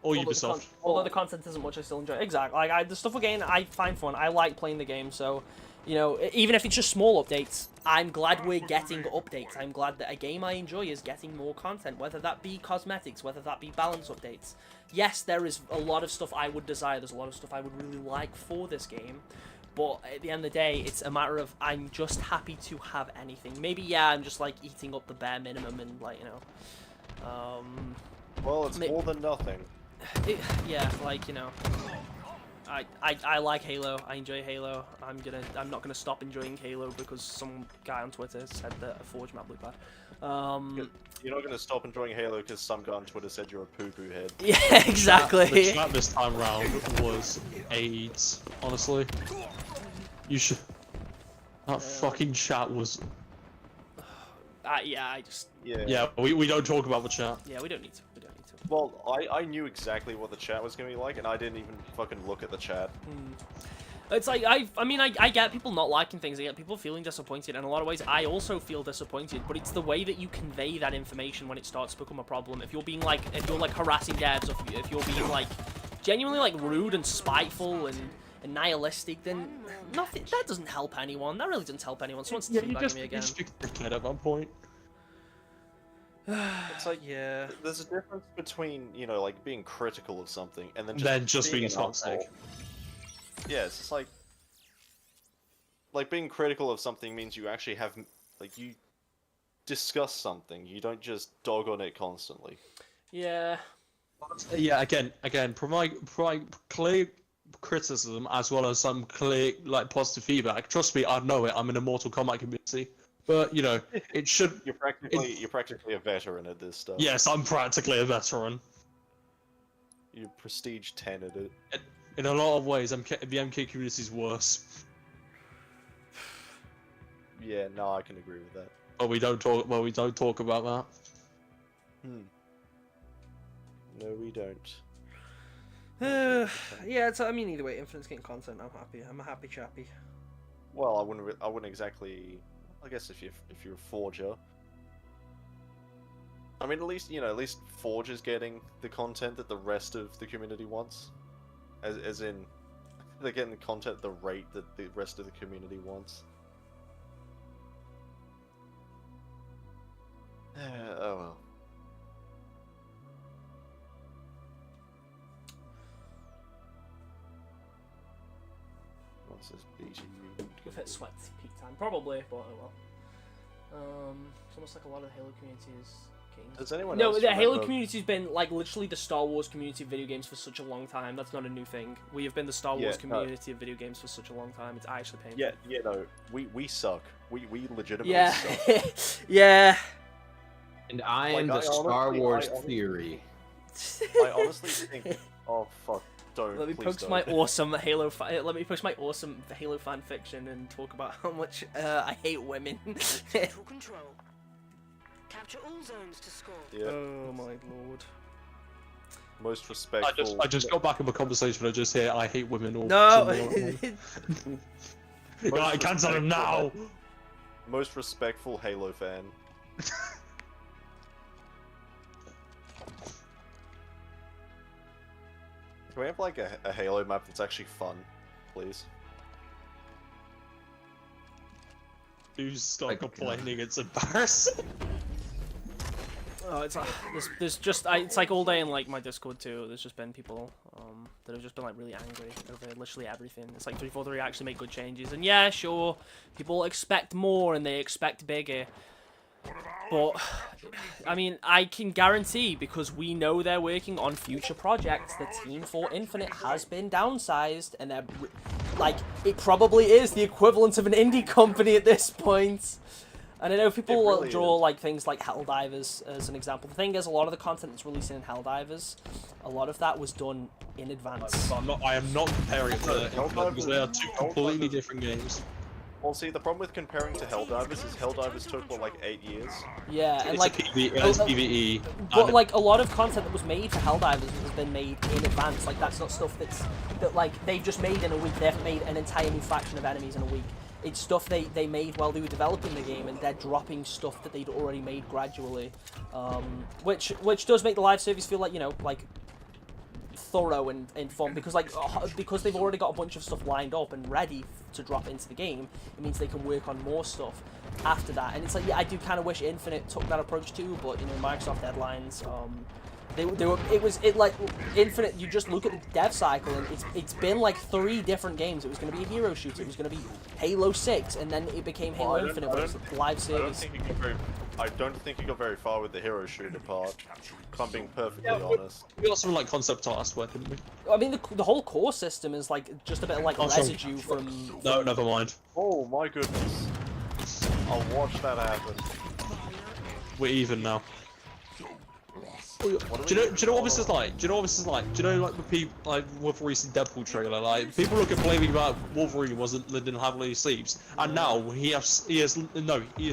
Or Ubisoft. Although the content isn't much, I still enjoy it. Exactly. Like, the stuff we're getting, I find fun. I like playing the game, so, You know, even if it's just small updates, I'm glad we're getting updates. I'm glad that a game I enjoy is getting more content, whether that be cosmetics, whether that be balance updates. Yes, there is a lot of stuff I would desire, there's a lot of stuff I would really like for this game, but at the end of the day, it's a matter of I'm just happy to have anything. Maybe, yeah, I'm just, like, eating up the bare minimum and, like, you know, Well, it's more than nothing. yeah, like, you know, I like Halo. I enjoy Halo. I'm not gonna stop enjoying Halo because some guy on Twitter said that a Forge map looked bad. You're not gonna stop enjoying Halo because some guy on Twitter said you're a poo-poo head. Yeah, exactly. The chat this time round was AIDS. Honestly, you should. That fucking chat was. Yeah, I just. Yeah, we don't talk about the chat. Yeah, we don't need to. We don't need to. Well, I knew exactly what the chat was gonna be like, and I didn't even fucking look at the chat. It's like, I mean, I get people not liking things, I get people feeling disappointed, and in a lot of ways, I also feel disappointed, but it's the way that you convey that information when it starts to become a problem. If you're being like, harassing devs, or if you're being like, genuinely like rude and spiteful and nihilistic, then nothing, that doesn't help anyone, that really doesn't help anyone. Someone's teabagging me again. You just get at that point. It's like, yeah. There's a difference between, you know, like being critical of something and then just being an toxic. asshole. Yeah, it's just like being critical of something means you actually have, like, you discuss something. You don't just dog on it constantly. Yeah. Yeah, again, provide clear criticism as well as some clear, like, positive feedback. Trust me, I know it. I'm in a Mortal Kombat community. But, you know, it should... You're practically a veteran at this stuff. Yes, I'm practically a veteran. You're prestige 10 at it. In a lot of ways, the MK community is worse. Yeah, no, I can agree with that. But we don't talk. Well, we don't talk about that. No, we don't. Yeah, I mean, either way, Infinite's getting content. I'm happy. I'm a happy chappy. Well, I wouldn't exactly. I guess if you're a forger. I mean, at least Forge is getting the content that the rest of the community wants. As in, they're getting the content at the rate that the rest of the community wants. Oh well. What's this BGU? If it sweat peak time, probably, but oh well. It's almost like a lot of the Halo community is getting... Does anyone No, else the Halo remember- community's been like literally the Star Wars community of video games for such a long time. That's not a new thing. We have been the Star Wars community of video games for such a long time. It's actually painful. Yeah, no, we suck. We legitimately Yeah. suck. Yeah. And I am Like, the I Star honestly- Wars I honestly- theory. I honestly think. Oh fuck! Don't. Let me please post don't. my awesome Halo. Let me post my awesome Halo fan fiction and talk about how much I hate women. Total control. Capture all zones to score. Yeah. Oh my lord. Most respectful. I just got back in the conversation. I just hear I hate women. Or No. I can't tell him now. Most respectful Halo fan. Can we have like a Halo map that's actually fun, please? You stop Like, complaining. It's embarrassing. Oh, it's there's just it's like all day in like my Discord too. There's just been people that have just been like really angry over literally everything. It's like 343 actually made good changes, and yeah, sure, people expect more and they expect bigger. But I mean, I can guarantee because we know they're working on future projects. The team for Infinite has been downsized, and they're like it probably is the equivalent of an indie company at this point. And I know people will really draw is. like things like Helldivers as an example. The thing is, a lot of the content that's releasing in Helldivers, a lot of that was done in advance. I am not comparing it to Helldivers- because they are two completely different games. Well, see, the problem with comparing to Helldivers is Helldivers took what, like 8 years. Yeah, and It's like, a PvE, it's PvE. but and like a lot of content that was made for Helldivers has been made in advance. Like that's not stuff that like they've just made in a week. They haven't made an entire new faction of enemies in a week. It's stuff they made while they were developing the game, and they're dropping stuff that they'd already made gradually, which does make the live service feel like, you know, like thorough and fun because because they've already got a bunch of stuff lined up and ready to drop into the game. It means they can work on more stuff after that. And it's like, yeah, I do kind of wish Infinite took that approach too, but you know, Microsoft deadlines. Like Infinite, you just look at the dev cycle and it's been like 3 different games. It was going to be a hero shooter, it was going to be Halo 6, and then it became Halo Infinite, where it's a live service. I don't think you got very far with the hero shooter part, if I'm being perfectly honest. We got some like concept art, I swear, didn't we? I mean, the whole core system is like just a bit of like residue from... No, never mind. Oh my goodness. I'll watch that happen. We're even now. Do you know what this is like? Do you know what this is like? Do you know like the people like with recent Deadpool trailer? Like people are complaining about Wolverine didn't have any sleeves, and now he has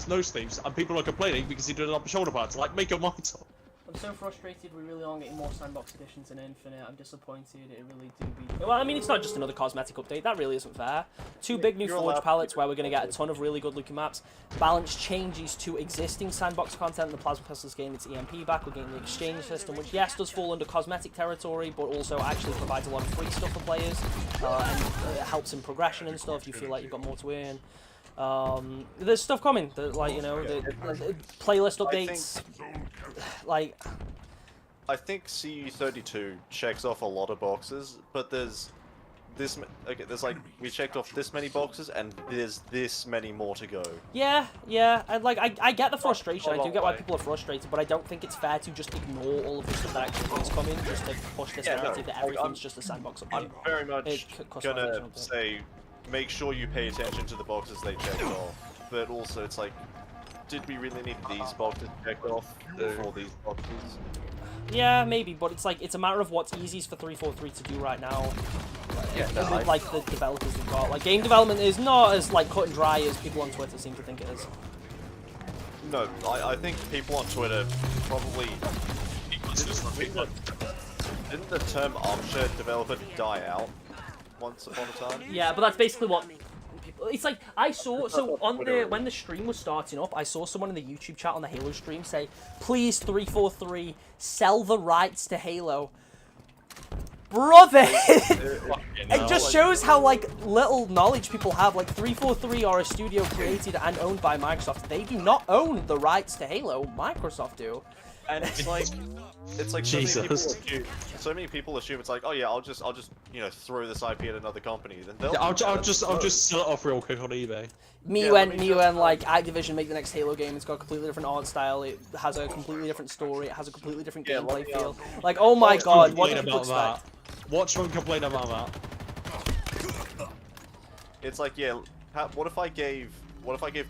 no sleeves, and people are complaining because he didn't have shoulder pads. Like make your mind up. I'm so frustrated we really aren't getting more Sandbox editions in Infinite. I'm disappointed. It really do be... Well, I mean, it's not just another cosmetic update. That really isn't fair. 2 big new Forge palettes where we're going to get a ton of really good looking maps. Balance changes to existing Sandbox content. The Plasma Crystal's getting its EMP back. We're getting the exchange system, which, yes, does fall under cosmetic territory, but also actually provides a lot of free stuff for players. And it helps in progression and stuff. You feel like you've got more to earn. There's stuff coming, like, you know, the playlist updates, like... I think CU32 checks off a lot of boxes, but there's this, okay, there's like, we checked off this many boxes, and there's this many more to go. Yeah, I get the frustration, I do get why people are frustrated, but I don't think it's fair to just ignore all of the stuff that actually is coming, just to push this narrative that everything's just a Sandbox update. I'm very much gonna say, make sure you pay attention to the boxes they checked off, but also it's like, did we really need these boxes checked off for these boxes? Yeah, maybe, but it's like, it's a matter of what's easiest for 343 to do right now. Yeah, with, like, the developers we've got. Like, game development is not as, like, cut and dry as people on Twitter seem to think it is. No, I think people on Twitter probably... Didn't the term armchair developer die out once upon a time? Yeah, but that's basically what... It's like, I saw, so on the, when the stream was starting up, I saw someone in the YouTube chat on the Halo stream say, please 343, sell the rights to Halo. Brother! It just shows how, like, little knowledge people have. Like, 343 are a studio created and owned by Microsoft. They do not own the rights to Halo. Microsoft do. And it's like so many people assume it's like, oh yeah, I'll just you know, throw this IP at another company. Then they'll I'll just sell it off real quick on eBay. Me when like Activision make the next Halo game, it's got a completely different art style, it has a completely different story, it has a completely different gameplay feel. Like, oh my god, what did you expect? Watch one complain about that. It's like, yeah, what if I gave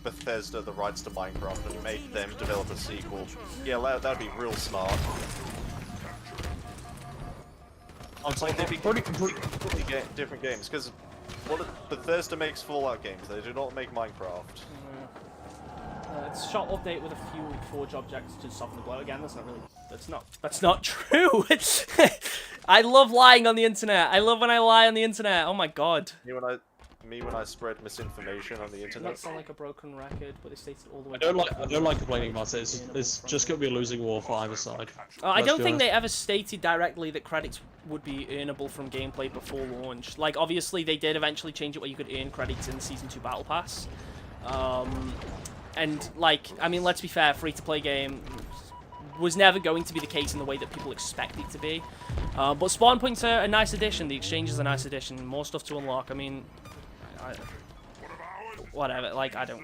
Bethesda the rights to Minecraft and made them develop a sequel? Yeah, that'd be real smart. It's like they'd be completely different games, because Bethesda makes Fallout games, they do not make Minecraft. It's shot update with a few Forge objects to soften the blow. Again, that's not true. I love lying on the internet. I love when I lie on the internet. Oh my god. Me when I spread misinformation on the internet. That sound like a broken record, but they stated all the way. I don't like complaining about it. It's just gonna be a losing war for either side. I don't think they ever stated directly that credits would be earnable from gameplay before launch. Like, obviously they did eventually change it where you could earn credits in the Season 2 Battle Pass. And like, I mean, let's be fair, free-to-play game was never going to be the case in the way that people expect it to be. But spawn points are a nice addition. The exchange is a nice addition. More stuff to unlock. I mean. Whatever, like, I don't...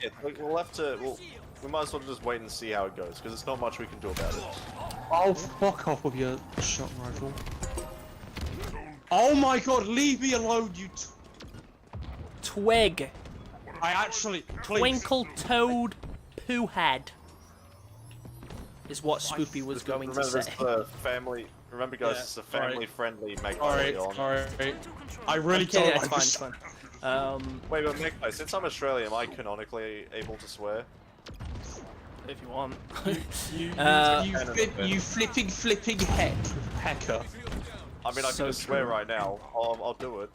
Yeah, we'll have to... we might as well just wait and see how it goes, because there's not much we can do about it. Oh, fuck off with your shot rifle. Oh my god, leave me alone, you Twig. I actually... Please. Twinkle Toad Pooh Head. Is what Spoopy was going to say. Remember guys, it's a family-friendly make. Alright. I really don't like it's fine. Wait, but since I'm Australian, am I canonically able to swear? If you want. You flipping hecker. I mean, I can just swear right now. I'll do it.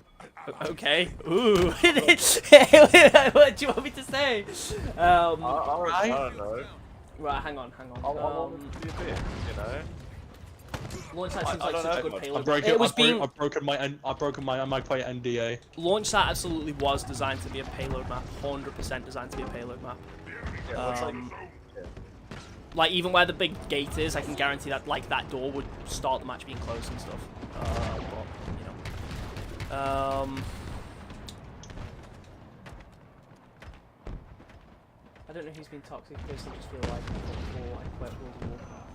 Okay. Ooh. What do you want me to say? I don't know. Right, hang on. I'll do a bit, you know. Launch site seems I like don't such a know good much. payload. I've broken my player NDA. Launch site absolutely was designed to be a payload map. 100% designed to be a payload map. Yeah, looks like, Like even where the big gate is, I can guarantee that like that door would start the match being closed and stuff. But you know, I don't know who's been toxic. I personally just feel like before I quit World of Warcraft.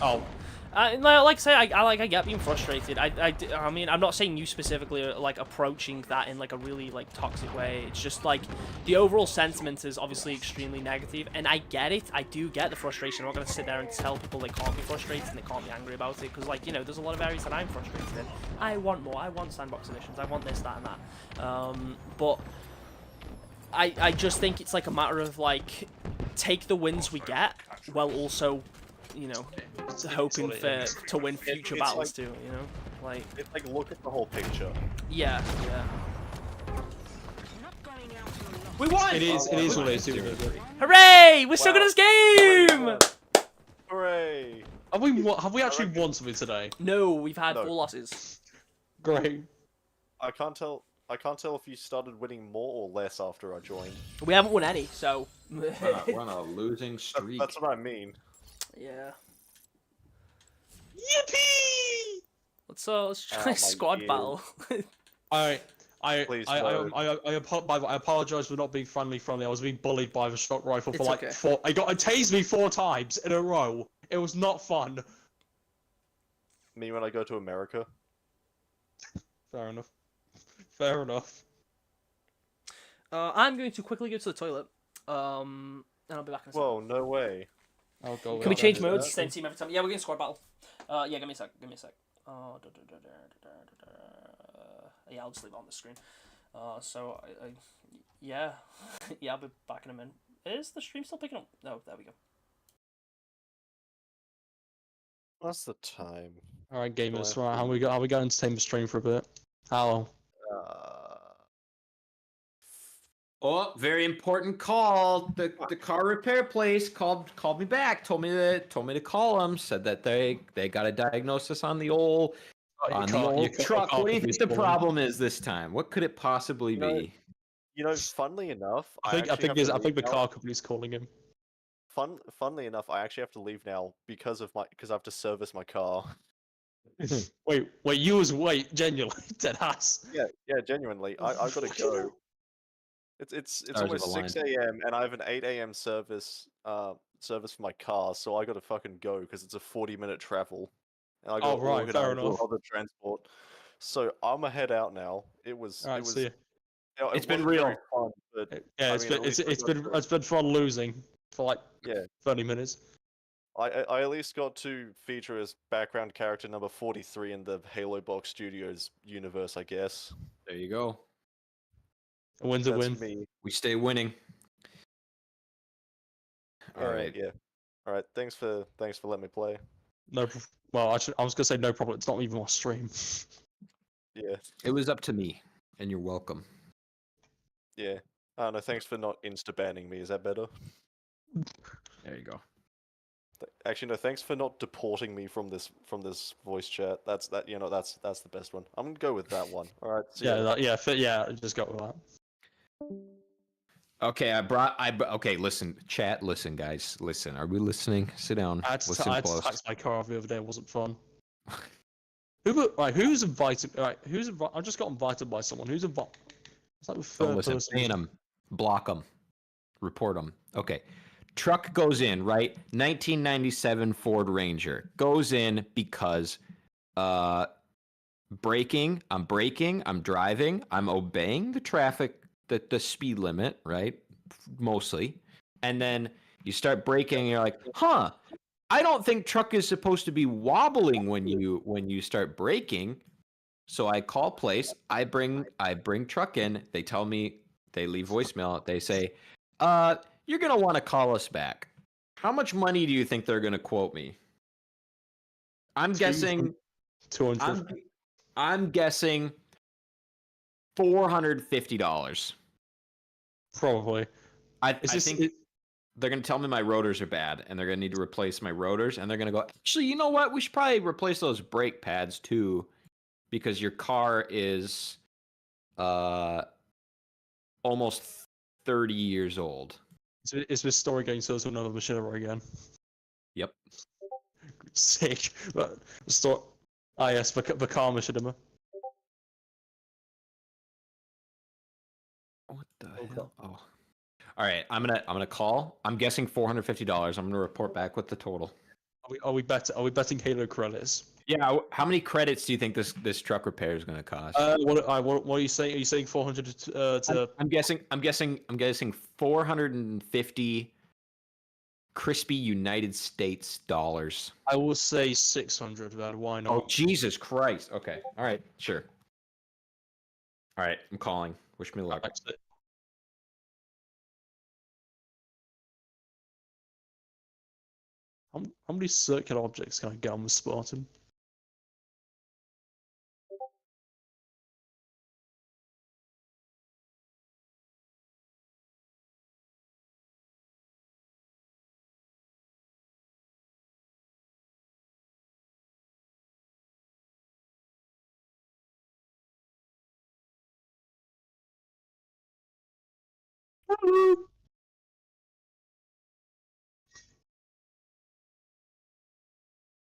Oh, Like I say, I get being frustrated. I mean, I'm not saying you specifically are, like, approaching that in, like, a really, like, toxic way. It's just, like, the overall sentiment is obviously extremely negative, and I get it. I do get the frustration. I'm not going to sit there and tell people they can't be frustrated and they can't be angry about it, because, like, you know, there's a lot of areas that I'm frustrated in. I want more. I want Sandbox editions. I want this, that, and that. But I just think it's, like, a matter of, like, take the wins we get, while also... you know, hoping to win future battles like, too, you know? Like... It's like, look at the whole picture. Yeah, yeah. Not going out to a loss. We won! it is what it is. Hooray! We're still good at this game! Hooray! Have we actually won something today? No, we've had No. 4 losses. Great. I can't tell if you started winning more or less after I joined. We haven't won any, so... We're on a losing streak. That's what I mean. yeah. Yippee! Let's try Oh my squad God. battle. Please, no. I apologize for not being friendly. I was being bullied by the shock rifle for It's like okay. 4. It tased me 4 times in a row. It was not fun. Me when I go to America. Fair enough. Fair enough. I'm going to quickly go to the toilet. And I'll be back in a second. Whoa, no way. I'll go. Can we without change that. modes? Same team every time. Yeah, we're getting squad battle. Yeah, give me a sec. Yeah, I'll just leave it on the screen. So yeah, yeah, I'll be back in a minute. Is the stream still picking up? No, there we go. What's the time? All right, gamers. Right, how we go? How we going to tame the stream for a bit? How long? Oh, very important call. The car repair place called me back. Told me to call them. Said that they got a diagnosis on the old truck. What do you think the problem is this time? What could it possibly be? You know, funnily enough, I think the car company's calling him. Funnily enough, I actually have to leave now because I have to service my car. wait, genuinely, dead ass. Yeah, genuinely, I gotta go. It's Stars almost have 6 a.m. and I have an 8 a.m. service for my car, so I gotta fucking go because it's a 40-minute travel. And I gotta fair organize enough. other transport. So I'm gonna head out now. It was See ya. It's been wasn't real. very fun, but Yeah, I mean, at least I got it's been fun losing for like Yeah. 30 minutes. I at least got to feature as background character number 43 in the Halo Box Studios universe, I guess. There you go. A win's a That's win. me. We stay winning. All Yeah, right. Yeah. All right. Thanks for letting me play. No, well, I was gonna say no problem. It's not even my stream. Yeah. It was up to me, and you're welcome. Yeah. I don't know. Thanks for not insta banning me. Is that better? There you go. Actually, no. Thanks for not deporting me from this voice chat. That's the best one. I'm gonna go with that one. All right. See ya. Yeah, just go with that. Okay, okay, listen, chat, listen, guys, listen. Are we listening? Sit down. I had to Listen close. tax my car off the other day. It wasn't fun. Who's invited? Right, I just got invited by someone. Who's invited? It's like the Don't third listen. person. Ban them. Block them. Report them. Okay. Truck goes in, right? 1997 Ford Ranger. Goes in because braking. I'm driving. I'm obeying the traffic, the speed limit, right? Mostly. And then you start braking and you're like, huh, I don't think truck is supposed to be wobbling when you start braking. So I call place. I bring truck in. They tell me, they leave voicemail. They say, you're gonna want to call us back. How much money do you think they're gonna quote me? I'm guessing 200. I'm guessing $450. Probably. I think they're gonna tell me my rotors are bad, and they're gonna need to replace my rotors, and they're gonna go, actually, you know what? We should probably replace those brake pads too, because your car is almost 30 years old. Is this story going to another machinery again? Yep. Sick. But yes, the car machinima. What the hell? Oh. All right, I'm gonna call. I'm guessing $450. I'm gonna report back with the total. Are we betting Halo credits? Yeah. How many credits do you think this truck repair is gonna cost? What are you saying? Are you saying 400 to? I'm guessing 450 crispy United States dollars. I will say 600. Man, why not? Oh Jesus Christ! Okay. All right. Sure. All right. I'm calling. Wish me luck. How many circular objects can I get on the Spartan?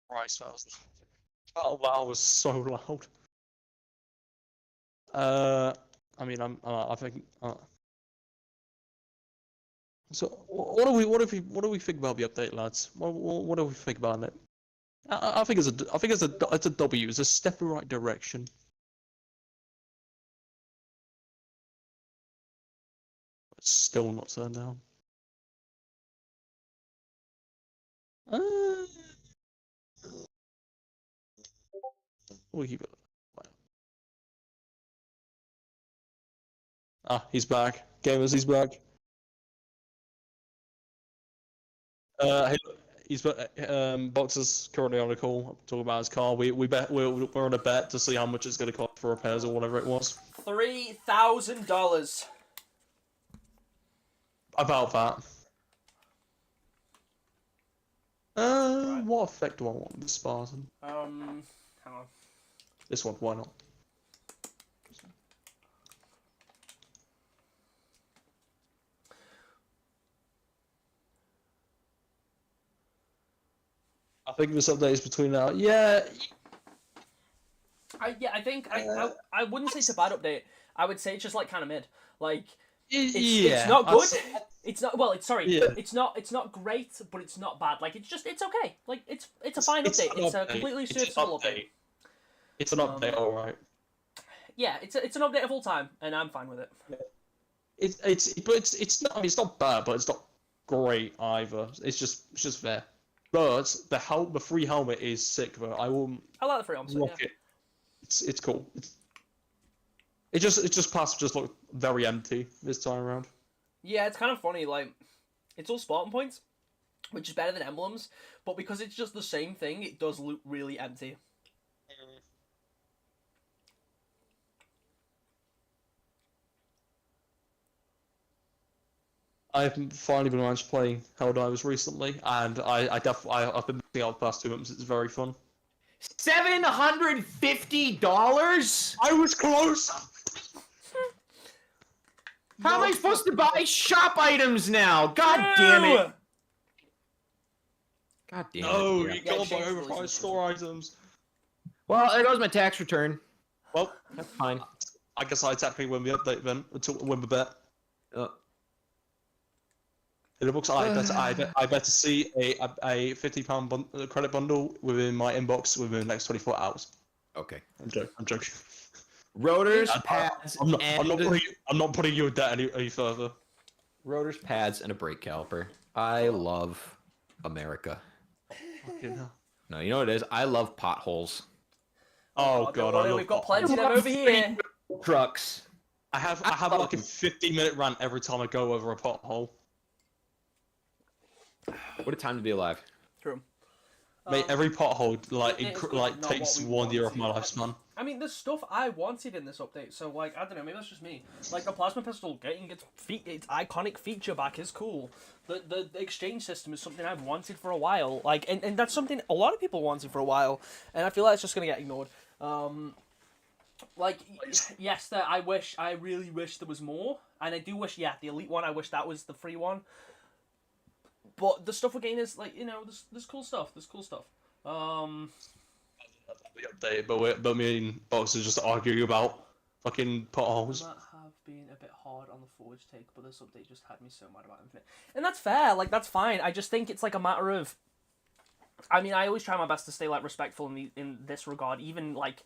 Christ, that was so loud. I mean, I think. So, what do we think about the update, lads? What do we think about it? I think it's a W. It's a step in the right direction. It's still not turned down. We'll keep it. Ah, he's back. Gamers, he's back. Hey, he's Boxer's currently on a call talking about his car. We're on a bet to see how much it's going to cost for repairs or whatever it was. $3,000. About that. Right. What effect do I want with the Spartan? Hang on. This one, why not? I think this update is between now. Yeah. I think I wouldn't say it's a bad update. I would say it's just like kind of mid. Like it's Yeah. not good. It's not Yeah. It's not great, but it's not bad. Like it's okay. Like it's a fine update. It's a completely serviceable update. It's an update, all right. Yeah, it's an update of all time, and I'm fine with it. It's not. I mean, it's not bad, but it's not great either. It's just there. But the free helmet is sick though. I like the free helmet. rock it. It's cool. It just past just looked very empty this time around. Yeah, it's kind of funny. Like it's all Spartan points, which is better than emblems, but because it's just the same thing, it does look really empty. I've finally been managed playing Helldivers recently, and I've been missing out the past 2 months. It's very fun. $750? I was close. How am I supposed to buy shop items now? God damn it! God damn it! No, Yeah. you can't buy overpriced store items. Well, there goes my tax return. Well, That's fine. I guess I technically win the update then. Win the bet. In the books, I bet to see a £50 credit bundle within my inbox within the next 24 hours. Okay. I'm joking. Rotors, pads, I'm not putting you in debt any further. Rotors, pads, and a brake caliper. I love America. No, you know what it is? I love potholes. Oh god, We've got plenty of them over here. Trucks. I have like a 50-minute rant every time I go over a pothole. What a time to be alive. True. Mate, every pothole it is like not takes what we 1 year want off my to lifespan. I mean, there's stuff I wanted in this update, so, like, I don't know, maybe that's just me. Like, the plasma pistol getting its iconic feature back is cool. The exchange system is something I've wanted for a while, like, and that's something a lot of people wanted for a while, and I feel like it's just gonna get ignored. Like, yes, I really wish there was more, and I do wish, yeah, the Elite one, I wish that was the free one. But the stuff we're getting is, like, you know, there's cool stuff, The update, but me and Box is just arguing about fucking potholes. That have been a bit hard on the Forge take, but this update just had me so mad about Infinite. And that's fair, like, that's fine. I just think it's, like, a matter of... I mean, I always try my best to stay, like, respectful in this regard, even, like,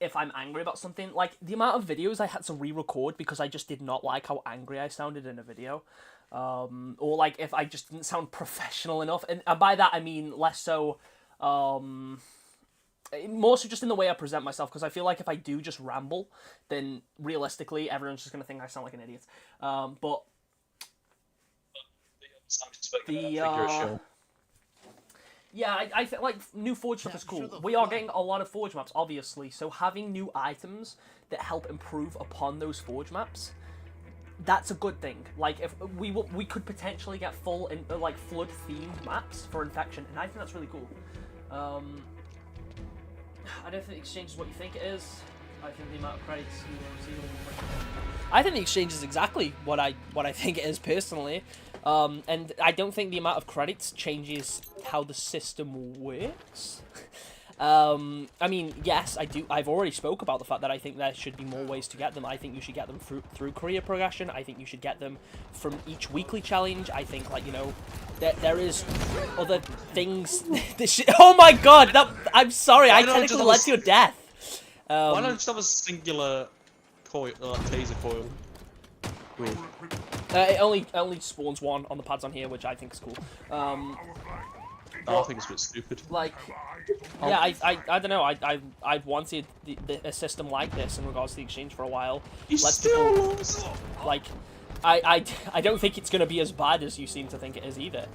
if I'm angry about something. Like, the amount of videos I had to re-record because I just did not like how angry I sounded in a video. Or, like, if I just didn't sound professional enough. And by that, I mean less so... more so just in the way I present myself, because I feel like if I do just ramble, then realistically everyone's just going to think I sound like an idiot. But yeah, I feel like new Forge stuff is cool. We are getting a lot of Forge maps, obviously, so having new items that help improve upon those Forge maps, that's a good thing. Like, if we could potentially get full like flood themed maps for Infection, and I think that's really cool. I don't think the exchange is what you think it is. I think the amount of credits you will receive will be much more. I think the exchange is exactly what I think it is personally. And I don't think the amount of credits changes how the system works. I mean, yes, I've already spoke about the fact that I think there should be more ways to get them. I think you should get them through career progression. I think you should get them from each weekly challenge. I think, like, you know, there is other things. Oh my god! I'm sorry, I technically led to your death. Why don't you just have a singular coil, taser coil? It only spawns one on the pads on here, which I think is cool. I think it's a bit stupid. Like, yeah, I don't know. I've wanted a system like this in regards to the exchange for a while. Like, I don't think it's gonna be as bad as you seem to think it is either.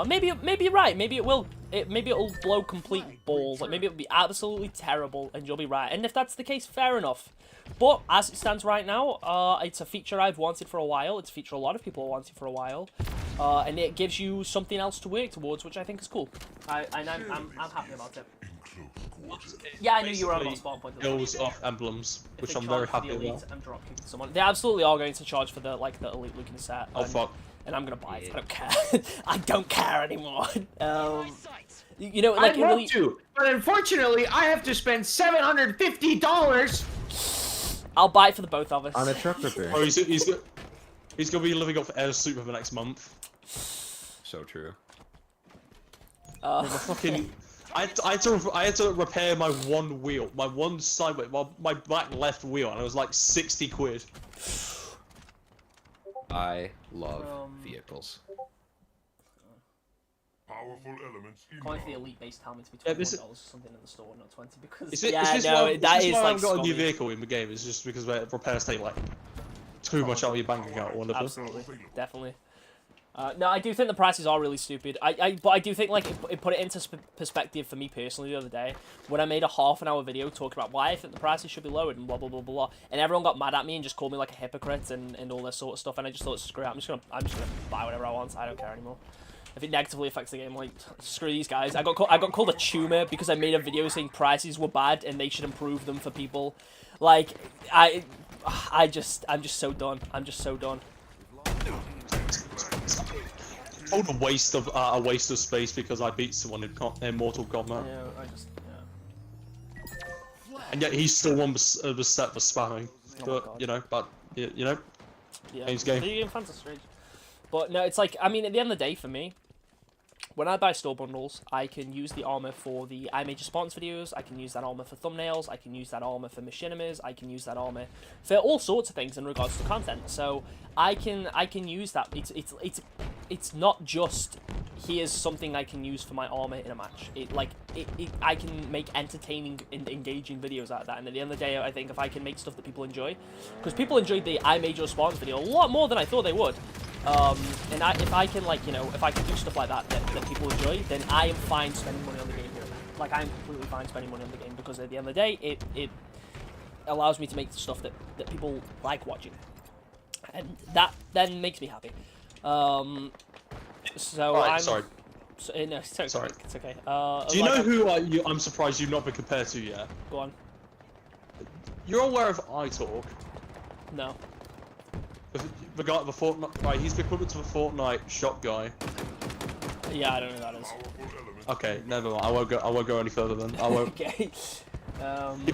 Maybe you're right. Maybe it'll blow complete balls. Like, maybe it'll be absolutely terrible, and you'll be right. And if that's the case, fair enough. But as it stands right now, it's a feature I've wanted for a while. It's a feature a lot of people have wanted for a while, and it gives you something else to work towards, which I think is cool. I'm happy about it. Yeah, I knew you were on about spawn point. Kills off emblems, which I'm very happy about. I'm drop kicking someone. They absolutely are going to charge for the elite looking set. Oh fuck. And I'm gonna buy it. I don't care. I don't care anymore. You know, like, I'd love to, but unfortunately, I have to spend $750. I'll buy it for the both of us. On a truck repair. Oh, he's gonna be living off air soup for the next month. So true. Fucking, I had to repair my one wheel, my one side wheel, my back left wheel, and it was like 60 quid. I love vehicles. Powerful elements Calling for the elite based helmet to be $21 or something in the store, not 20, because is this no, that is like I've got a new vehicle in the game. It's just because repairs take like too much out of your bank account or whatever. Absolutely, definitely. No, I do think the prices are really stupid. But I do think, like, it put it into perspective for me personally the other day when I made a half-an-hour video talking about why I think the prices should be lowered and blah blah blah blah, and everyone got mad at me and just called me like a hypocrite and all this sort of stuff. And I just thought, screw it, I'm just gonna buy whatever I want. I don't care anymore. If it negatively affects the game, like, screw these guys. I got called a tumor because I made a video saying prices were bad and they should improve them for people. Like, I'm just so done. I'm just so done. Oh, a waste of space because I beat someone in Mortal Kombat. Yeah, and yet he's still one was set for spamming. Oh But you know, yeah, game's game. Video game fans are strange. But no, it's like, I mean, at the end of the day, for me, when I buy store bundles, I can use the armor for the iMajor Spawns videos, I can use that armor for thumbnails, I can use that armor for machinimas, I can use that armor for all sorts of things in regards to content. So I can use that. It's not just, here's something I can use for my armor in a match. I can make entertaining and engaging videos out of that. And at the end of the day, I think if I can make stuff that people enjoy, because people enjoyed the iMajor Spawns video a lot more than I thought they would. And if I can, like, you know, if I can do stuff like that that people enjoy, then I am fine spending money on the game here. Like, I'm completely fine spending money on the game, because at the end of the day, allows me to make the stuff that people like watching, and that then makes me happy. So Right, I'm sorry. So, no, sorry. It's okay. Do you know who I'm surprised you've not been compared to yet? Go on. You're aware of iTalk? No. The guy, the Fortnite, right? He's the equivalent to the Fortnite shop guy. Yeah, I don't know who that is. Okay, never mind. I won't go any further then. I won't. Okay. He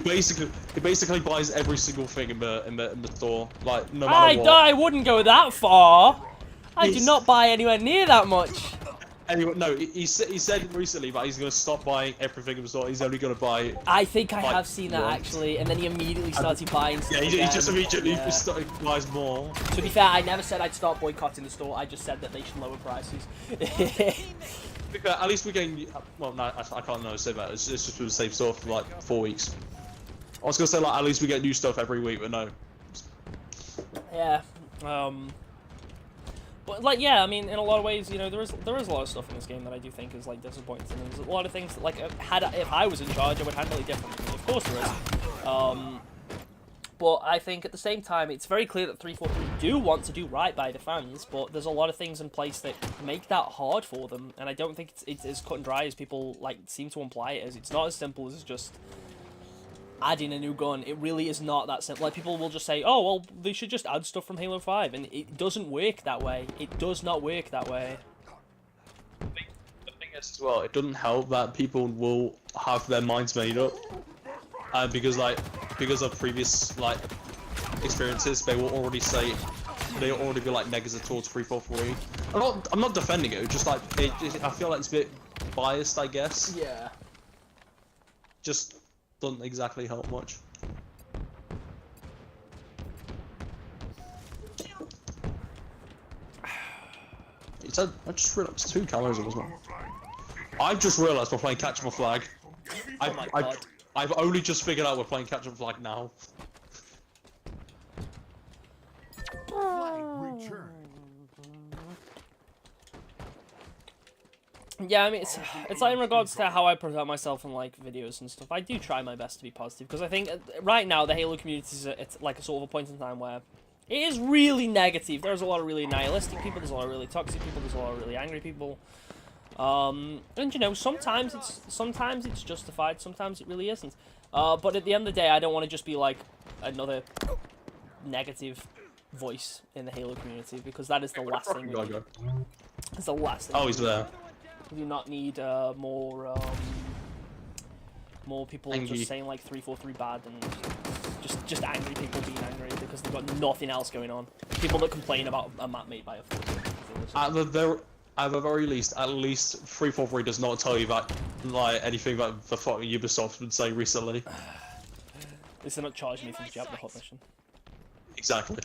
basically buys every single thing in the store, like no matter what. I wouldn't go that far. I do not buy anywhere near that much. Anyway, no, he said recently that he's going to stop buying everything in the store. He's only going to buy. I think I have seen that actually, and then he immediately started buying stuff. Yeah, he just immediately buys more. To be fair, I never said I'd start boycotting the store. I just said that they should lower prices. At least we're getting. Well, no, I can't say that. It's just for the same store for like 4 weeks. I was gonna say like at least we get new stuff every week, but no. Yeah. But like, yeah, I mean, in a lot of ways, you know, there is a lot of stuff in this game that I do think is like disappointing. And there's a lot of things that, like, if I was in charge, I would handle it differently. Of course there is. But I think at the same time, it's very clear that 343 do want to do right by the fans, but there's a lot of things in place that make that hard for them. And I don't think it's as cut and dry as people like seem to imply it is. It's not as simple as just adding a new gun. It really is not that simple. Like, people will just say, oh, well, they should just add stuff from Halo 5, and it doesn't work that way. It does not work that way. The thing is as well, it doesn't help that people will have their minds made up, because of previous like experiences, they will already say, they'll already be like negative towards 343. I'm not defending it. Just like I feel like it's a bit biased, I guess. Yeah. Just doesn't exactly help much. I just realized 2 calories as well. I've just realized we're playing Catch 'em a Flag. I've only just figured out we're playing Catch 'em a Flag now. Yeah, I mean, it's like in regards to how I present myself in like videos and stuff. I do try my best to be positive because I think right now the Halo community is it's like a sort of a point in time where it is really negative. There's a lot of really nihilistic people. There's a lot of really toxic people. There's a lot of really angry people. And you know, sometimes it's justified. Sometimes it really isn't. But at the end of the day, I don't want to just be like another negative voice in the Halo community because that is the last thing we need. It's the last thing. Oh, he's there. We do not need more people angry. just saying like 343 bad and just angry people being angry because they've got nothing else going on. People that complain about a map made by a fool. At the very least, at least 343 does not tell you that like anything that the fucking Ubisoft would say recently. At least they're not charging me for the job, the hot mission. Exactly.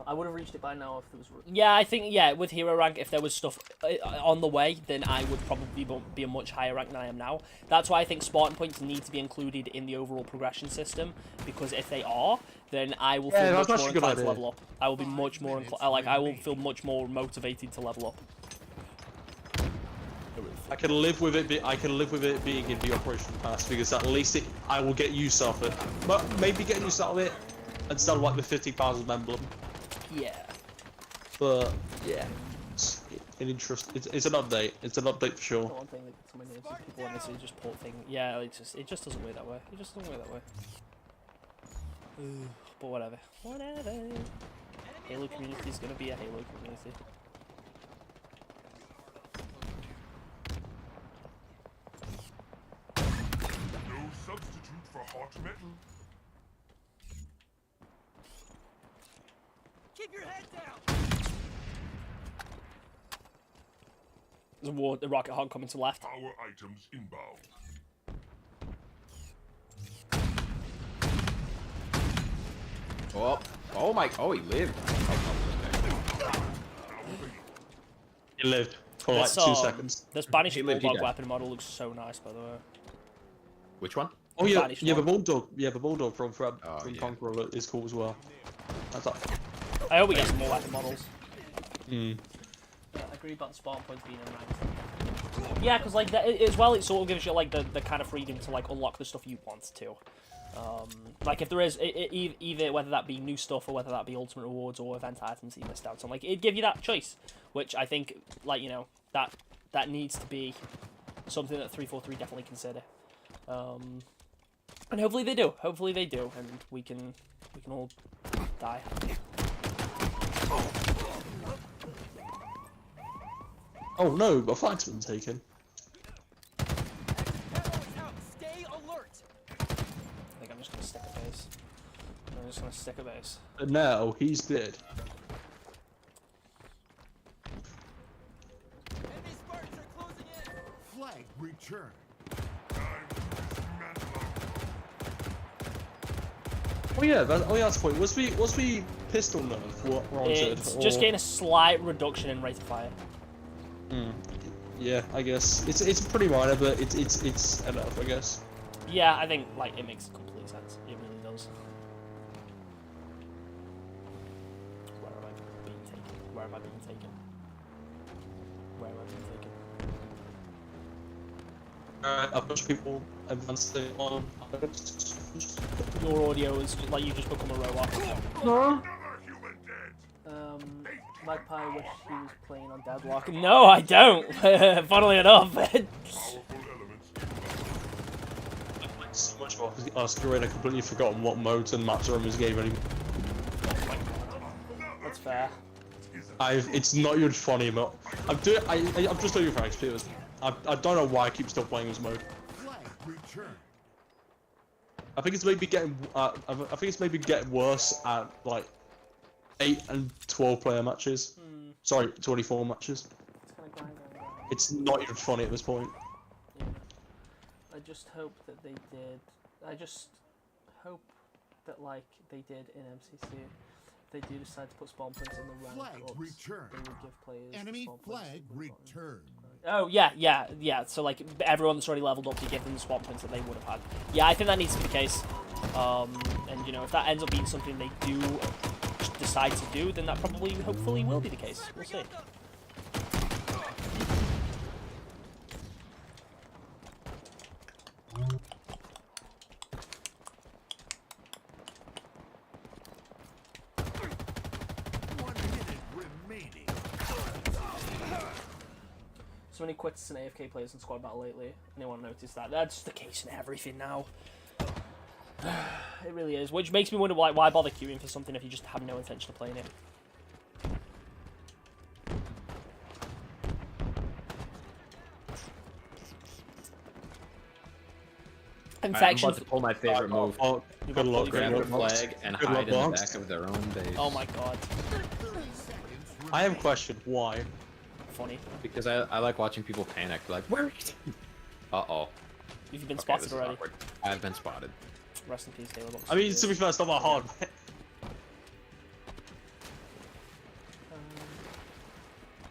I would have reached it by now if there was. Yeah, I think with hero rank, if there was stuff on the way, then I would probably be a much higher rank than I am now. That's why I think Spartan points need to be included in the overall progression system, because if they are, then I will feel much more inclined to level up. I will be much more I will feel much more motivated to level up. I can live with it. I can live with it being in the operation pass because at least I will get used to it. But maybe getting used to it instead of like the 50,000 emblem. Yeah. But yeah, it's an it's an update. It's an update for sure. One thing that someone hears is people want to say just port thing. Yeah, it just doesn't work that way. It just doesn't work that way. But whatever. Halo community is gonna be a Halo community. No substitute for hot metal. Keep your head down. There's a rocket hog coming to left. Power items inbound. Oh my! Oh, he lived. He lived for like 2 seconds. This Banished bulldog weapon model looks so nice, by the way. Which one? Oh yeah, Banished the one. bulldog. Yeah, the bulldog from Conqueror is cool as well. I hope we get some more weapon models. Hmm. Yeah, I agree about the spawn points being in rank. Yeah, because like as well, it sort of gives you like the kind of freedom to like unlock the stuff you want to. Like if there is either whether that be new stuff or whether that be ultimate rewards or event items that you missed out on, like it'd give you that choice, which I think like that needs to be something that 343 definitely consider. And hopefully they do. Hopefully they do, and we can all die. Oh no, my flag's been taken. I think I'm just gonna stick a base. I'm just gonna stick a base. And now he's dead. Flag return. Oh yeah, that's the point. Was we pistol nerf warranted? It's just getting a slight reduction in rate of fire. Yeah, I guess it's pretty minor, but it's enough, I guess. Yeah, I think like it makes complete sense. It really does. Where am I being taken? Where am I being taken? Where am I being taken? A bunch of people advanced it on. Your audio is just, like you just become a robot. Another human dead. Magpie wish he was playing on Deadlock. No, I don't. Funnily enough. Powerful elements. I played so much more Oscar, I completely forgotten what modes and maps are in this game anymore. That's fair. It's not even funny, but I'm just doing it for experience. I don't know why I keep still playing this mode. Flag return. I think it's maybe getting worse at like 8 and 12 player matches. Sorry, 24 matches. It's not even funny at this point. Yeah. I just hope that they did. I just hope that like they did in MCC. If they do decide to put spawn points in the rank Flag ups, return. they would give players Enemy spawn points flag that they would have return. Oh yeah. So like everyone that's already leveled up, you give them the spawn points that they would have had. Yeah, I think that needs to be the case. And you know, if that ends up being something they do decide to do, then that probably, hopefully, will be the case. We'll see. So many quits and AFK players in squad battle lately. Anyone notice that? That's the case in everything now. It really is. Which makes me wonder why bother queuing for something if you just have no intention of playing it. Infection. I'm about to pull my favorite move. Oh, good luck, Grab good the luck. flag and Good hide luck, in the Box. back of their own base. Oh my god. I have a question. Why? Funny. Because I like watching people panic. Like, where? Uh-oh. You've been Okay, spotted this is already. awkward. I've been spotted. Rest in peace, Taylor. Box. I mean, to be fair, it's not that hard.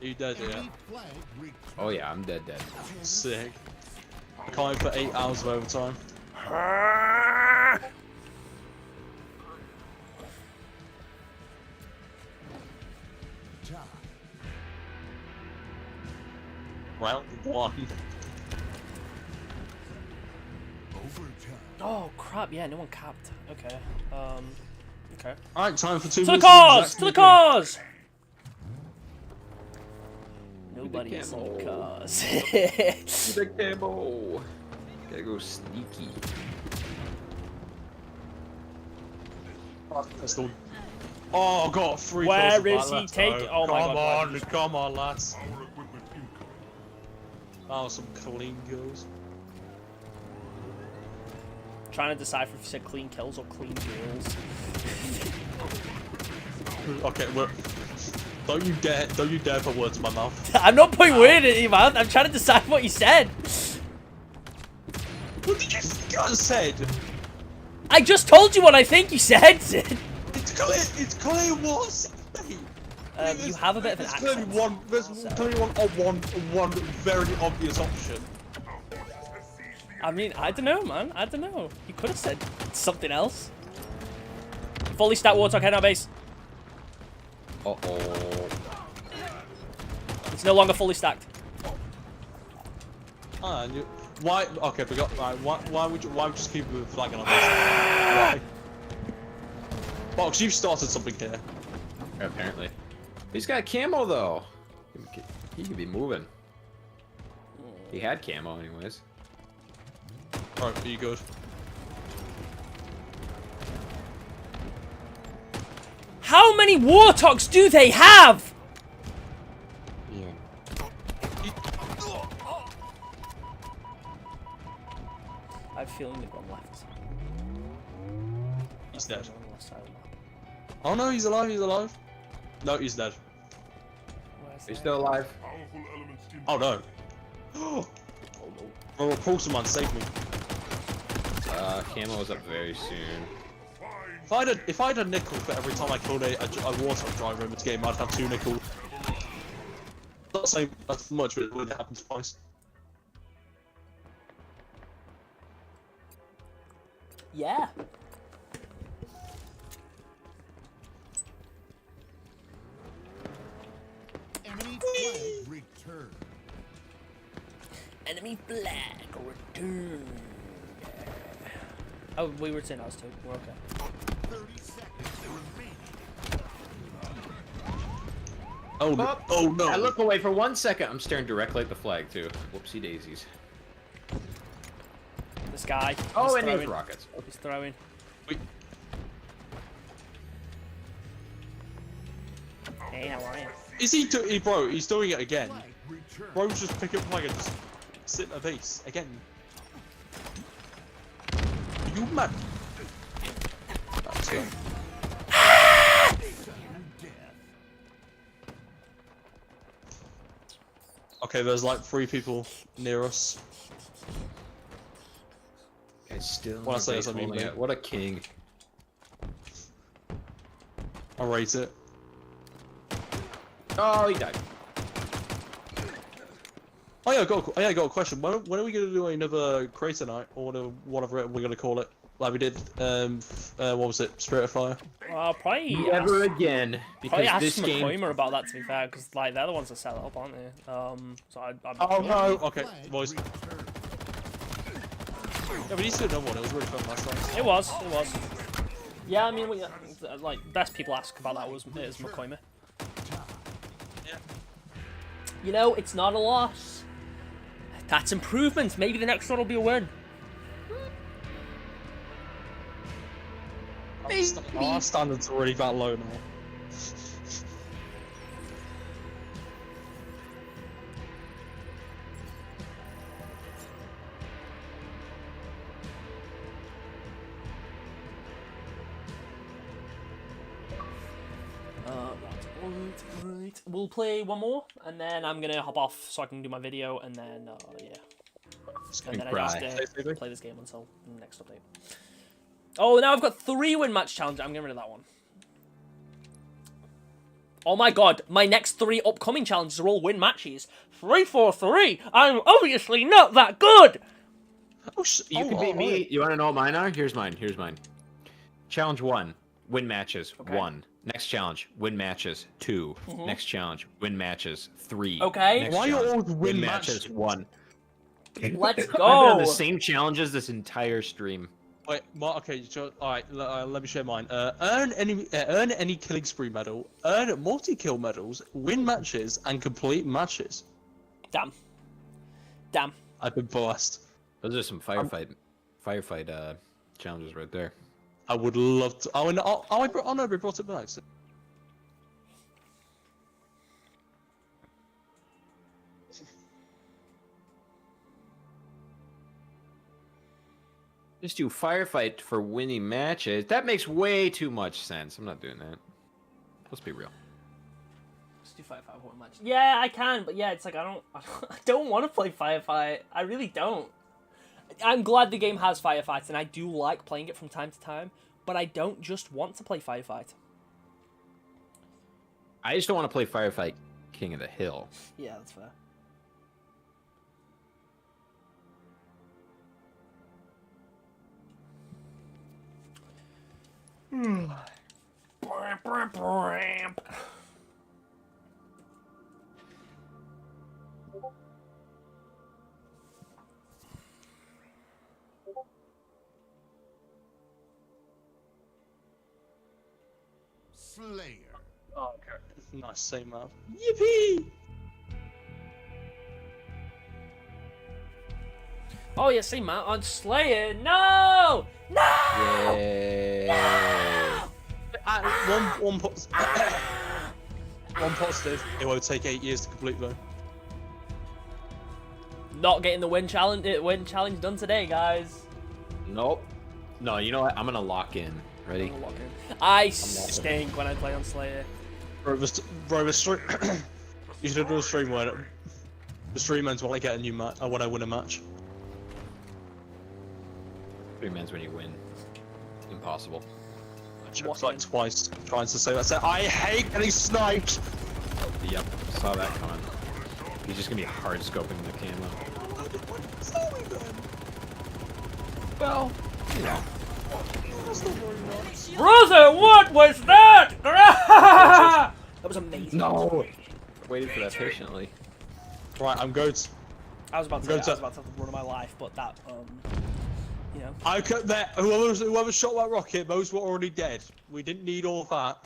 Are you dead yet? Enemy flag return. Oh yeah, I'm dead. Sick. Can't wait for 8 hours of overtime. Tie. Round 1. Overtime. Oh crap! Yeah, no one capped. Okay. Okay. Alright, time for 2 To the minutes. cause! To the cause! Nobody's in camo. the cause. The camo. Gotta go sneaky. Oh, got 3 Where kills with is that, he let's taking- go. oh my Come God, on, come on, lads. Our equipment incoming. Oh, some clean kills. Trying to decipher if you said clean kills or clean kills. Okay, well, don't you dare put words in my mouth. I'm not putting word in your mouth. I'm trying to decide what you said. What did you think I said? I just told you what I think you said. It's clear what I said, mate. You have a bit of an There's clearly accent. there's So- clearly one very obvious option. I mean, I don't know, man. I don't know. You could have said something else. Fully stacked Warthog head on base. Uh-oh. It's no longer fully stacked. Ah, Why? Okay, we got. Right, why would you just keep flagging on this? Why? Box, you've started something here. Apparently. He's got camo though. He could be moving. He had camo anyways. Alright, are you good? How many warthogs do they have? I have a feeling they've gone left. He's dead. On the left side of the map. Oh no, he's alive, he's alive. No, he's dead. Where's He's that? still alive. Powerful elements in Oh no. Oh, repulsor man, save me. Camo is up very soon. If I had a nickel for every time I killed a warthog driver in this game, I'd have 2 nickel. Not saying that's much, but it would happen twice. Yeah. enemy flag return. Enemy flag returned. Oh, we returned ours too. We're okay. 30 seconds remaining. Oh no! Oh no! I look away for 1 second. I'm staring directly at the flag too. Whoopsie daisies. This guy. Oh, he's and throwing. there's rockets. He's throwing. Wait. Hey, how are you? Is he bro? He's doing it again. Flag return. Bro's just pick up flag and just sit in a base again. Are you mad? That's it. Sudden death. Okay, there's like 3 people near us. Guy's still. When I say this, I mean holding me. it. What a king. I rate it. Oh, he died. Oh yeah, I got a question. When are we gonna do another crater night or whatever we're gonna call it? Like we did, what was it? Spirit of Fire. Probably. Never again. Probably Because ask this game. McCoymer about that, to be fair, because like they're the ones that set it up, aren't they? So I'm Oh no! Okay, Flag boys. return. Yeah, we need to do another one. It was really fun last time. It was. Yeah, I mean, like best people ask about that was McCoymer. Yeah. You know, it's not a loss. That's improvement. Maybe the next one will be a win. Our standards are already that low now. Right. We'll play one more, and then I'm gonna hop off so I can do my video, and then yeah. And then I cry. just play this game until the next update. Oh, now I've got 3 win match challenge. I'm getting rid of that one. Oh my god, my next 3 upcoming challenges are all win matches. 3-4-3. I'm obviously not that good. You can beat me. You want to know what mine are? Here's mine. Challenge 1. Win matches. Okay. 1. Next challenge. Win matches. 2. Next challenge. Win matches. 3. Okay. Next Why you challenge, always win matches? 1. Let's I've been on go. the same challenges this entire stream. Wait, okay, alright, let me share mine. Earn any killing spree medal, earn multi-kill medals, win matches, and complete matches. Damn. I've been blessed. Those are some firefight challenges right there. I would love to. Oh no, we brought it back. Just do firefight for winning matches. That makes way too much sense. I'm not doing that. Let's be real. Let's do 5-5 win match. Yeah, I can, but yeah, it's like I don't want to play firefight. I really don't. I'm glad the game has firefights, and I do like playing it from time to time, but I don't just want to play firefight. I just don't want to play firefight King of the Hill. Yeah, that's fair. Slayer. Oh, okay. Nice, same map. Yippee! Oh yeah, see Matt on Slayer. No! No! Yay. One positive. It won't take 8 years to complete though. Not getting the win challenge done today, guys. Nope. No, you know what? I'm gonna lock in. Ready? I stink when I play on Slayer. Bro, the stream. You should do a stream where the stream ends when I get a new match, or when I win a match. 3 mans when you win. Impossible. I choked like twice trying to say that. So I hate getting sniped. Yep, saw that coming. He's just gonna be hard scoping the camo. Well, you know. Brother, what was that? That was amazing. No! Waited for that patiently. Right, I'm going to. I was about to have the run of my life, but that, you know. I cut that. Whoever shot that rocket, those were already dead. We didn't need all that.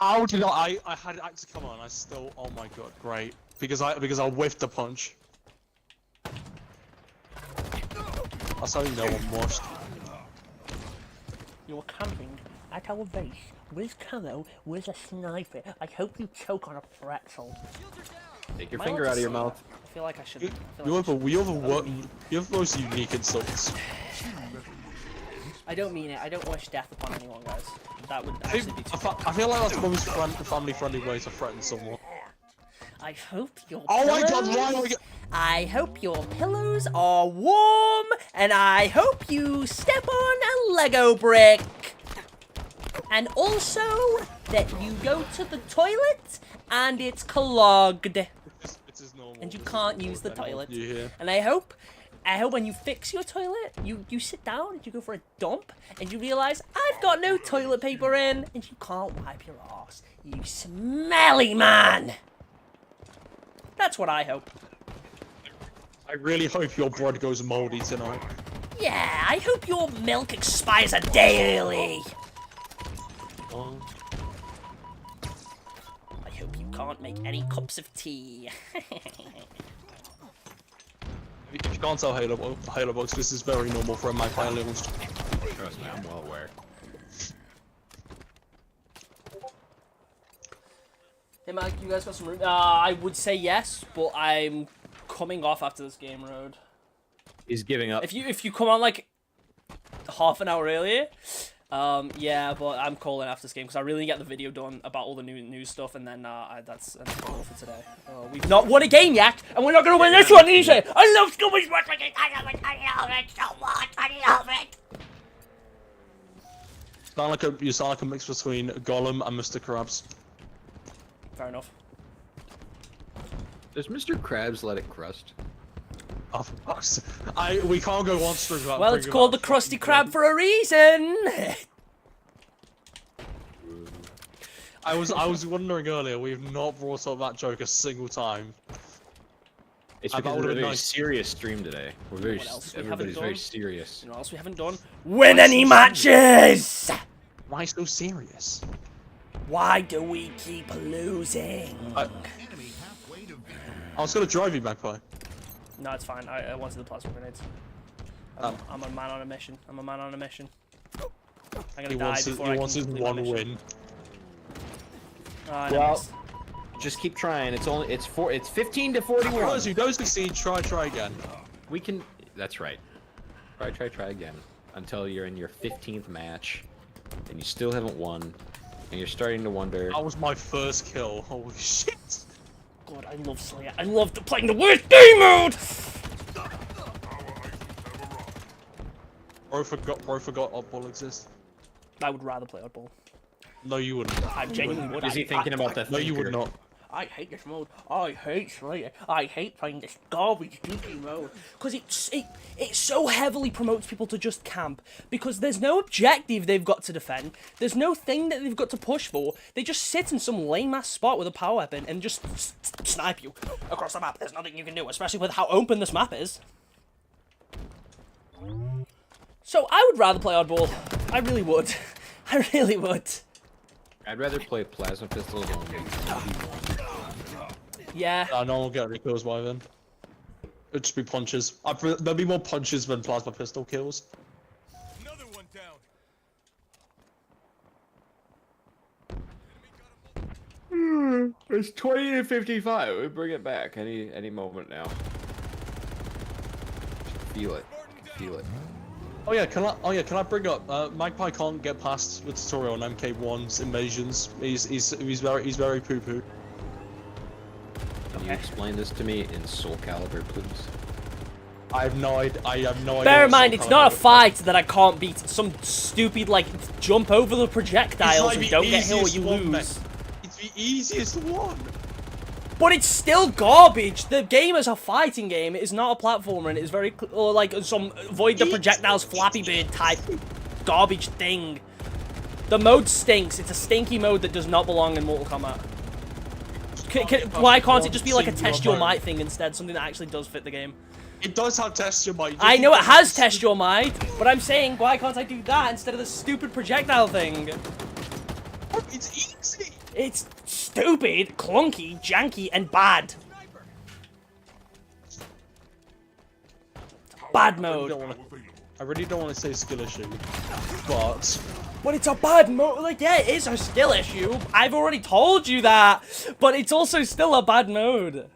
How did I had it to come on. I still. Oh my god, great. Because I whiffed the punch. That's how no one watched. You're camping at our base with camo, with a sniper. I hope you choke on a pretzel. Take your finger out of your mouth. I feel like I should. You have the most unique insults. I don't mean it. I don't wish death upon anyone, guys. That would actually be too I feel like that's the most family-friendly way to threaten someone. I hope your Oh my god, pillows- why are we I hope your pillows are warm, and I hope you step on a Lego brick. And also that you go to the toilet and it's clogged, It's normal. and you can't use the toilet. Yeah. And I hope when you fix your toilet, you sit down and you go for a dump, and you realize I've got no toilet paper in, and you can't wipe your ass. You smelly man. That's what I hope. I really hope your bread goes moldy tonight. Yeah, I hope your milk expires a day early. Oh. I hope you can't make any cups of tea. If you can't tell Halo Box, this is very normal for a magpie levels. Trust me, I'm well aware. Hey Mike, you guys got some room? I would say yes, but I'm coming off after this game road. He's giving up. If you come on like half an hour earlier, yeah, but I'm calling after this game because I really get the video done about all the new stuff, and then that's all for today. We've not won a game yet, and we're not gonna win this one either. I love Scooby's wrestling. I love it so much. I love it. You sound like a mix between Gollum and Mr. Krabs. Fair enough. Does Mr. Krabs let it crust? Oh, for fuck's sake. We can't go on stream without. Well, it's called the Krusty Krab for a reason. I was wondering earlier. We've not brought up that joke a single time. It's because we're a very serious stream today. We're very. Everybody's very serious. You know what else we haven't done? Win any matches! Why so serious? Why do we keep losing? I was gonna drive you, Magpie. No, it's fine. I wanted the plasma grenades. I'm a man on a mission. I'm a man on a mission. I'm gonna die before I can wants his complete my one mission. win. Well, just keep trying. It's 15 to 41. If you don't succeed, try again. We can. That's right. Try again until you're in your 15th match, and you still haven't won, and you're starting to wonder. That was my first kill. Holy shit! God, I love Slayer. I love playing the worst game mode. Bro forgot Oddball exists. I would rather play Oddball. No, you wouldn't. I genuinely would. Is he thinking about that? No, you would not. I hate this mode. I hate Slayer. I hate playing this garbage DP mode. Because it so heavily promotes people to just camp. Because there's no objective they've got to defend. There's no thing that they've got to push for. They just sit in some lame-ass spot with a power weapon and just snipe you across the map. There's nothing you can do, especially with how open this map is. So I would rather play Oddball. I really would. I really would. I'd rather play plasma pistols than Yeah. No one will get any kills by then. It'd just be punches. There'll be more punches than plasma pistol kills. Another one down. It's 20 to 55. We bring it back any moment now. Feel it. Feel it. Oh yeah, can I bring up? Magpie can't get past the tutorial on MK1's invasions. He's very poo poo. Can you explain this to me in Soul Calibur, please? I have no idea. Bear in mind, it's not a fight that I can't beat. It's some stupid like jump over the projectiles and don't get hit or you lose. It's the easiest one. But it's still garbage. The game is a fighting game. It is not a platformer, and it is very or like some avoid the projectiles Flappy Bird type garbage thing. The mode stinks. It's a stinky mode that does not belong in Mortal Kombat. Why can't it just be like a test your might thing instead? Something that actually does fit the game. It does have test your might. I know it has test your might, but I'm saying why can't I do that instead of the stupid projectile thing? It's easy. It's stupid, clunky, janky, and bad. Bad mode. I really don't want to say skill issue, but it's a bad mode. Like, yeah, it is a skill issue. I've already told you that, but it's also still a bad mode.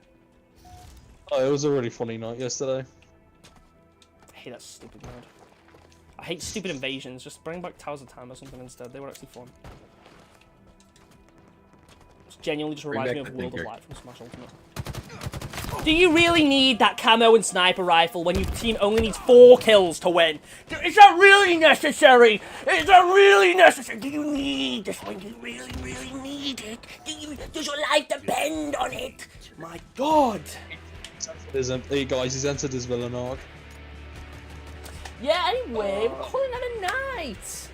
Oh, it was a really funny night yesterday. I hate that stupid mode. I hate stupid invasions. Just bring back Towers of Time or something instead. They were actually fun. Genuinely just reminds me of World of Light from Smash Ultimate. Do you really need that camo and sniper rifle when your team only needs 4 kills to win? Is that really necessary? Is that really necessary? Do you need this one? Do you really, really need it? Does your life depend on it? My God. Hey guys, he's entered his villain arc. Yeah, anyway, we're calling that a night.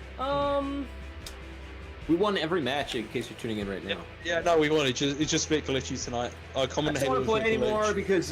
We won every match, in case you're tuning in right now. Yeah, no, we won. It's just a bit glitchy tonight. I don't want to play anymore because